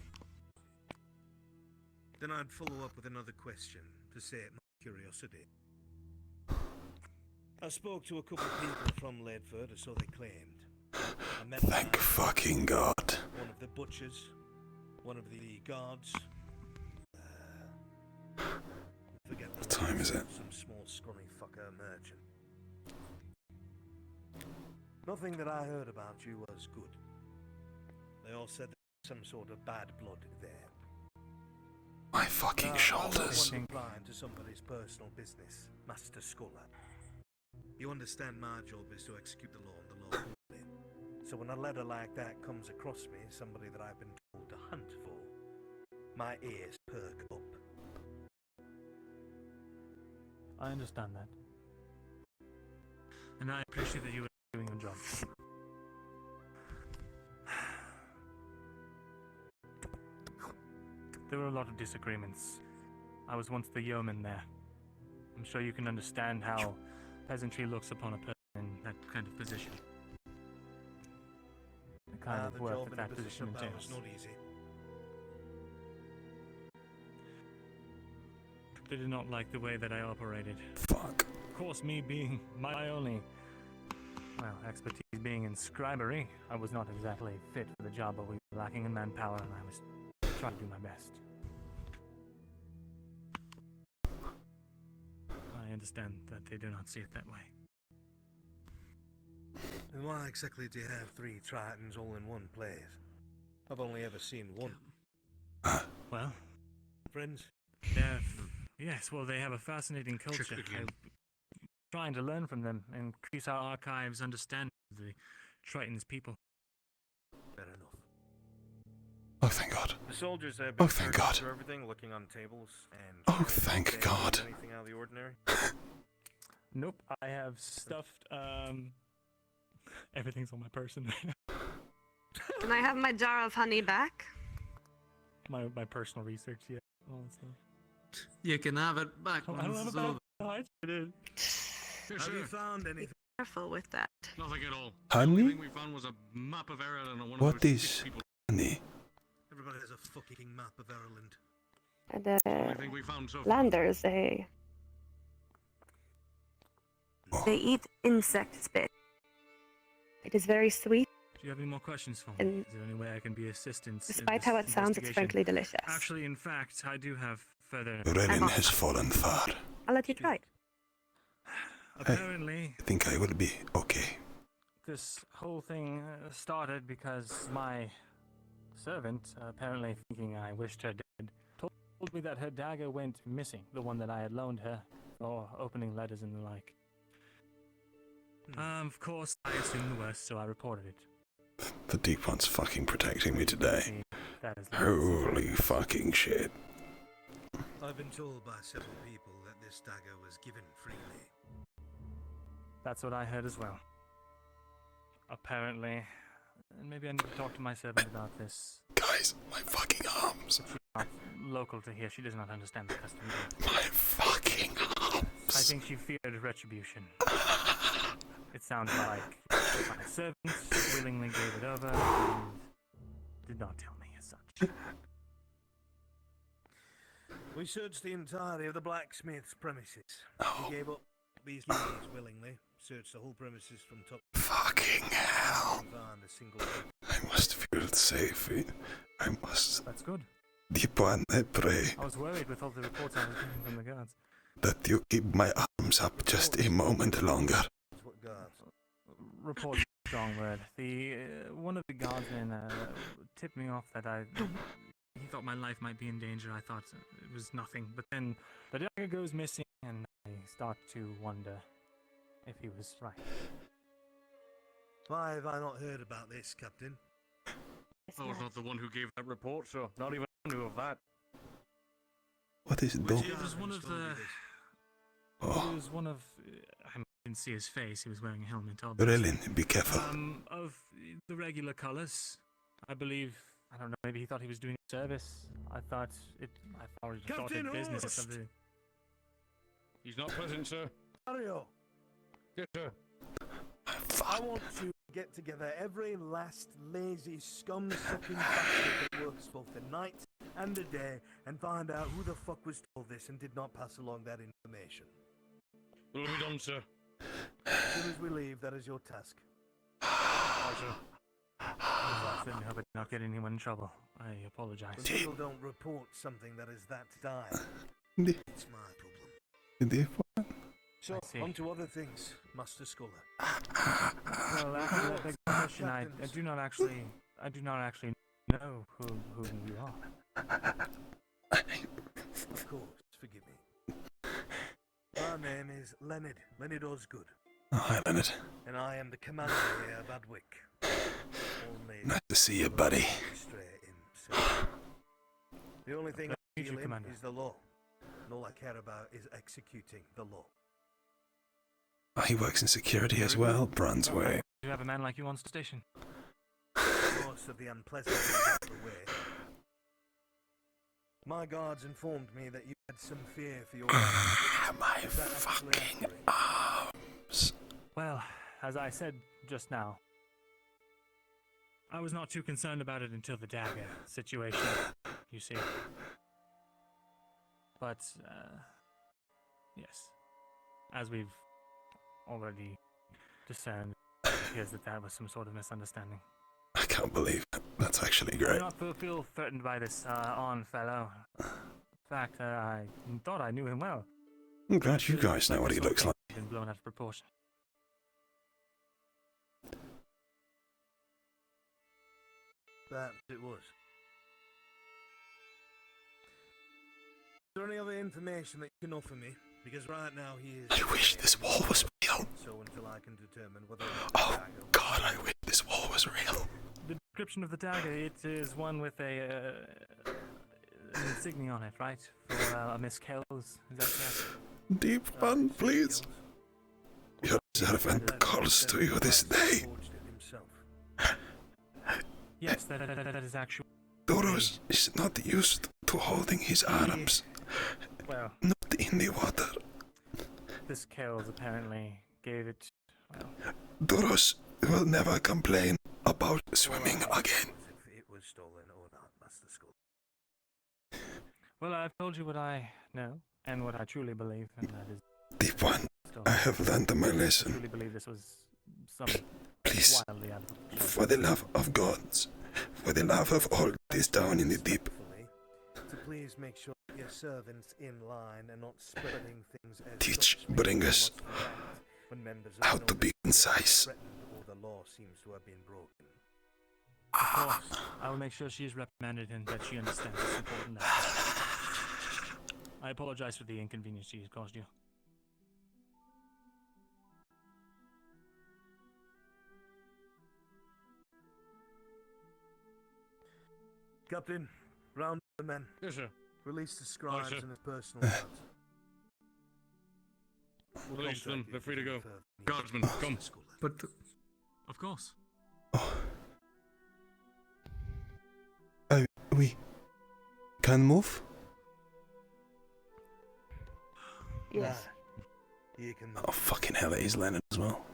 Then I'd follow up with another question to sate my curiosity. I spoke to a couple of people from Leadfoot, or so they claimed. I met Thank fucking God. one of the butchers, one of the guards. Forget What time is it? Some small scrawny fucker merchant. Nothing that I heard about you was good. They all said there was some sort of bad blood there. My fucking shoulders. I'm not one blind to somebody's personal business, Master Scholar. You understand my job is to execute the law and the law only. So when a letter like that comes across me, somebody that I've been told to hunt for, my ears perk up. I understand that. And I appreciate that you were doing your job. There were a lot of disagreements. I was once the yeoman there. I'm sure you can understand how peasantry looks upon a person in that kind of position. The kind of the work job that in a that position of power entails. is not easy. They did not like the way that I operated. Fuck. Of course, me being my only, expertise being in scribery, I was not exactly fit for the job, but we were lacking in manpower, and I was trying to do my best. I understand that they do not see it that way. And why exactly do you have 3 Tritons all in one place? I've only ever seen one. Well, Friends? Yes, well, they have a fascinating culture. I'm trying to learn from them and increase our archives' understanding of the Triton's people. Fair enough. Oh, thank God. The soldiers have Oh, been thank searching God. through everything, looking on tables and. Oh, thank God. Anything out of the ordinary? Nope, I have stuffed, everything's on my person. Can I have my jar of honey back? my personal research, yeah. All that stuff. You can have it back. I don't have once a it's over. bad I did. Have you found anything? Careful with that. Nothing at all. Honey? The only thing we found was a map of Ireland on one What of those is people. honey? Everybody has a fucking map of Ireland. And I think we found so far. landers, they eat insect spit. It is very sweet. Do you have any more questions for me? And Is there any way I can be assistance? in despite this how it sounds, it's investigation? frankly delicious. Actually, in fact, I do have further. Raelyn has fallen far. I'll let you try it. Apparently, I think I will be okay. this whole thing started because my servant, apparently thinking I wished her dead, told me that her dagger went missing, the one that I had loaned her for opening letters and the like. Of course, I assumed the worst, so I reported it. The Deep One's fucking protecting me today. That is Holy fucking shit. I've been told by several people that this dagger was given freely. That's what I heard as well. Apparently, and maybe I need to talk to my servant about this. Guys, my fucking arms. She's not local to here. She does not understand the custom. My fucking arms. I think she feared retribution. It sounds like my servant willingly gave it over and did not tell me as such. We searched the entirety of the blacksmith's premises. Oh. He gave up these leads willingly. Searched the whole premises from top. Fucking hell. Didn't find a single. I must feel safe. I must. That's good. Deep One, I pray I was worried with all the reports I was getting from the guards. that you keep my arms up just a moment longer. What guards? Report is a strong word. The one of the guardsmen tipped me off that he thought my life might be in danger. I thought it was nothing, but then the dagger goes missing, and I start to wonder if he was right. Why have I not heard about this, Captain? I was not the one who gave that report, so not even I knew of that. What is it? It was one of the. Oh. It was one of. I didn't see his face. He was wearing a helmet. Raelyn, be careful. Of the regular colors, I believe. I don't know. Maybe he thought he was doing a service. I thought it business or something. He's not present, sir. Mario, Yes, sir. I want to get together every last lazy scum-sucking bastard that works both the night and the day and find out who the fuck was told this and did not pass along that information. Will be done, sir. As soon as we leave, that is your task. Aye, sir. I certainly hope I did not get anyone in trouble. I apologize. When people don't report something that is that dire, it's my problem. So, on to other things, Master Scholar. Well, after that big question, I do not actually know who you are. Of course, forgive me. My name is Leonard Osgood. Oh, hi, Leonard. And I am the commander here of Adwick. Nice to see you, buddy. The only thing I deal in is the law. And all I care about is executing the law. Oh, he works in security as well, Brunswick. Do you have a man like you on station? Most of the unpleasant things out of the way. My guards informed me that you had some fear for your life. My fucking arms. Well, as I said just now, I was not too concerned about it until the dagger situation, you see. But, yes, as we've already discerned, it appears that was some sort of misunderstanding. I can't believe it. That's actually great. Do not feel threatened by this on fellow. In fact, I thought I knew him well. I'm glad you guys know what he looks like. Been blown out of proportion. That it was. Is there any other information that you can offer me? Because right now he is... I wish this wall was real. So until I can determine whether... Oh God, I wish this wall was real. The description of the dagger, it is one with an insignia on it, right? For a Miss Kells, is that correct? Deep one, please. Your servant calls to you this day. Yes, that is actually... Dhuros is not used to holding his arms. Well... Not in the water. This Kells apparently gave it... Well... Dhuros will never complain about swimming again. If it was stolen or not, Master School. Well, I've told you what I know, and what I truly believe, and that is... Deep one, I have learned my lesson. I truly believe this was some... Please, wildly out of... for the love of gods, for the love of all that is down in the deep. To please make sure your servants in line and not spreading things as Teach, bring us how to be concise. or the law seems to have been broken. Of course, I will make sure she is reprimanded and that she understands this important lesson. I apologize for the inconvenience she has caused you. Captain, round the men. Yes, sir. Release the scribes sir. and his personal guards. Release them. They're free to go. Guardsmen, come. But... Of course. We can move? Yes. You can Oh, fucking hell, it is Leonard as well.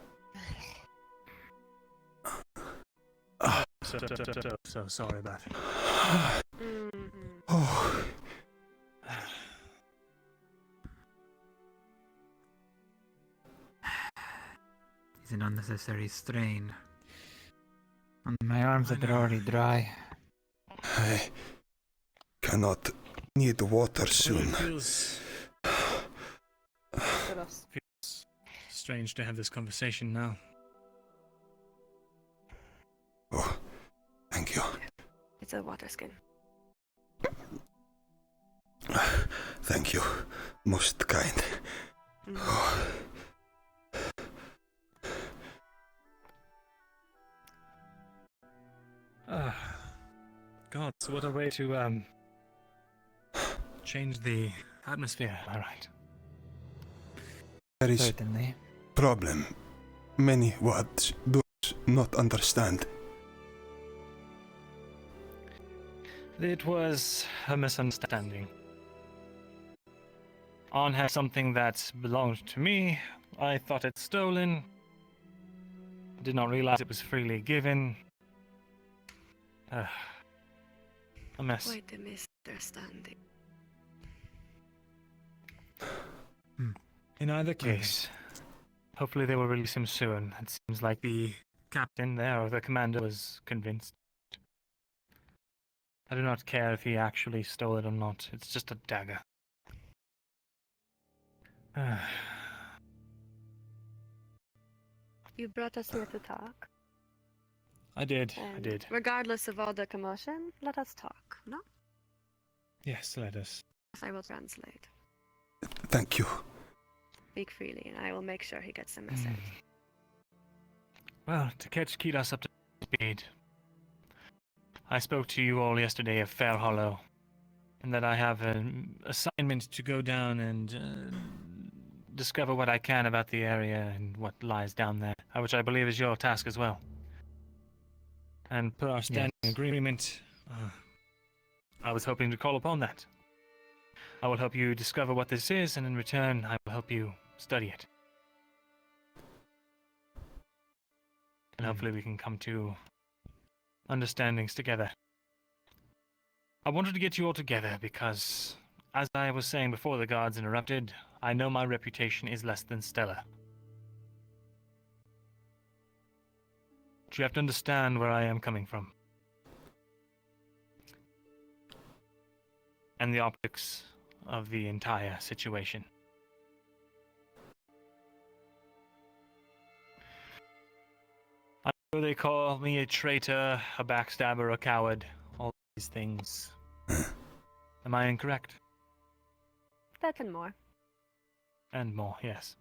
So sorry about it. Oh. It's an unnecessary strain. On my arms that are already dry. I cannot need water soon. It feels strange to have this conversation now. Oh, thank you. It's a water skin. Thank you, most kind. Oh. Gods, what a way to change the atmosphere, am I right? There is Certainly. problem. Many words do not understand. It was a misunderstanding. On had something that belonged to me. I thought it stolen. I did not realize it was freely given. A mess. Quite a misunderstanding. In either case, hopefully they will release him soon. It seems like the captain there, or the commander, was convinced. I do not care if he actually stole it or not. It's just a dagger. You brought us here to talk. I did. And regardless of all the commotion, let us talk, no? Yes, let us. I will translate. Thank you. Speak freely, and I will make sure he gets the message. Well, to catch Khidas up to speed, I spoke to you all yesterday of Fair Hollow, and that I have an assignment to go down and discover what I can about the area and what lies down there, which I believe is your task as well. And per our standing agreement, I was hoping to call upon that. I will help you discover what this is, and in return, I will help you study it. And hopefully we can come to understandings together. I wanted to get you all together because, as I was saying before the guards interrupted, I know my reputation is less than stellar. But you have to understand where I am coming from. And the optics of the entire situation. I know they call me a traitor, a backstabber, a coward, all these things. Am I incorrect? That and more. And more, yes.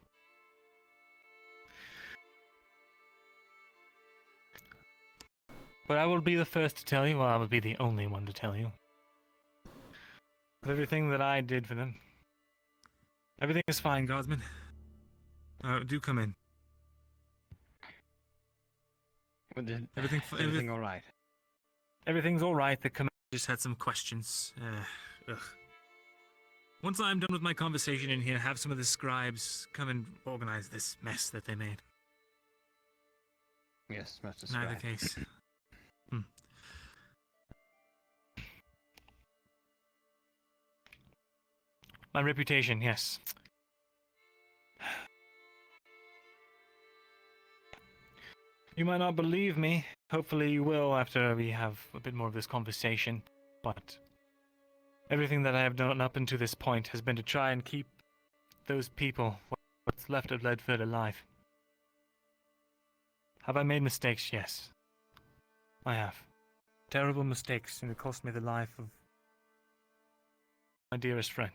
But I will be the first to tell you, well, I will be the only one to tell you, of everything that I did for them. Everything is fine, Guardsman. Do come in. Everything all right? Everything's all right. The commander just had some questions. Once I'm done with my conversation in here, have some of the scribes come and organize this mess that they made. Yes, Master In either Scribe. case. My reputation, yes. You might not believe me. Hopefully you will after we have a bit more of this conversation. But everything that I have done up until this point has been to try and keep those people, what's left of Ledford, alive. Have I made mistakes? Yes. I have. Terrible mistakes, and it cost me the life of my dearest friend.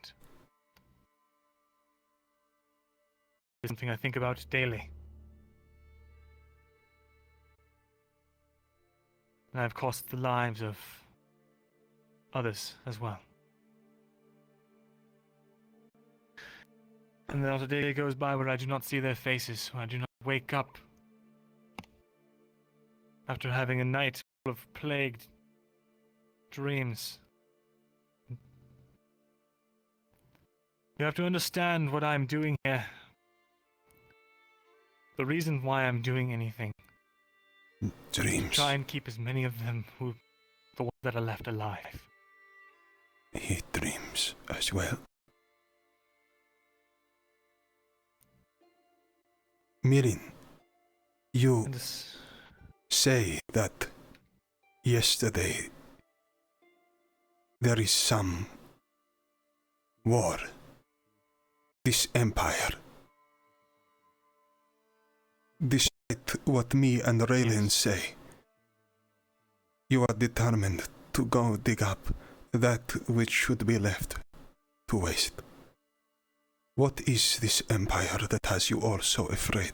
It's something I think about daily. And I've cost the lives of others as well. And not a day goes by where I do not see their faces, where I do not wake up after having a night full of plagued dreams. You have to understand what I'm doing here. The reason why I'm doing anything. Dreams. Try and keep as many of them the ones that are left alive. He dreams as well. Mirin, you say that yesterday there is some war. This empire. Despite what me and Raelyn say, you are determined to go dig up that which should be left to waste. What is this empire that has you all so afraid?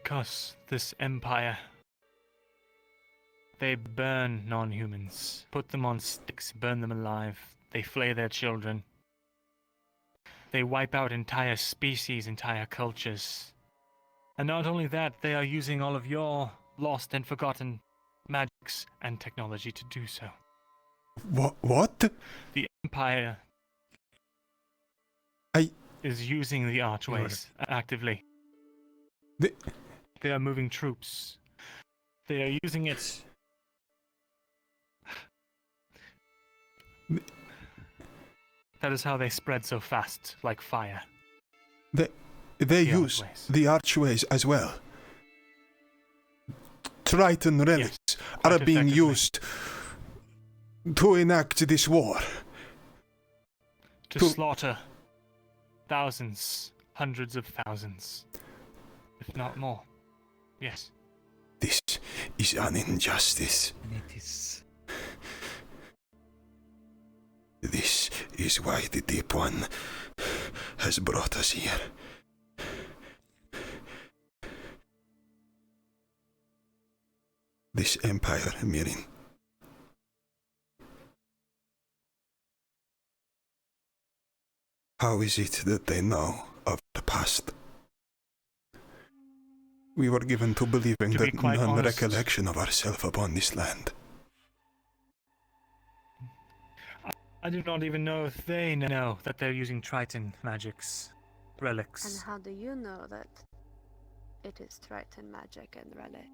Because this empire, they burn non-humans, put them on sticks, burn them alive. They flay their children. They wipe out entire species, entire cultures. And not only that, they are using all of your lost and forgotten magics and technology to do so. What? The Empire is using the archways actively. They are moving troops. They are using it. That is how they spread so fast, like fire. They use the archways as well. Triton relics are being used to enact this war. To slaughter thousands, hundreds of thousands, if not more. Yes. This is an injustice. It is. This is why the Deep One has brought us here. This empire, Mirin. How is it that they know of the past? We were given to believing that none recollection of ourselves upon this land. I do not even know if they know that they're using Triton magics, relics. And how do you know that it is Triton magic and relic?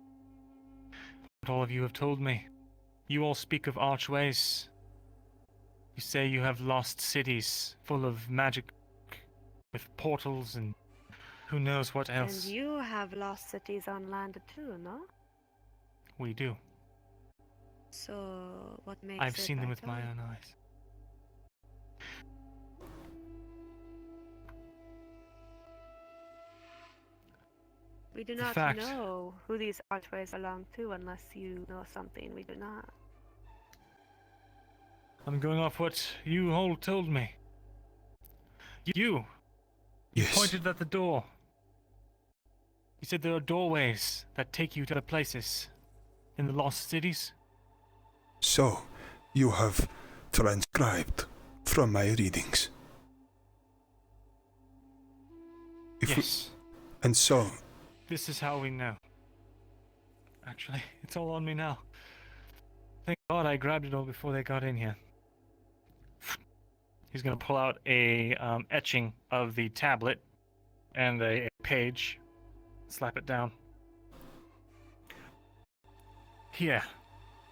What all of you have told me. You all speak of archways. You say you have lost cities full of magic with portals and who knows what else. And you have lost cities on land too, no? We do. So, what makes I've it seen them with better? my own eyes. We do The not fact- know who these archways belong to unless you know something we do not. I'm going off what you all told me. You pointed at the door. You said there are doorways that take you to other places in the lost cities. So, you have transcribed from my readings. Yes. And so, This is how we know. Actually, it's all on me now. Thank God I grabbed it all before they got in here. He's gonna pull out a etching of the tablet and a page, slap it down. Here,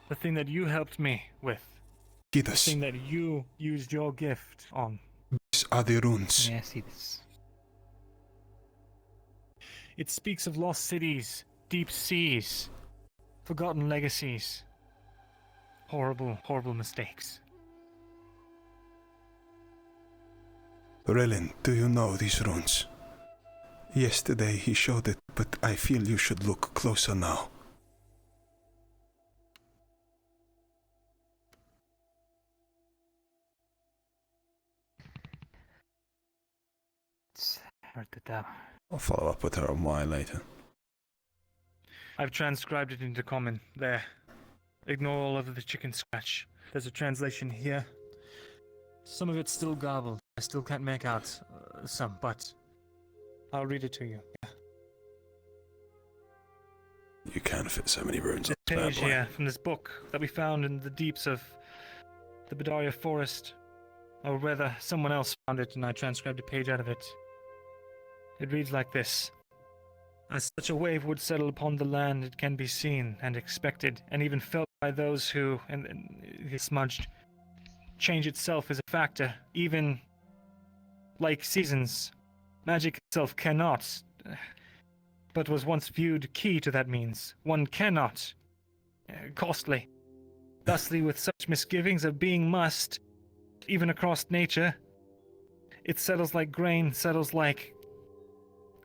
the thing that you helped me with. Khidas. The thing that you used your gift on. These are the runes. May I see this? It speaks of lost cities, deep seas, forgotten legacies, horrible, horrible mistakes. Raelyn, do you know these runes? Yesterday he showed it, but I feel you should look closer now. It's hard to tell. I'll follow up with her on why later. I've transcribed it into common. There. Ignore all of the chicken scratch. There's a translation here. Some of it's still garbled. I still can't make out some, but I'll read it to you. Yeah. You can't fit so many runes This on this bad page boy. here from this book that we found in the deeps of the Bedaria forest. Or rather, someone else found it and I transcribed a page out of it. It reads like this. As such a wave would settle upon the land, it can be seen and expected, and even felt by those who, and smudged, change itself is a factor, even like seasons. Magic itself cannot, but was once viewed key to that means. One cannot. Costly. Thusly, with such misgivings of being must, even across nature, it settles like grain, settles like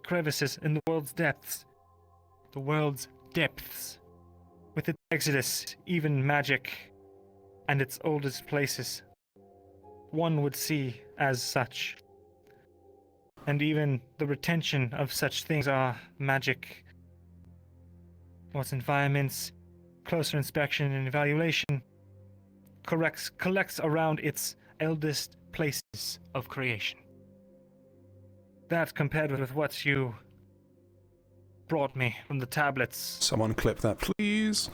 crevices in the world's depths. The world's depths. With its exodus, even magic, and its oldest places. One would see as such. And even the retention of such things are magic What's environments, closer inspection and evaluation, collects around its eldest places of creation. That compared with what you brought me from the tablets. Someone clip that, please.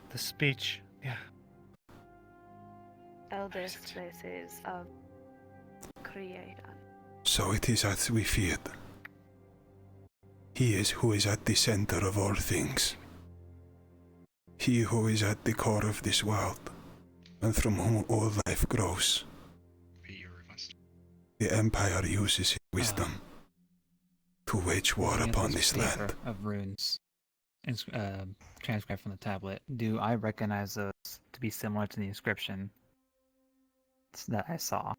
The speech, yeah. Eldest places of creation. So it is as we feared. He is who is at the center of all things. He who is at the core of this world, and from whom all life grows. The Empire uses his wisdom to wage war upon this land. Of runes, transcribed from the tablet. Do I recognize those to be similar to the inscription that I saw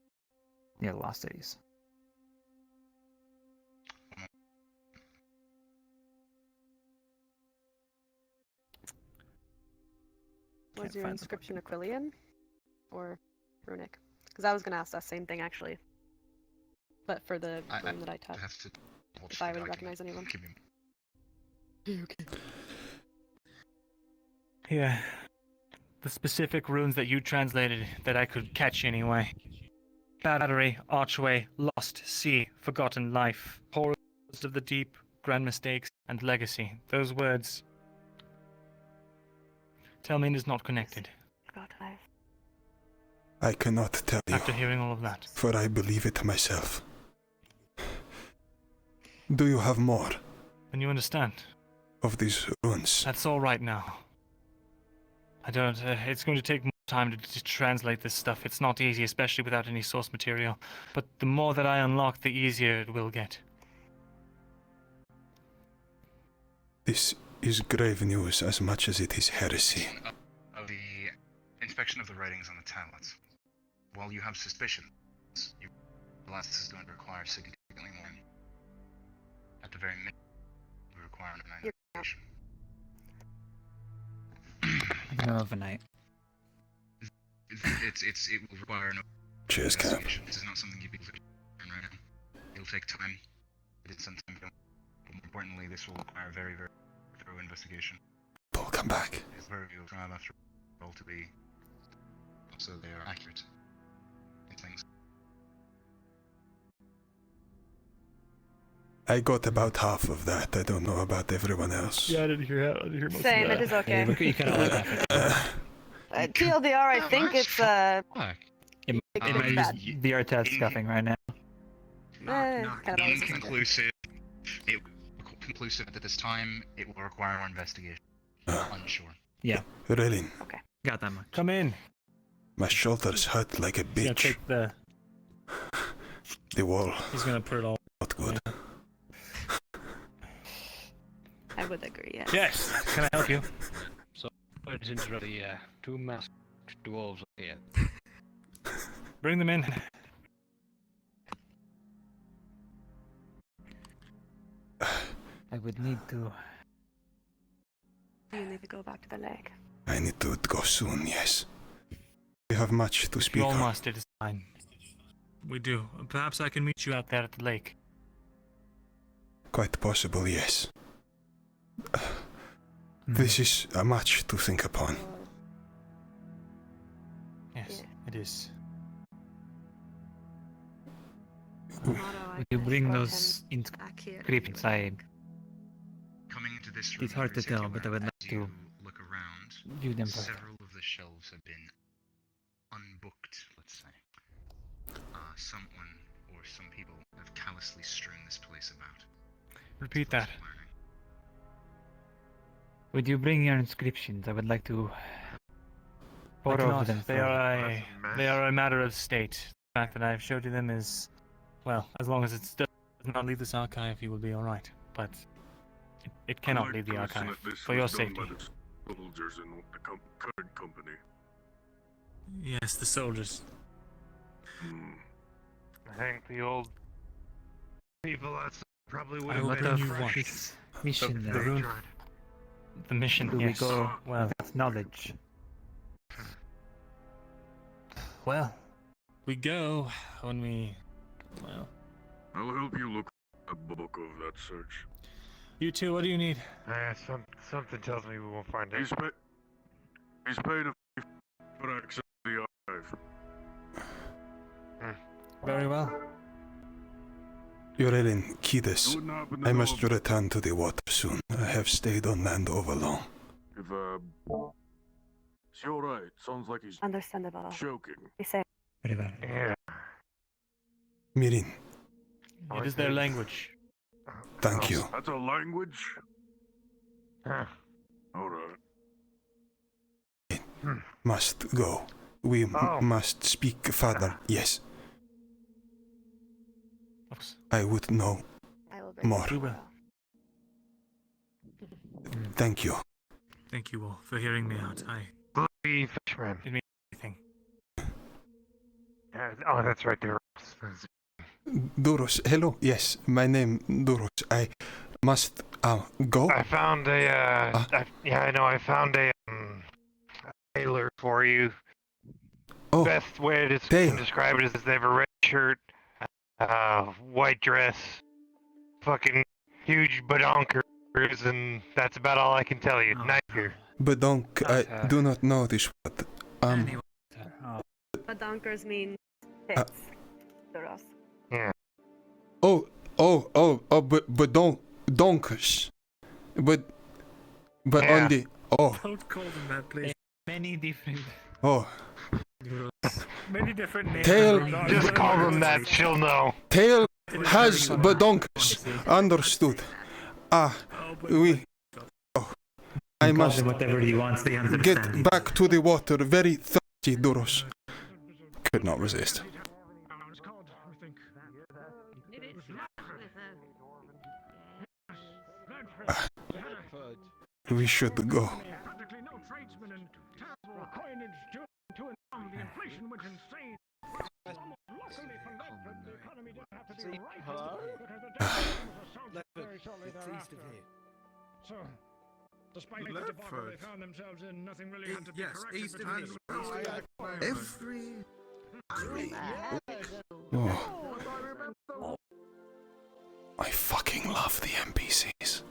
near the Lost Cities? Was your inscription Aquilian or runic? Because I was going to ask that same thing actually. But for the rune that I touched, if I would recognize any of them. Okay. Yeah. The specific runes that you translated that I could catch anyway. Battery, Archway, Lost Sea, Forgotten Life, Horrors of the Deep, Grand Mistakes, and Legacy. Those words tell me it is not connected. Forgotten Life. I cannot tell you. After hearing all of that. For I believe it myself. Do you have more? Then you understand. Of these runes? That's all right now. I don't. It's going to take more time to translate this stuff. It's not easy, especially without any source material. But the more that I unlock, the easier it will get. This is grave news as much as it is heresy. Of the inspection of the writings on the tablets. While you have suspicions, you realize this is going to require significantly more. At the very minimum, we require an investigation. Overnight. It will require an Cheers, Cap. investigation. This is not something you'd be able to do right now. It'll take time. It's some time. But more importantly, this will require a very, very thorough investigation. Paul, come back. It's very real trial after all to be, so they are accurate in things. I got about half of that. I don't know about everyone else. Yeah, I didn't hear that. I didn't hear most Same, of it is okay. You can all TLDR, I think it's It might just be our test scuffing right now. Inconclusive. Conclusive at this time. It will require more investigation. Unsure. Yeah. Raelyn. Okay. Got that much. Come in. My shoulders hurt like a Yeah, bitch. take the. The wall. He's gonna put it all. Not good. I would agree, yes. Yes. Can I help you? So, it's into the two masked dwarves here. Bring them in. I would need to. You need to go back to the lake. I need to go soon, yes. We have much to speak You all on. must. It is fine. We do. Perhaps I can meet you out there at the lake. Quite possible, yes. This is much to think upon. Yes, it is. Would you bring those inscriptions? Coming into this room, It's hard to tell, but I would like to look around. view them further. Several of the shelves have been unbooked, let's say. Someone or some people have callously strewn this place about. Repeat that. Would you bring your inscriptions? I would like to pore over them. They are a matter of state. The fact that I've showed you them is, well, as long as it does not leave this archive, you will be all right. But it cannot leave the archive for your safety. Soldiers in the current company. Yes, the soldiers. I think the old people, that's probably would I have will been bring you fresh. this mission The there. rune. The mission, Do yes. we go Well, with knowledge? well, we go when we, well, I'll help you look a book of that search. You two, what do you need? Something tells me we won't find it. He's paid a fee for access to the archive. Very well. Raelyn, Khidas, I must return to the water soon. I have stayed on land over long. If, is he alright? Sounds like he's Understandable. choking. Be safe. Very well. Yeah. Mirin, It is their language. thank you. That's a language? Alright. Must go. We must speak further. Yes. I would know more. Thank you. Thank you all for hearing me out. Bloody fishman. Didn't mean anything. Oh, that's right there. Dhuros, hello. Yes, my name Dhuros. I must go. I found I found a tailor for you. Oh, best way to describe it is they have a red shirt, white dress, fucking huge badonkers, and that's about all I can tell you. Nightmare. Badonk, I do not know this word. Badonkers mean tits. Dhuros. Yeah. But donkers. But yeah. on the Don't call them that, please. Many different. Many different names. Tail. Just call them that. She'll know. Tail has badonkers. Understood. We. I must whatever he wants. They understand. get back to the water. Very thirsty, Dhuros. Could not resist. We should go. Despite the debacle they found themselves in, nothing really had to be corrected between I fucking love the NPCs.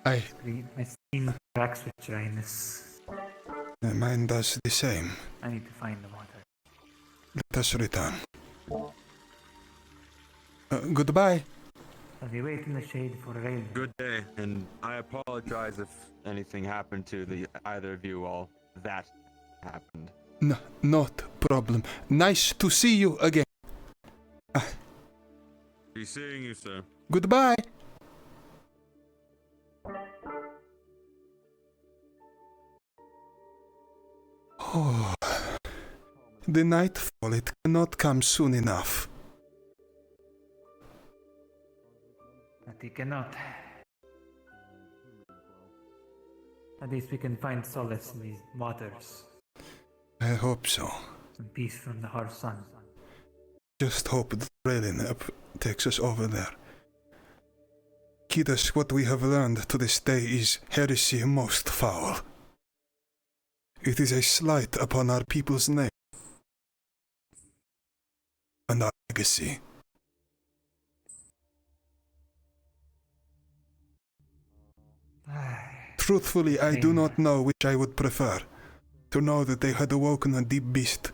My screen cracks with dryness. Mine does the same. I need to find the water. Let us return. Goodbye. I'll be waiting in the shade for Raelyn. Good day, and I apologize if anything happened to either of you all. That happened. Not problem. Nice to see you again. Be seeing you, sir. Goodbye. Oh, the nightfall, it cannot come soon enough. But he cannot. At least we can find solace in these waters. I hope so. Some peace from the harsh sun. Just hope that Raelyn takes us over there. Khidas, what we have learned to this day is heresy most foul. It is a slight upon our people's name and our legacy. Truthfully, I do not know which I would prefer. To know that they had awoken a deep beast,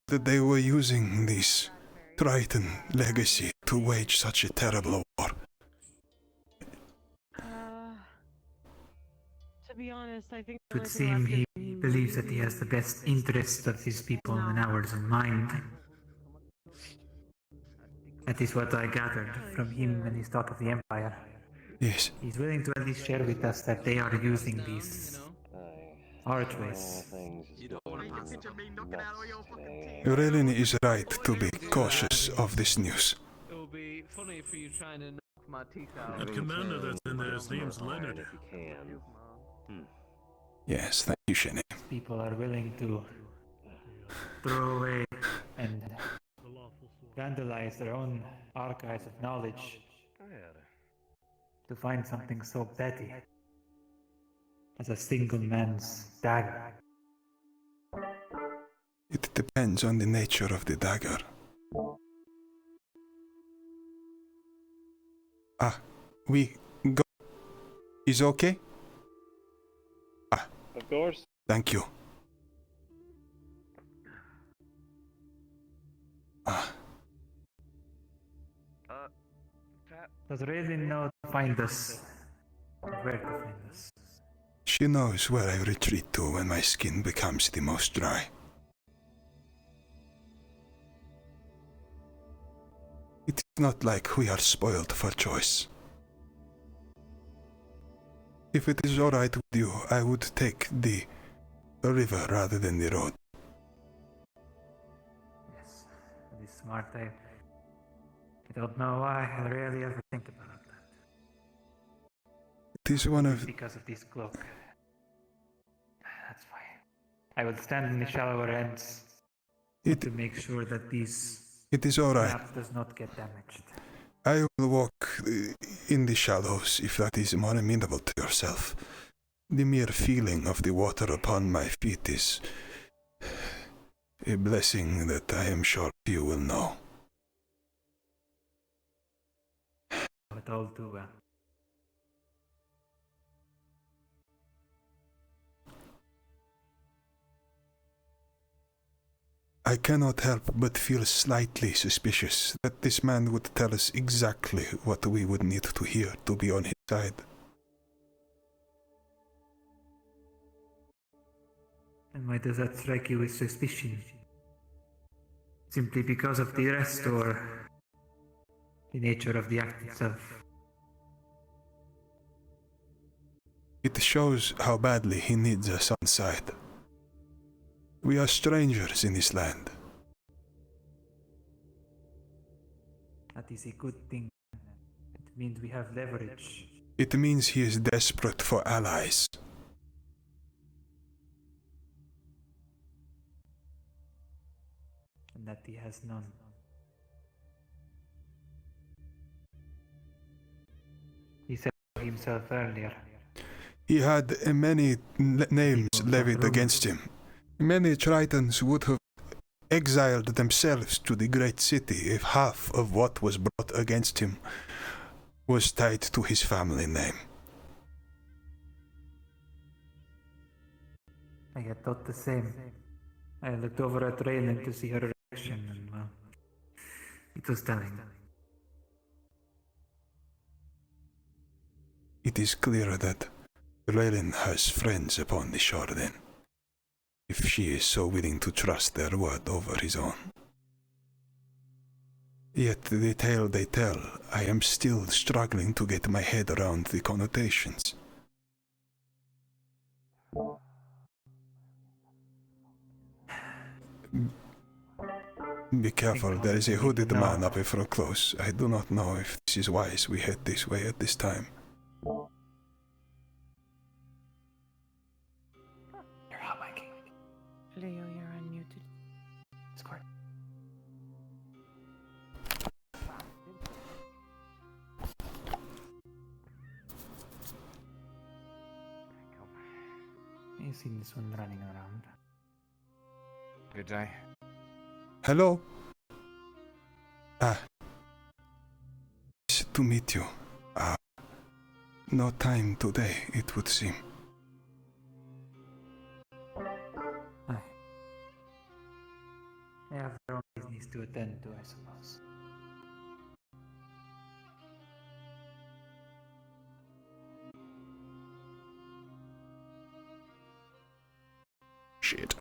that they were using this Triton legacy to wage such a terrible war. To be honest, I think It would seem he believes that he has the best interests of his people and ours in mind. That is what I gathered from him when he talked of the Empire. Yes. He's willing to at least share with us that they are using these archways. Raelyn is right to be cautious of this news. It will be funny for you trying to knock my teeth out. That commander that's in there, his name's Leonard. Yes, thank you, Shenny. People are willing to throw away and vandalize their own archives of knowledge to find something so petty as a single man's dagger. It depends on the nature of the dagger. We go. Is okay? Of course. Thank you. Does Raelyn know to find us? Where to find us? She knows where I retreat to when my skin becomes the most dry. It's not like we are spoiled for choice. If it is alright with you, I would take the river rather than the road. Yes, that is smart. I don't know why I rarely ever think about that. It is one of... Because of this cloak. That's fine. I will stand in the shallower ends to make sure that these... It is alright. Map does not get damaged. I will walk in the shallows if that is more amenable to yourself. The mere feeling of the water upon my feet is a blessing that I am sure you will know. But all too well. I cannot help but feel slightly suspicious that this man would tell us exactly what we would need to hear to be on his side. And why does that strike you with suspicion? Simply because of the rest, or the nature of the act itself? It shows how badly he needs us on side. We are strangers in this land. That is a good thing. It means we have leverage. It means he is desperate for allies. And that he has none. He said himself earlier. He had many names levied against him. Many Tritons would have exiled themselves to the great city if half of what was brought against him was tied to his family name. I had thought the same. I looked over at Raelyn to see her reaction, and well, it was telling. It is clear that Raelyn has friends upon the shore then, if she is so willing to trust their word over his own. Yet the tale they tell, I am still struggling to get my head around the connotations. Be careful, there is a hooded man up front close. I do not know if this is wise we head this way at this time. You're hot miking. Leo, you're unmuted. Squirt. You've seen this one running around. Good day. Hello? Nice to meet you. No time today, it would seem. Hi. I have their own business to attend to, I suppose. Shit.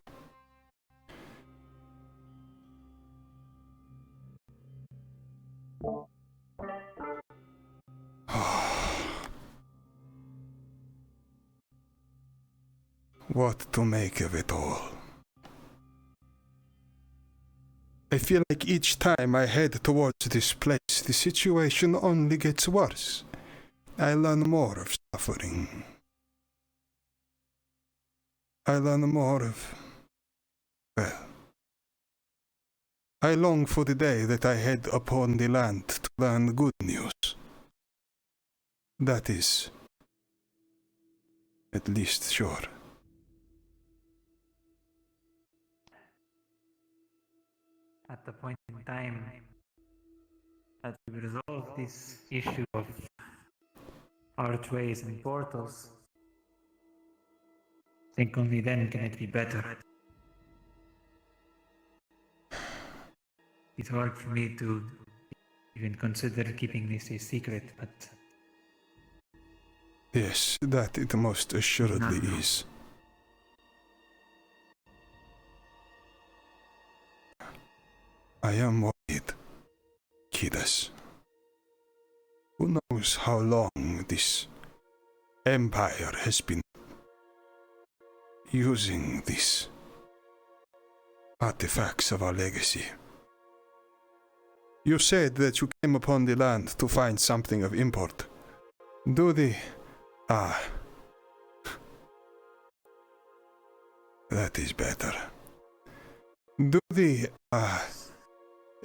What to make of it all? I feel like each time I head towards this place, the situation only gets worse. I learn more of suffering. I learn more of... well... I long for the day that I head upon the land to learn good news. That is... at least sure. at the point in time that we resolve this issue of archways and portals, I think only then can it be better. It's hard for me to even consider keeping this a secret, but... Yes, that it most assuredly is. I am worried, Khidas. Who knows how long this empire has been using these artifacts of our legacy. You said that you came upon the land to find something of import. Do the... that is better. Do the,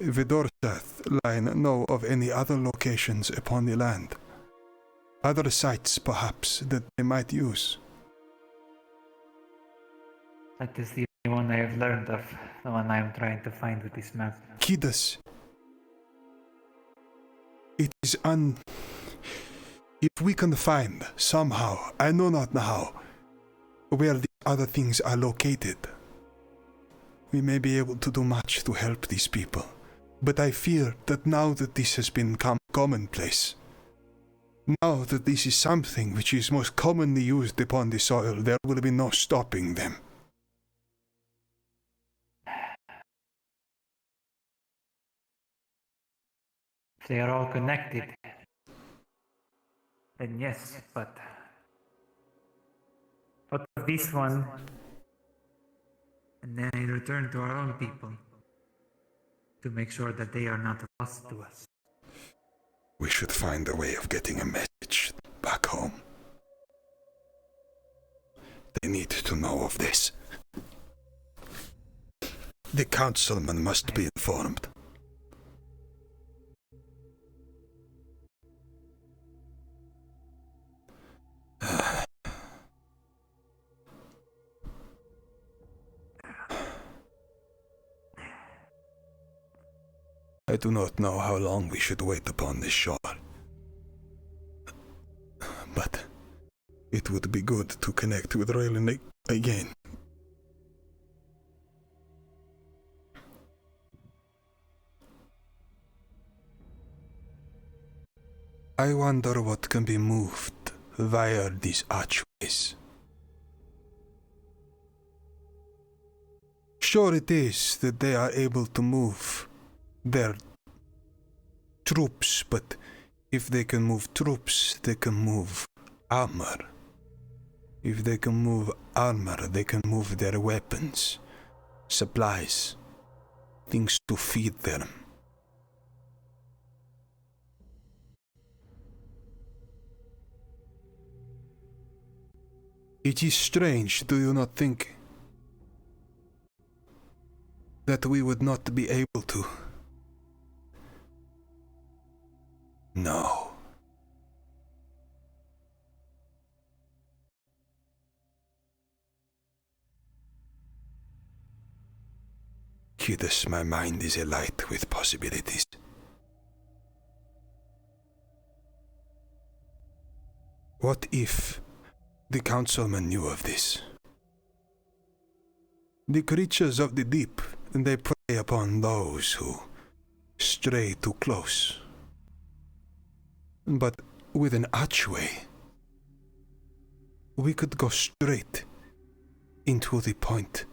Vidorsath line know of any other locations upon the land? Other sites, perhaps, that they might use? That is the only one I have learned of, the one I am trying to find with this map. Khidas, it is if we can find, somehow, I know not how, where the other things are located, we may be able to do much to help these people. But I fear that now that this has become commonplace, now that this is something which is most commonly used upon the soil, there will be no stopping them. They are all connected. Then yes, but what of this one? And then I return to our own people to make sure that they are not lost to us. We should find a way of getting a message back home. They need to know of this. The councilman must be informed. I do not know how long we should wait upon this shore. But it would be good to connect with Raelyn again. I wonder what can be moved via these archways. Sure it is that they are able to move their troops, but if they can move troops, they can move armor. If they can move armor, they can move their weapons, supplies, things to feed them. It is strange, do you not think, that we would not be able to? No. Khidas, my mind is alight with possibilities. What if the councilman knew of this? The creatures of the deep, they prey upon those who stray too close. But with an archway, we could go straight into the point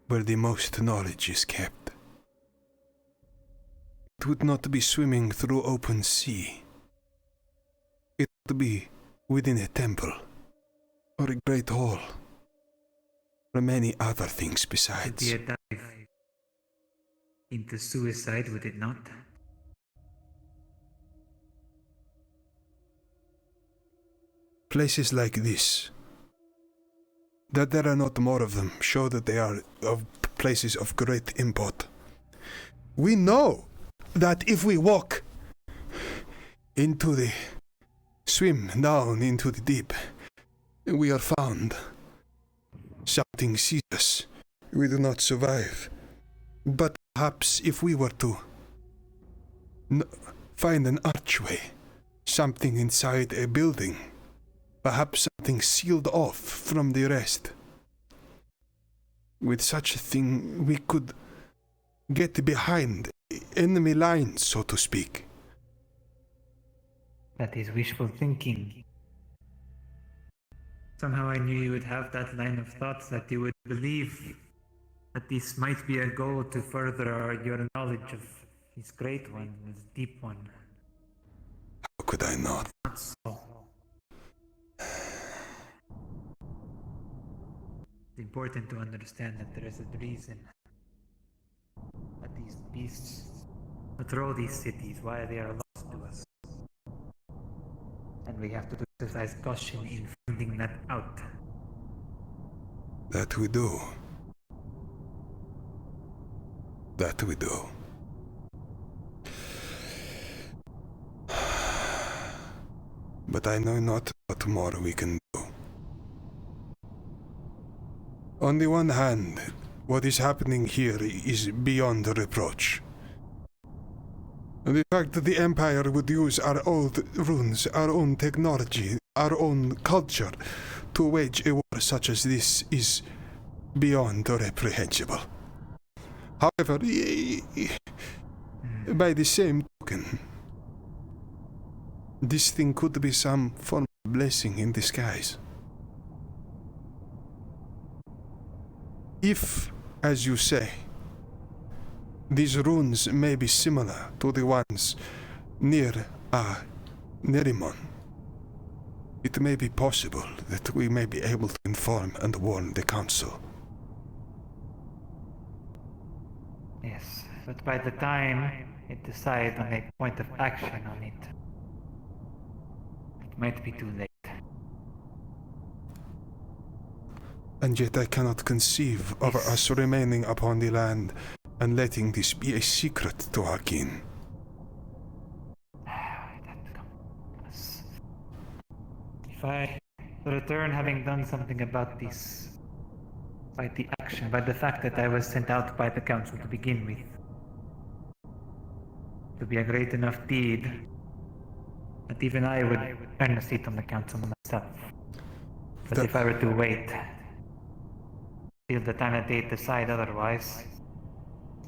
where the most knowledge is kept. It would not be swimming through open sea. It would be within a temple, or a great hall, or many other things besides. It would be a dive into suicide, would it not? Places like this, that there are not more of them, show that they are of places of great import. We know that if we walk into the swim down into the deep, we are found. Something sees us. We do not survive. But perhaps if we were to find an archway, something inside a building, perhaps something sealed off from the rest. With such a thing, we could get behind enemy lines, so to speak. That is wishful thinking. Somehow I knew you would have that line of thoughts, that you would believe that this might be a goal to further your knowledge of this great one, this deep one. How could I not? Not so. It's important to understand that there is a reason that these beasts patrol these cities, why they are lost to us. And we have to exercise caution in finding that out. That we do. That we do. But I know not what more we can do. On the one hand, what is happening here is beyond reproach. The fact that the Empire would use our old runes, our own technology, our own culture to wage a war such as this is beyond reprehensible. However, by the same token, this thing could be some form of blessing in disguise. If, as you say, these runes may be similar to the ones near Nerimon, it may be possible that we may be able to inform and warn the Council. Yes, but by the time it decides on a point of action on it, it might be too late. And yet I cannot conceive of us remaining upon the land and letting this be a secret to our kin. If I return having done something about this, by the action, by the fact that I was sent out by the Council to begin with, to be a great enough deed, that even I would earn a seat on the Council myself. But if I were to wait till the time that they decide otherwise,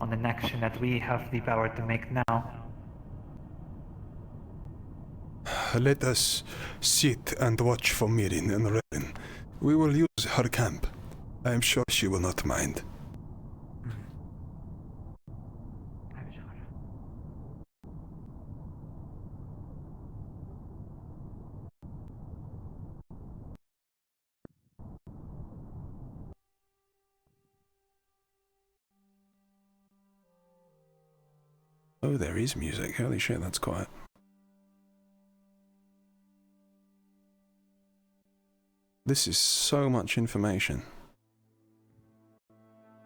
on an action that we have the power to make now. Let us sit and watch for Mirin and Raelyn. We will use her camp. I am sure she will not mind. I'm sure. Oh, there is music. Holy shit, that's quiet. This is so much information.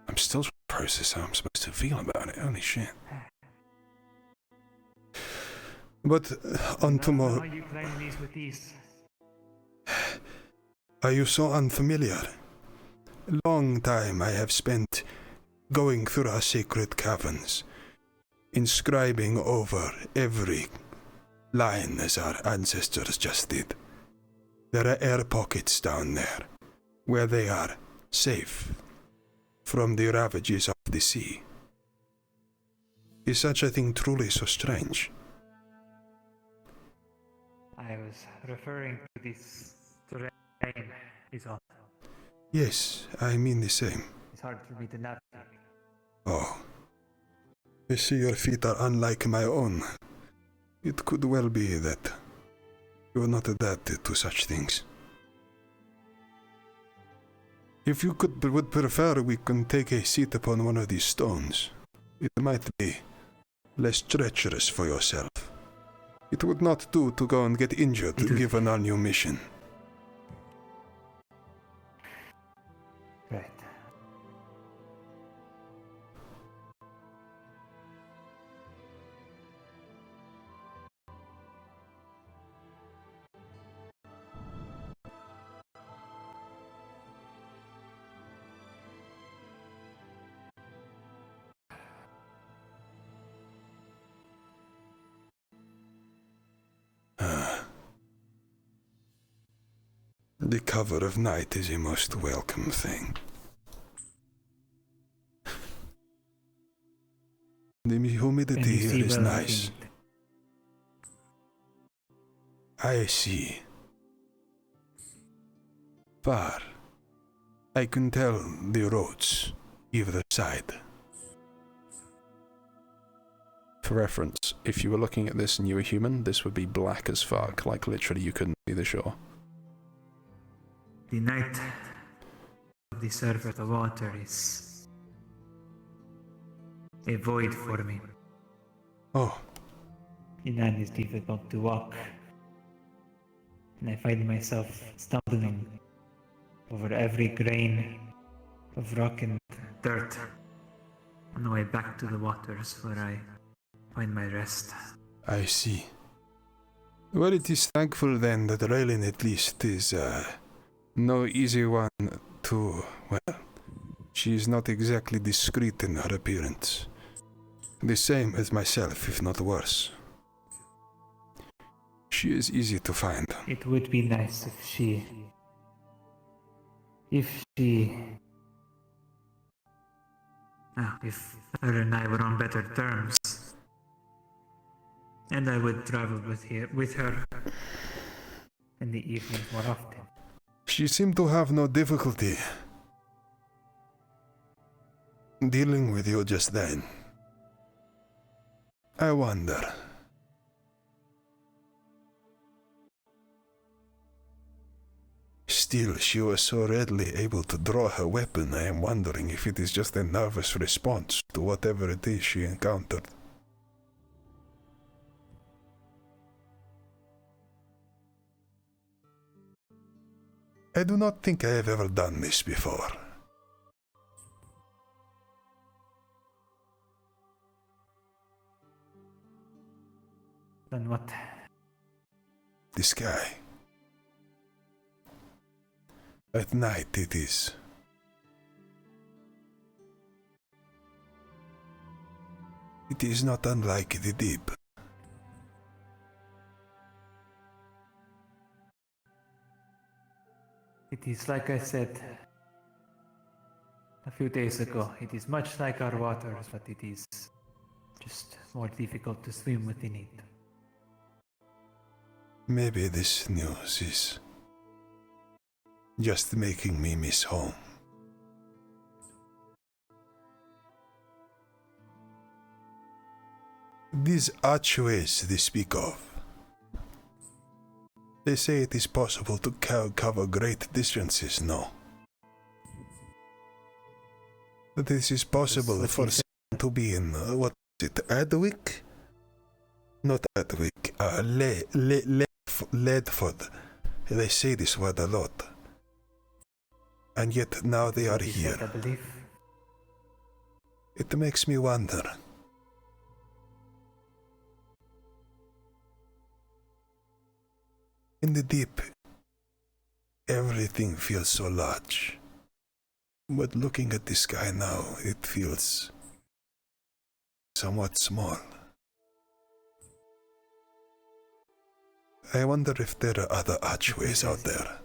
I'm still trying to process how I'm supposed to feel about it. Holy shit. But on to more. You climb these with ease. Are you so unfamiliar? Long time I have spent going through our sacred caverns, inscribing over every line as our ancestors just did. There are air pockets down there, where they are safe from the ravages of the sea. Is such a thing truly so strange? I was referring to this terrain, is all. Yes, I mean the same. It's hard for me to navigate. Oh. I see your feet are unlike my own. It could well be that you are not adapted to such things. If you would prefer, we can take a seat upon one of these stones. It might be less treacherous for yourself. It would not do to go and get injured given our new mission. Right. The cover of night is a most welcome thing. The humidity here is nice. I see. Far. I can tell the roads either side. For reference, if you were looking at this and you were human, this would be black as fuck, like literally you couldn't see the shore. The night of the surface of water is a void for me. Oh. The land is difficult to walk, and I find myself stumbling over every grain of rock and dirt on the way back to the waters where I find my rest. I see. Well, it is thankful then that Raelyn at least is no easy one to, well, she is not exactly discreet in her appearance. The same as myself, if not worse. She is easy to find. It would be nice if she her and I were on better terms. And I would travel with her in the evenings more often. She seemed to have no difficulty dealing with you just then. I wonder. Still, she was so readily able to draw her weapon, I am wondering if it is just a nervous response to whatever it is she encountered. I do not think I have ever done this before. Then what? The sky. At night it is. It is not unlike the deep. It is like I said a few days ago. It is much like our waters, but it is just more difficult to swim within it. Maybe this news is just making me miss home. These archways they speak of, they say it is possible to cover great distances, no? That this is possible for someone to be in, what is it, Adwick? Not Adwick, Ledford. They say this word a lot. And yet now they are here. I believe. It makes me wonder. In the deep, everything feels so large. But looking at the sky now, it feels somewhat small. I wonder if there are other archways out there.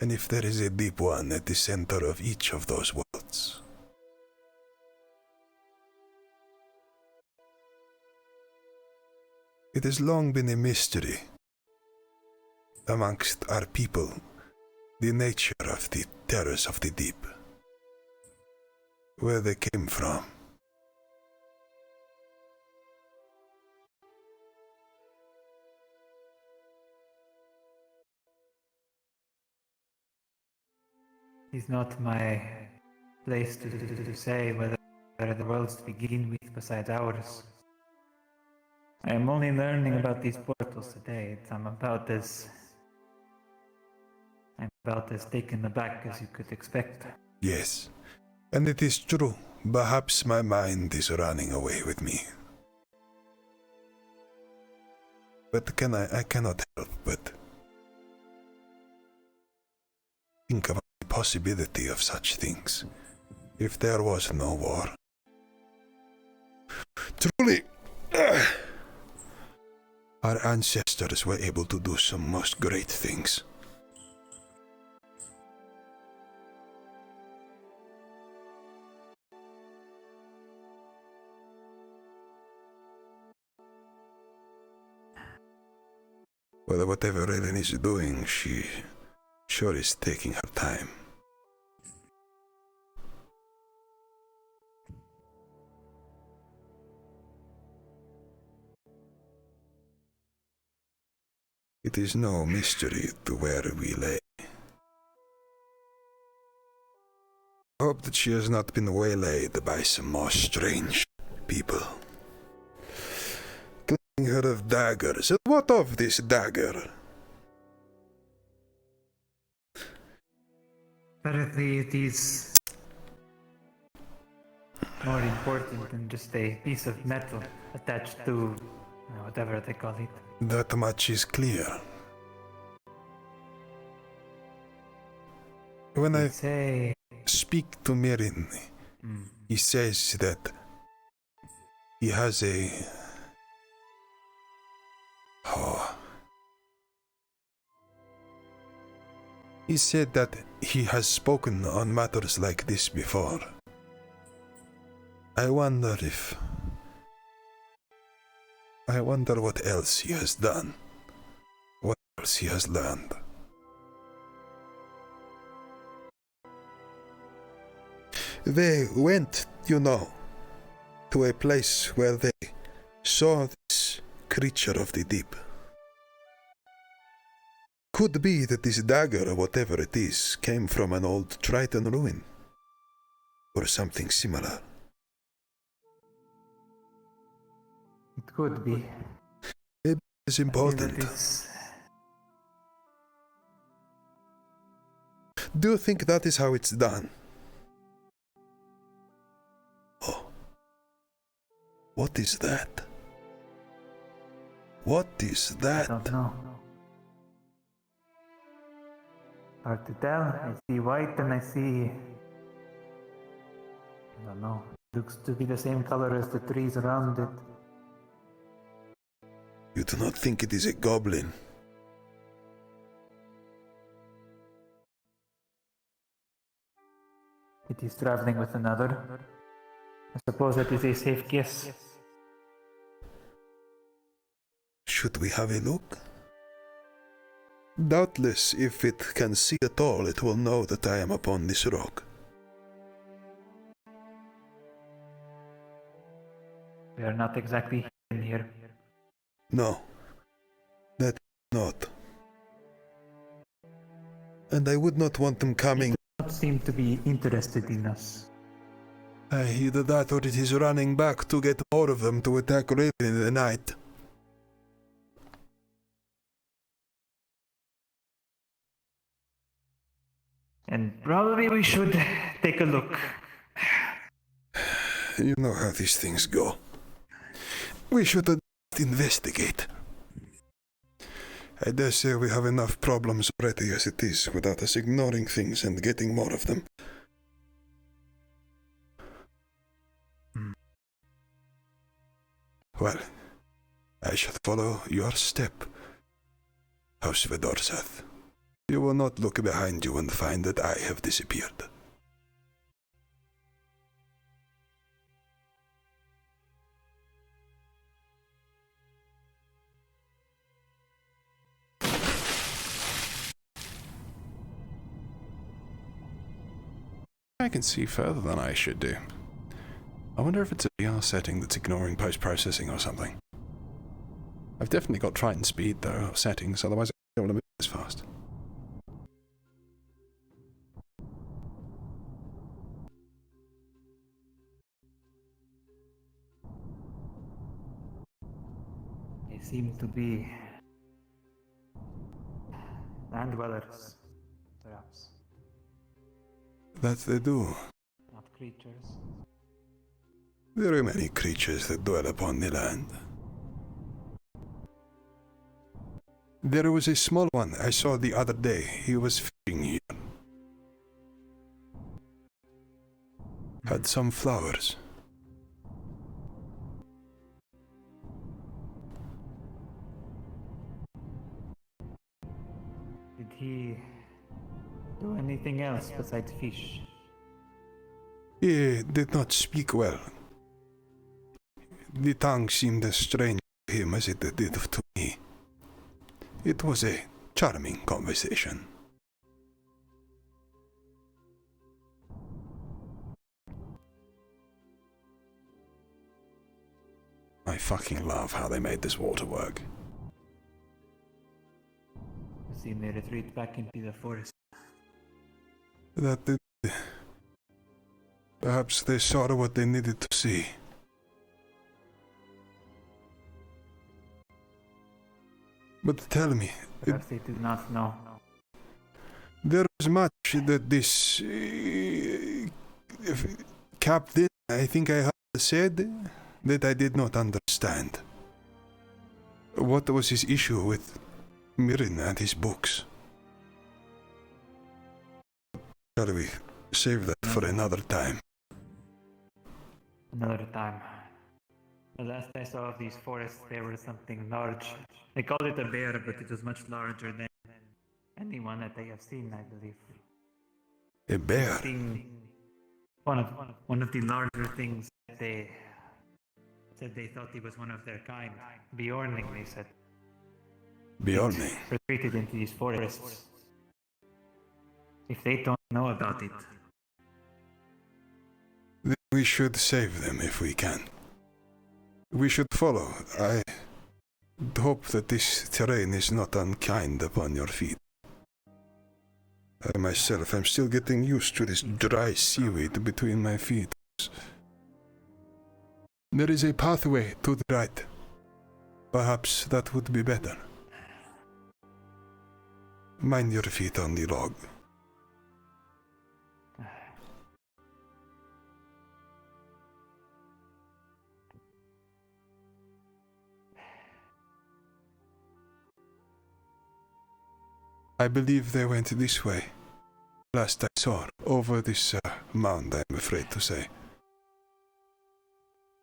And if there is a deep one at the center of each of those worlds. It has long been a mystery amongst our people, the nature of the terrors of the deep, where they came from. It's not my place to say whether there are the worlds to begin with besides ours. I am only learning about these portals today. I'm about as taken aback as you could expect. Yes, and it is true. Perhaps my mind is running away with me. But I cannot help but think about the possibility of such things if there was no war. Truly, our ancestors were able to do some most great things. Well, whatever Raelyn is doing, she sure is taking her time. It is no mystery to where we lay. I hope that she has not been waylaid by some more strange people. Claiming her of daggers. And what of this dagger? Apparently it is more important than just a piece of metal attached to whatever they call it. That much is clear. When I speak to Mirin, he says that he has a... He said that he has spoken on matters like this before. I wonder what else he has done. What else he has learned. They went, to a place where they saw this creature of the deep. Could be that this dagger, or whatever it is, came from an old Triton ruin. Or something similar. It could be. It is important. Do you think that is how it's done? Oh. What is that? What is that? I don't know. Hard to tell. I see white and I see... I don't know. Looks to be the same color as the trees around it. You do not think it is a goblin? It is traveling with another. I suppose that is a safe guess. Should we have a look? Doubtless, if it can see at all, it will know that I am upon this rock. We are not exactly in here. No, that not. And I would not want them coming. They do not seem to be interested in us. Either that or it is running back to get more of them to attack Raelyn in the night. And probably we should take a look. You know how these things go. We should investigate. I dare say we have enough problems already as it is without us ignoring things and getting more of them. Well, I shall follow your step, House Vedorseth. You will not look behind you and find that I have disappeared. I can see further than I should do. I wonder if it's a VR setting that's ignoring post-processing or something. I've definitely got Triton speed, though, or settings, otherwise I don't want to move this fast. They seem to be land dwellers, perhaps. That they do. Not creatures. There are many creatures that dwell upon the land. There was a small one I saw the other day. He was fishing here. Had some flowers. Did he do anything else besides fish? He did not speak well. The tongue seemed as strange to him as it did to me. It was a charming conversation. I fucking love how they made this water work. See, they retreat back into the forest. That did. Perhaps they saw what they needed to see. But tell me... Perhaps they did not know. There is much that this... captain, I think I heard said, that I did not understand. What was his issue with Mirren and his books? Shall we save that for another time? Another time. The last I saw of these forests, there was something large. They called it a bear, but it was much larger than anyone that they have seen, I believe. A bear? Seen one of the larger things that they said they thought he was one of their kind. Bjorning, they said. Bjorning? Retreated into these forests. If they don't know about it, then we should save them if we can. We should follow. I hope that this terrain is not unkind upon your feet. I myself am still getting used to this dry seaweed between my feet. There is a pathway to the right. Perhaps that would be better. Mind your feet on the log. I believe they went this way. Last I saw, over this mound, I'm afraid to say.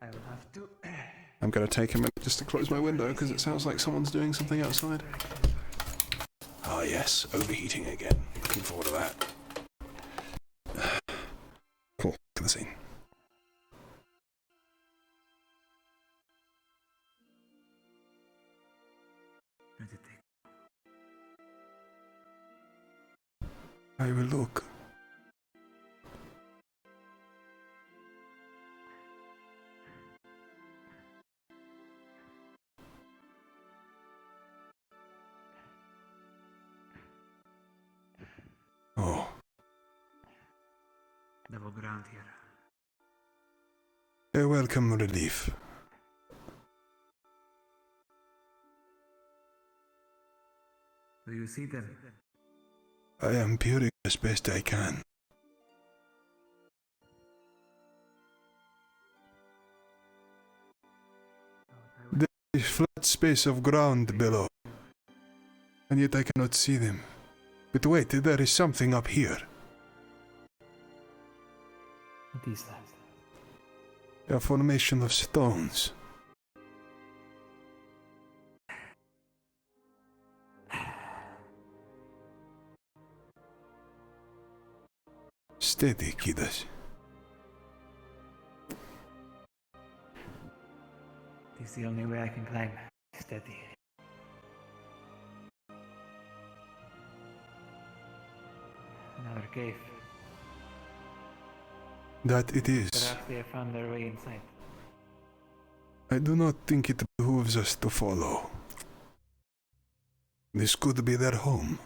I will have to... I'm going to take a minute just to close my window because it sounds like someone's doing something outside. Ah yes, overheating again. Looking forward to that. Cool, look at the scene. I will look. Oh. Level ground here. A welcome relief. Do you see them? I am peering as best I can. There is flat space of ground below, and yet I cannot see them. But wait, there is something up here. What is that? A formation of stones. Steady, Khidas. This is the only way I can climb. Steady. Another cave. That it is. Perhaps they have found their way inside. I do not think it behooves us to follow. This could be their home.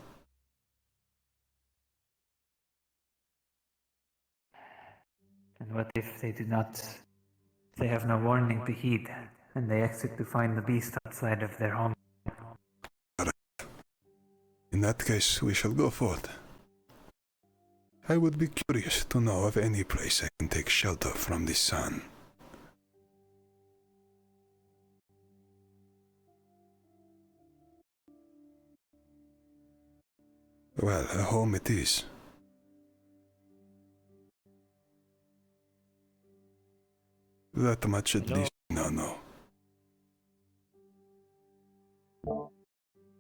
And what if they do not... They have no warning to heed, and they exit to find the beast outside of their home? In that case, we shall go forth. I would be curious to know of any place I can take shelter from the sun. Well, a home it is. That much at least I now know.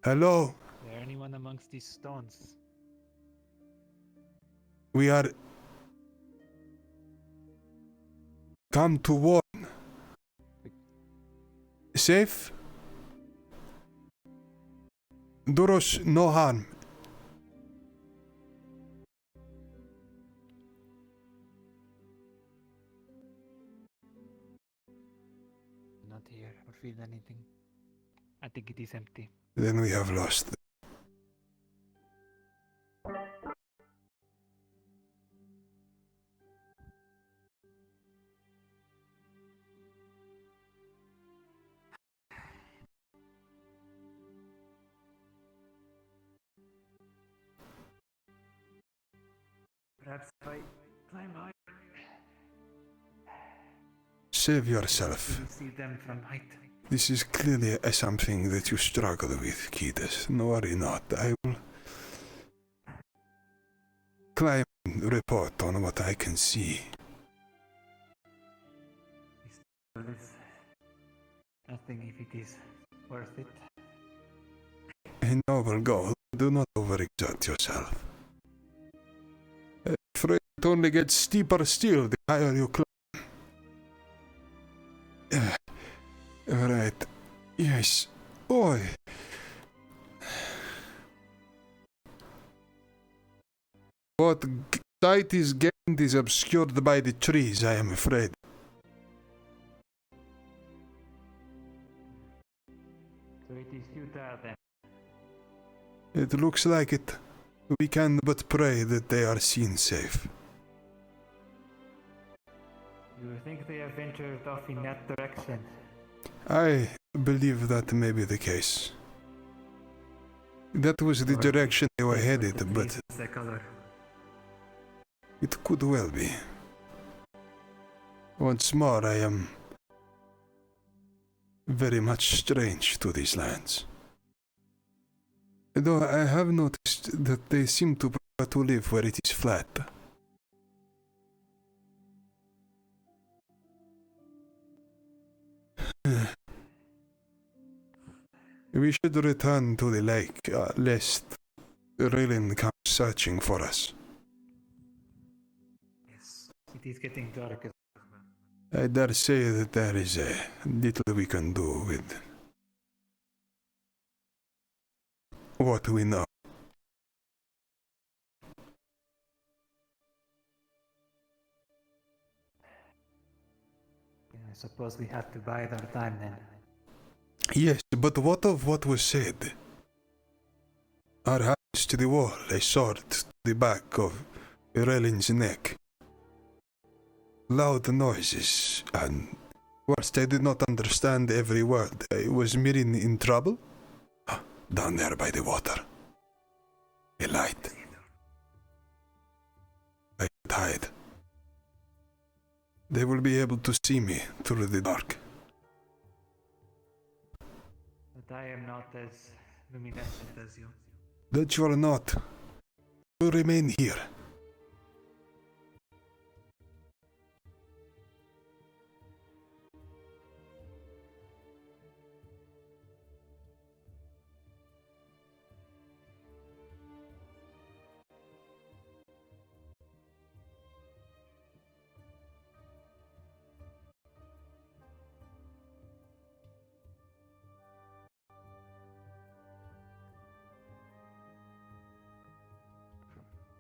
Hello? Is there anyone amongst these stones? We are... come to warn. Safe? Dhuros, no harm. Not hear or feel anything. I think it is empty. Then we have lost. Perhaps if I climb higher. Save yourself. You see them from height. This is clearly something that you struggle with, Khidas. No worry not. I will climb and report on what I can see. Nothing if it is worth it. A noble goal. Do not overexert yourself. Afraid it only gets steeper still the higher you climb. Alright. Yes. Oi. What sight is gained is obscured by the trees, I am afraid. So it is futile then. It looks like it. We can but pray that they are seen safe. You think they have ventured off in that direction? I believe that may be the case. That was the direction they were headed, but it could well be. Once more, I am very much strange to these lands. Though I have noticed that they seem to prefer to live where it is flat. We should return to the lake, lest Raelyn comes searching for us. Yes, it is getting dark. I dare say that there is a little we can do with what we know. I suppose we have to bide our time then. Yes, but what of what was said? Our hands to the wall, a sword to the back of Raelyn's neck. Loud noises, and whilst I did not understand every word, was Mirin in trouble? Ah, down there by the water. A light. I could hide. They will be able to see me through the dark. But I am not as luminescent as you. That you are not. You remain here.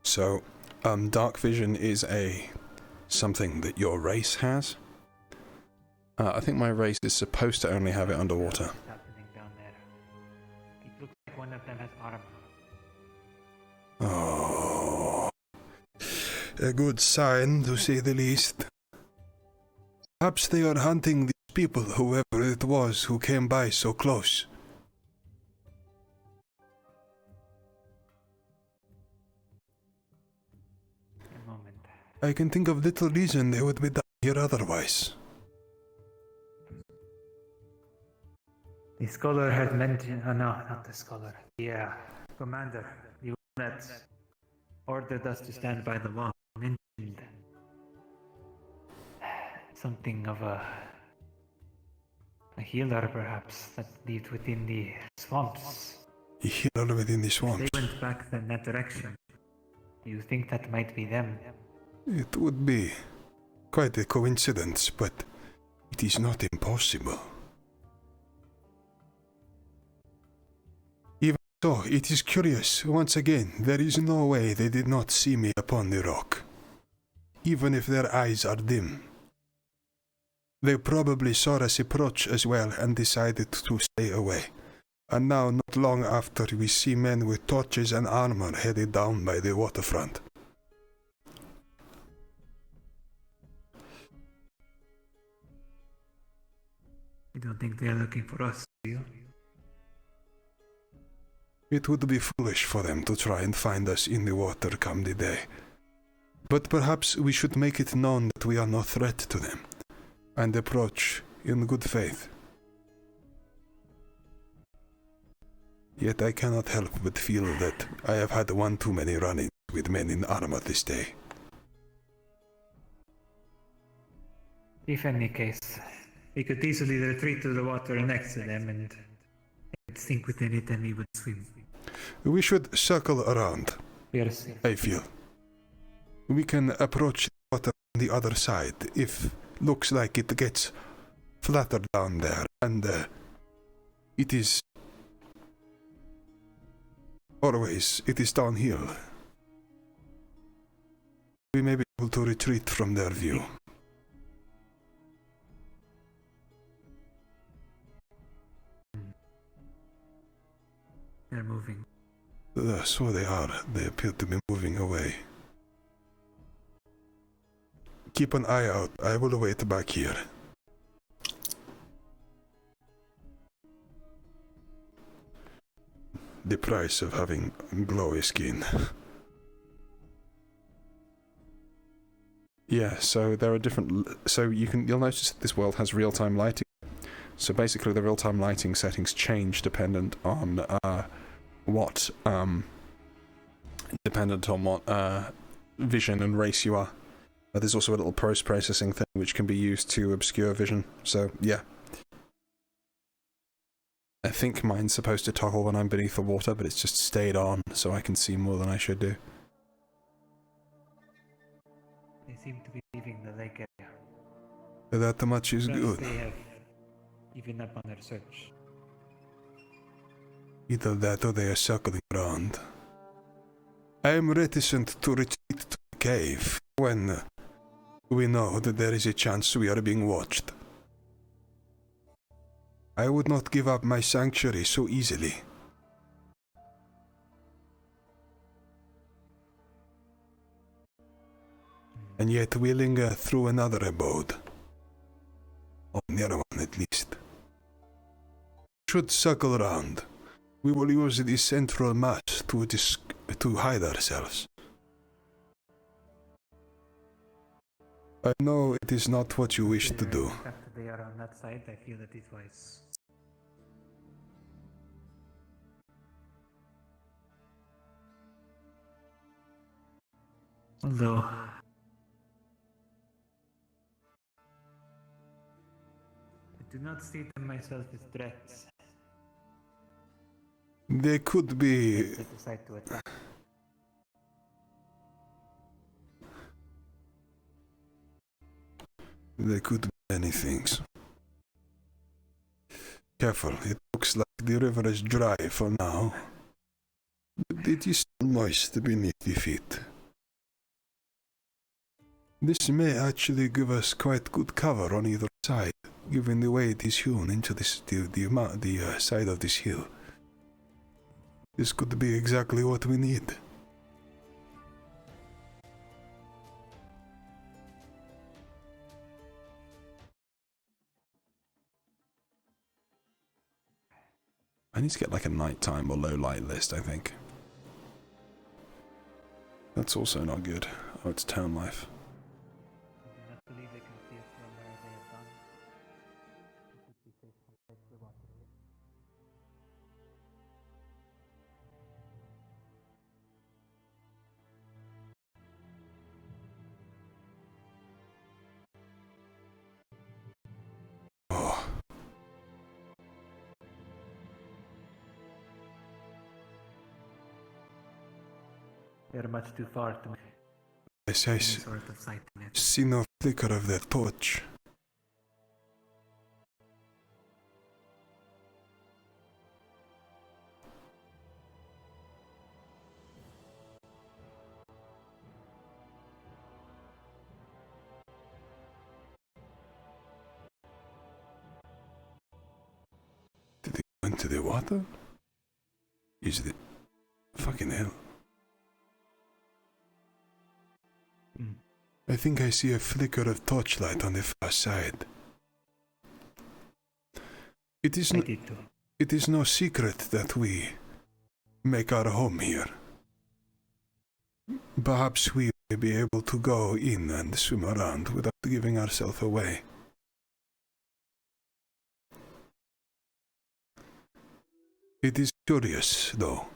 So, dark vision is something that your race has. I think my race is supposed to only have it underwater. What's happening down there? It looks like one of them has armor. Oh, a good sign, to say the least. Perhaps they are hunting these people, whoever it was who came by so close. I can think of little reason they would be down here otherwise. The scholar had mentioned... Oh no, not the scholar. Yeah, commander. The one that ordered us to stand by the wall. Mentioned something of a healer, perhaps, that lived within the swamps. A healer within the swamps? They went back in that direction. Do you think that might be them? It would be quite a coincidence, but it is not impossible. Even So, it is curious. Once again, there is no way they did not see me upon the rock. Even if their eyes are dim. They probably saw us approach as well and decided to stay away. And now, not long after, we see men with torches and armor headed down by the waterfront. You don't think they're looking for us, do you? It would be foolish for them to try and find us in the water come the day. But perhaps we should make it known that we are no threat to them, and approach in good faith. Yet I cannot help but feel that I have had one too many run-ins with men in armor this day. If any case, we could easily retreat to the water next to them and think within it and we would swim. We should circle around, Yes. I feel. We can approach the water on the other side if looks like it gets flatter down there and it is always downhill. We may be able to retreat from their view. They're moving. So they are. They appear to be moving away. Keep an eye out. I will wait back here. The price of having glowy skin. Yeah, so there are different. So you'll notice that this world has real-time lighting. So basically, the real-time lighting settings change dependent on what vision and race you are. There's also a little post-processing thing which can be used to obscure vision. So yeah, I think mine's supposed to toggle when I'm beneath the water, but it's just stayed on, so I can see more than I should do. They seem to be leaving the lake area. That much is Perhaps good. they have given up on their search. Either that or they are circling around. I am reticent to retreat to the cave when we know that there is a chance we are being watched. I would not give up my sanctuary so easily. And yet we linger through another abode. Or near one at least. Should circle around. We will use the central mass to hide ourselves. I know it is not what you wish to do. The fact that they are on that side, I feel that it was. Although I do not see them myself as threats. They could be. They decide to attack. They could be many things. Careful, it looks like the river is dry for now. But it is still moist beneath the feet. This may actually give us quite good cover on either side, given the way it is hewn into the side of this hill. This could be exactly what we need. I need to get like a nighttime or low light list, I think. That's also not good. Oh, it's town life. I do not believe they can see us from where they have gone. It would be safe compared to the water here. Oh. They're much too far to make Yes, any I sort of sight in it. see no flicker of their torch. into the water? Is the... fucking hell. I think I see a flicker of torchlight on the far side. It is no secret that we make our home here. Perhaps we may be able to go in and swim around without giving ourselves away. It is curious, though.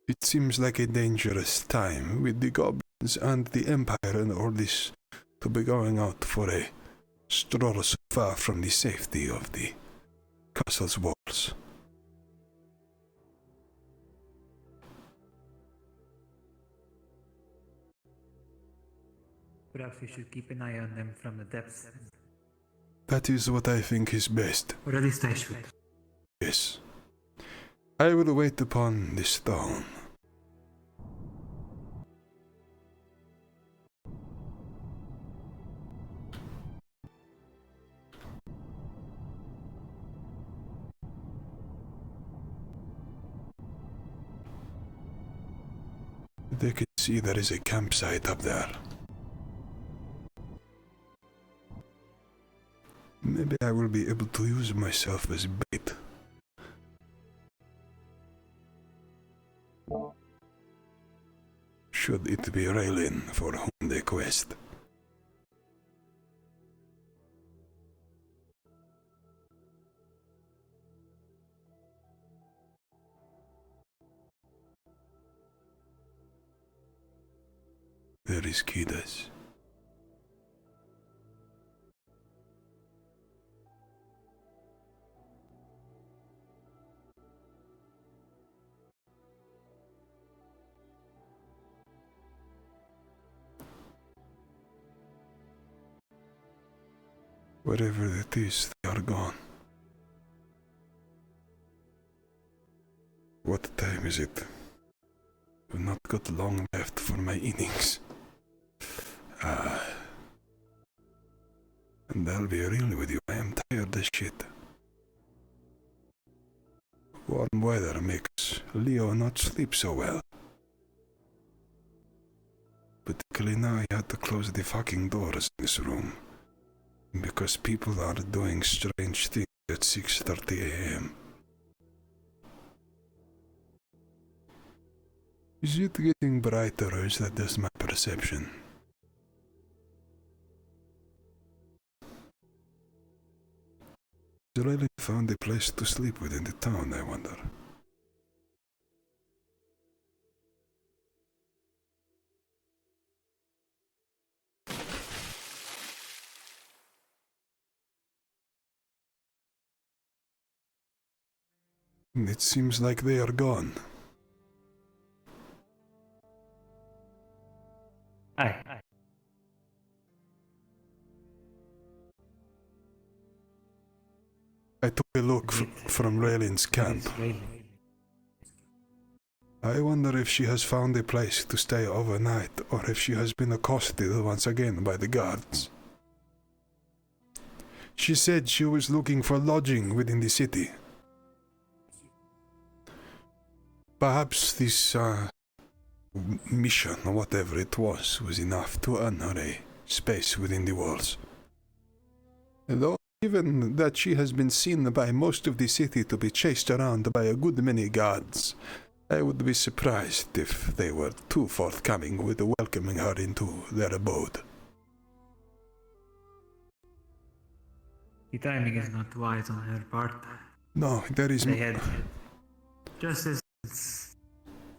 It seems like a dangerous time with the goblins and the Empire and all this to be going out for a stroll so far from the safety of the castle's walls. Perhaps we should keep an eye on them from the depths. That is what I think is best. Or at least I should. Yes. I will wait upon the stone. They can see there is a campsite up there. Maybe I will be able to use myself as bait. Should it be Raelyn for whom they quest? There is Khidas. Wherever it is, they are gone. What time is it? I've not got long left for my innings. And I'll be real with you, I am tired as shit. Warm weather makes Leo not sleep so well. Particularly now I had to close the fucking doors in this room. Because people are doing strange things at 6:30 a.m. Is it getting brighter or is that just my perception? Has Raelyn found a place to sleep within the town, I wonder? It seems like they are gone. Aye. I took a look from Raelyn's camp. I wonder if she has found a place to stay overnight, or if she has been accosted once again by the guards. She said she was looking for lodging within the city. Perhaps this mission, or whatever it was enough to earn her a space within the walls. Though, given that she has been seen by most of the city to be chased around by a good many guards, I would be surprised if they were too forthcoming with welcoming her into their abode. The timing is not wise on her part. No, there is... They had just as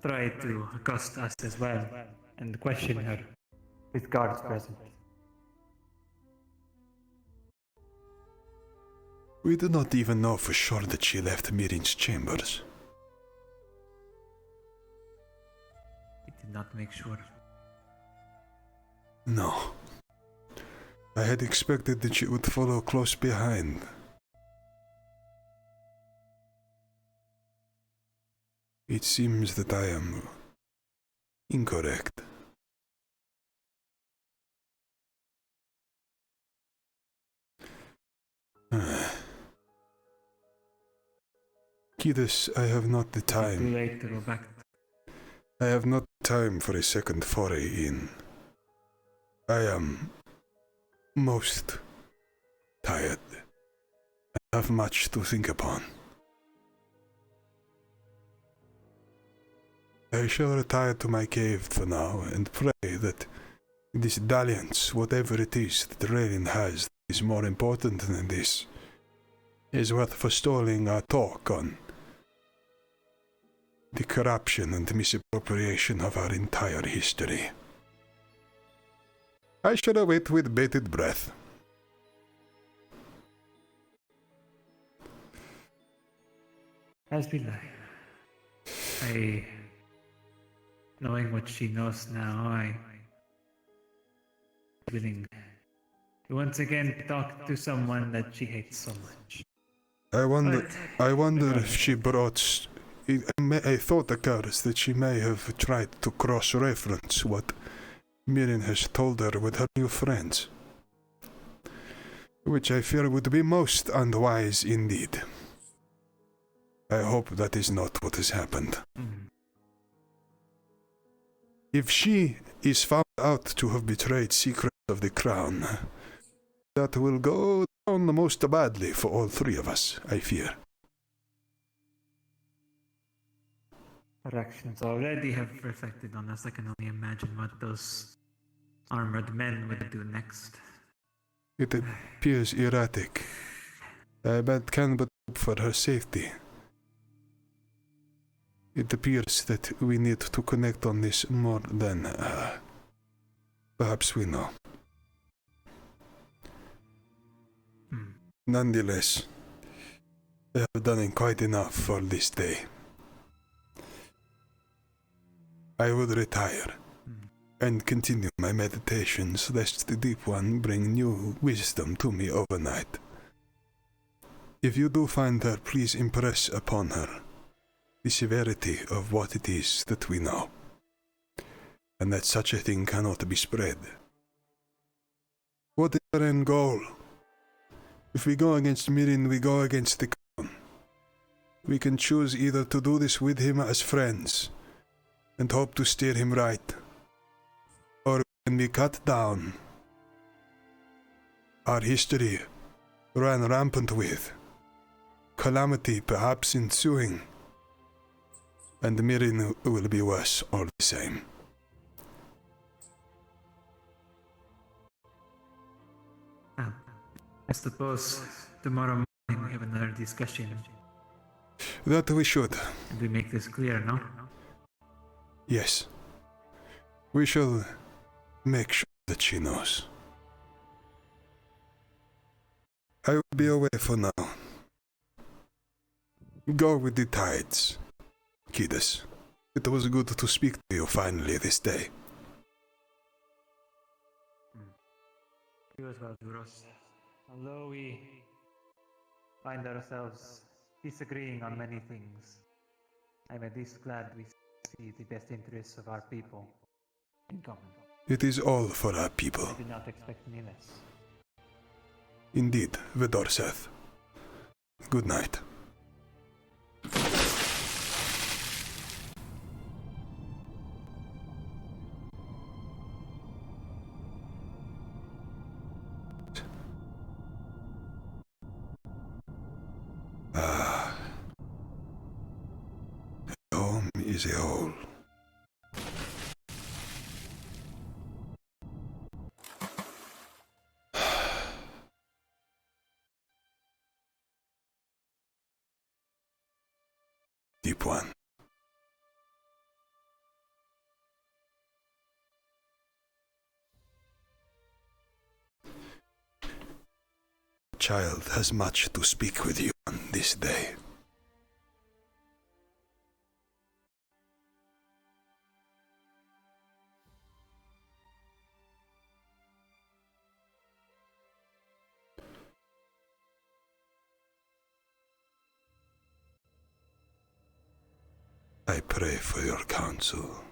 tried to accost us as well and question her with guards present. We do not even know for sure that she left Mirin's chambers. We did not make sure. No. I had expected that she would follow close behind. It seems that I am incorrect. Khidas, I have not the Too time. late to go back. I have not time for a second foray in. I am most tired. I have much to think upon. I shall retire to my cave for now and pray that this dalliance, whatever it is that Raelyn has, is more important than this, is worth forestalling our talk on the corruption and misappropriation of our entire history. I shall await with bated breath. As we lie. Knowing what she knows now, I'm willing to once again talk to someone that she hates so much. I wonder if she brought... I thought occurs that she may have tried to cross-reference what Mirin has told her with her new friends, which I fear would be most unwise indeed. I hope that is not what has happened. If she is found out to have betrayed secrets of the crown, that will go down most badly for all three of us, I fear. Her actions already have reflected on us. I can only imagine what those armored men would do next. It appears erratic. I can but hope for her safety. It appears that we need to connect on this more than perhaps we know. Nonetheless, I have done quite enough for this day. I would retire and continue my meditations, lest the Deep One bring new wisdom to me overnight. If you do find her, please impress upon her the severity of what it is that we know, and that such a thing cannot be spread. What is our end goal? If we go against Mirin, we go against the crown. We can choose either to do this with him as friends, and hope to steer him right, or we can be cut down, our history ran rampant with, calamity perhaps ensuing, and Mirin will be worse all the same. I suppose tomorrow morning we have another discussion. That we should. And we make this clear, no? Yes. We shall make sure that she knows. I will be away for now. Go with the tides, Khidas. It was good to speak to you finally this day. You as well, Dhuros. Although we find ourselves disagreeing on many things, I'm at least glad we see the best interests of our people in common. It is all for our people. I did not expect any less. Indeed, Vidor saith. Good night. Home is a hole. Deep One. Child has much to speak with you on this day. I pray for your counsel.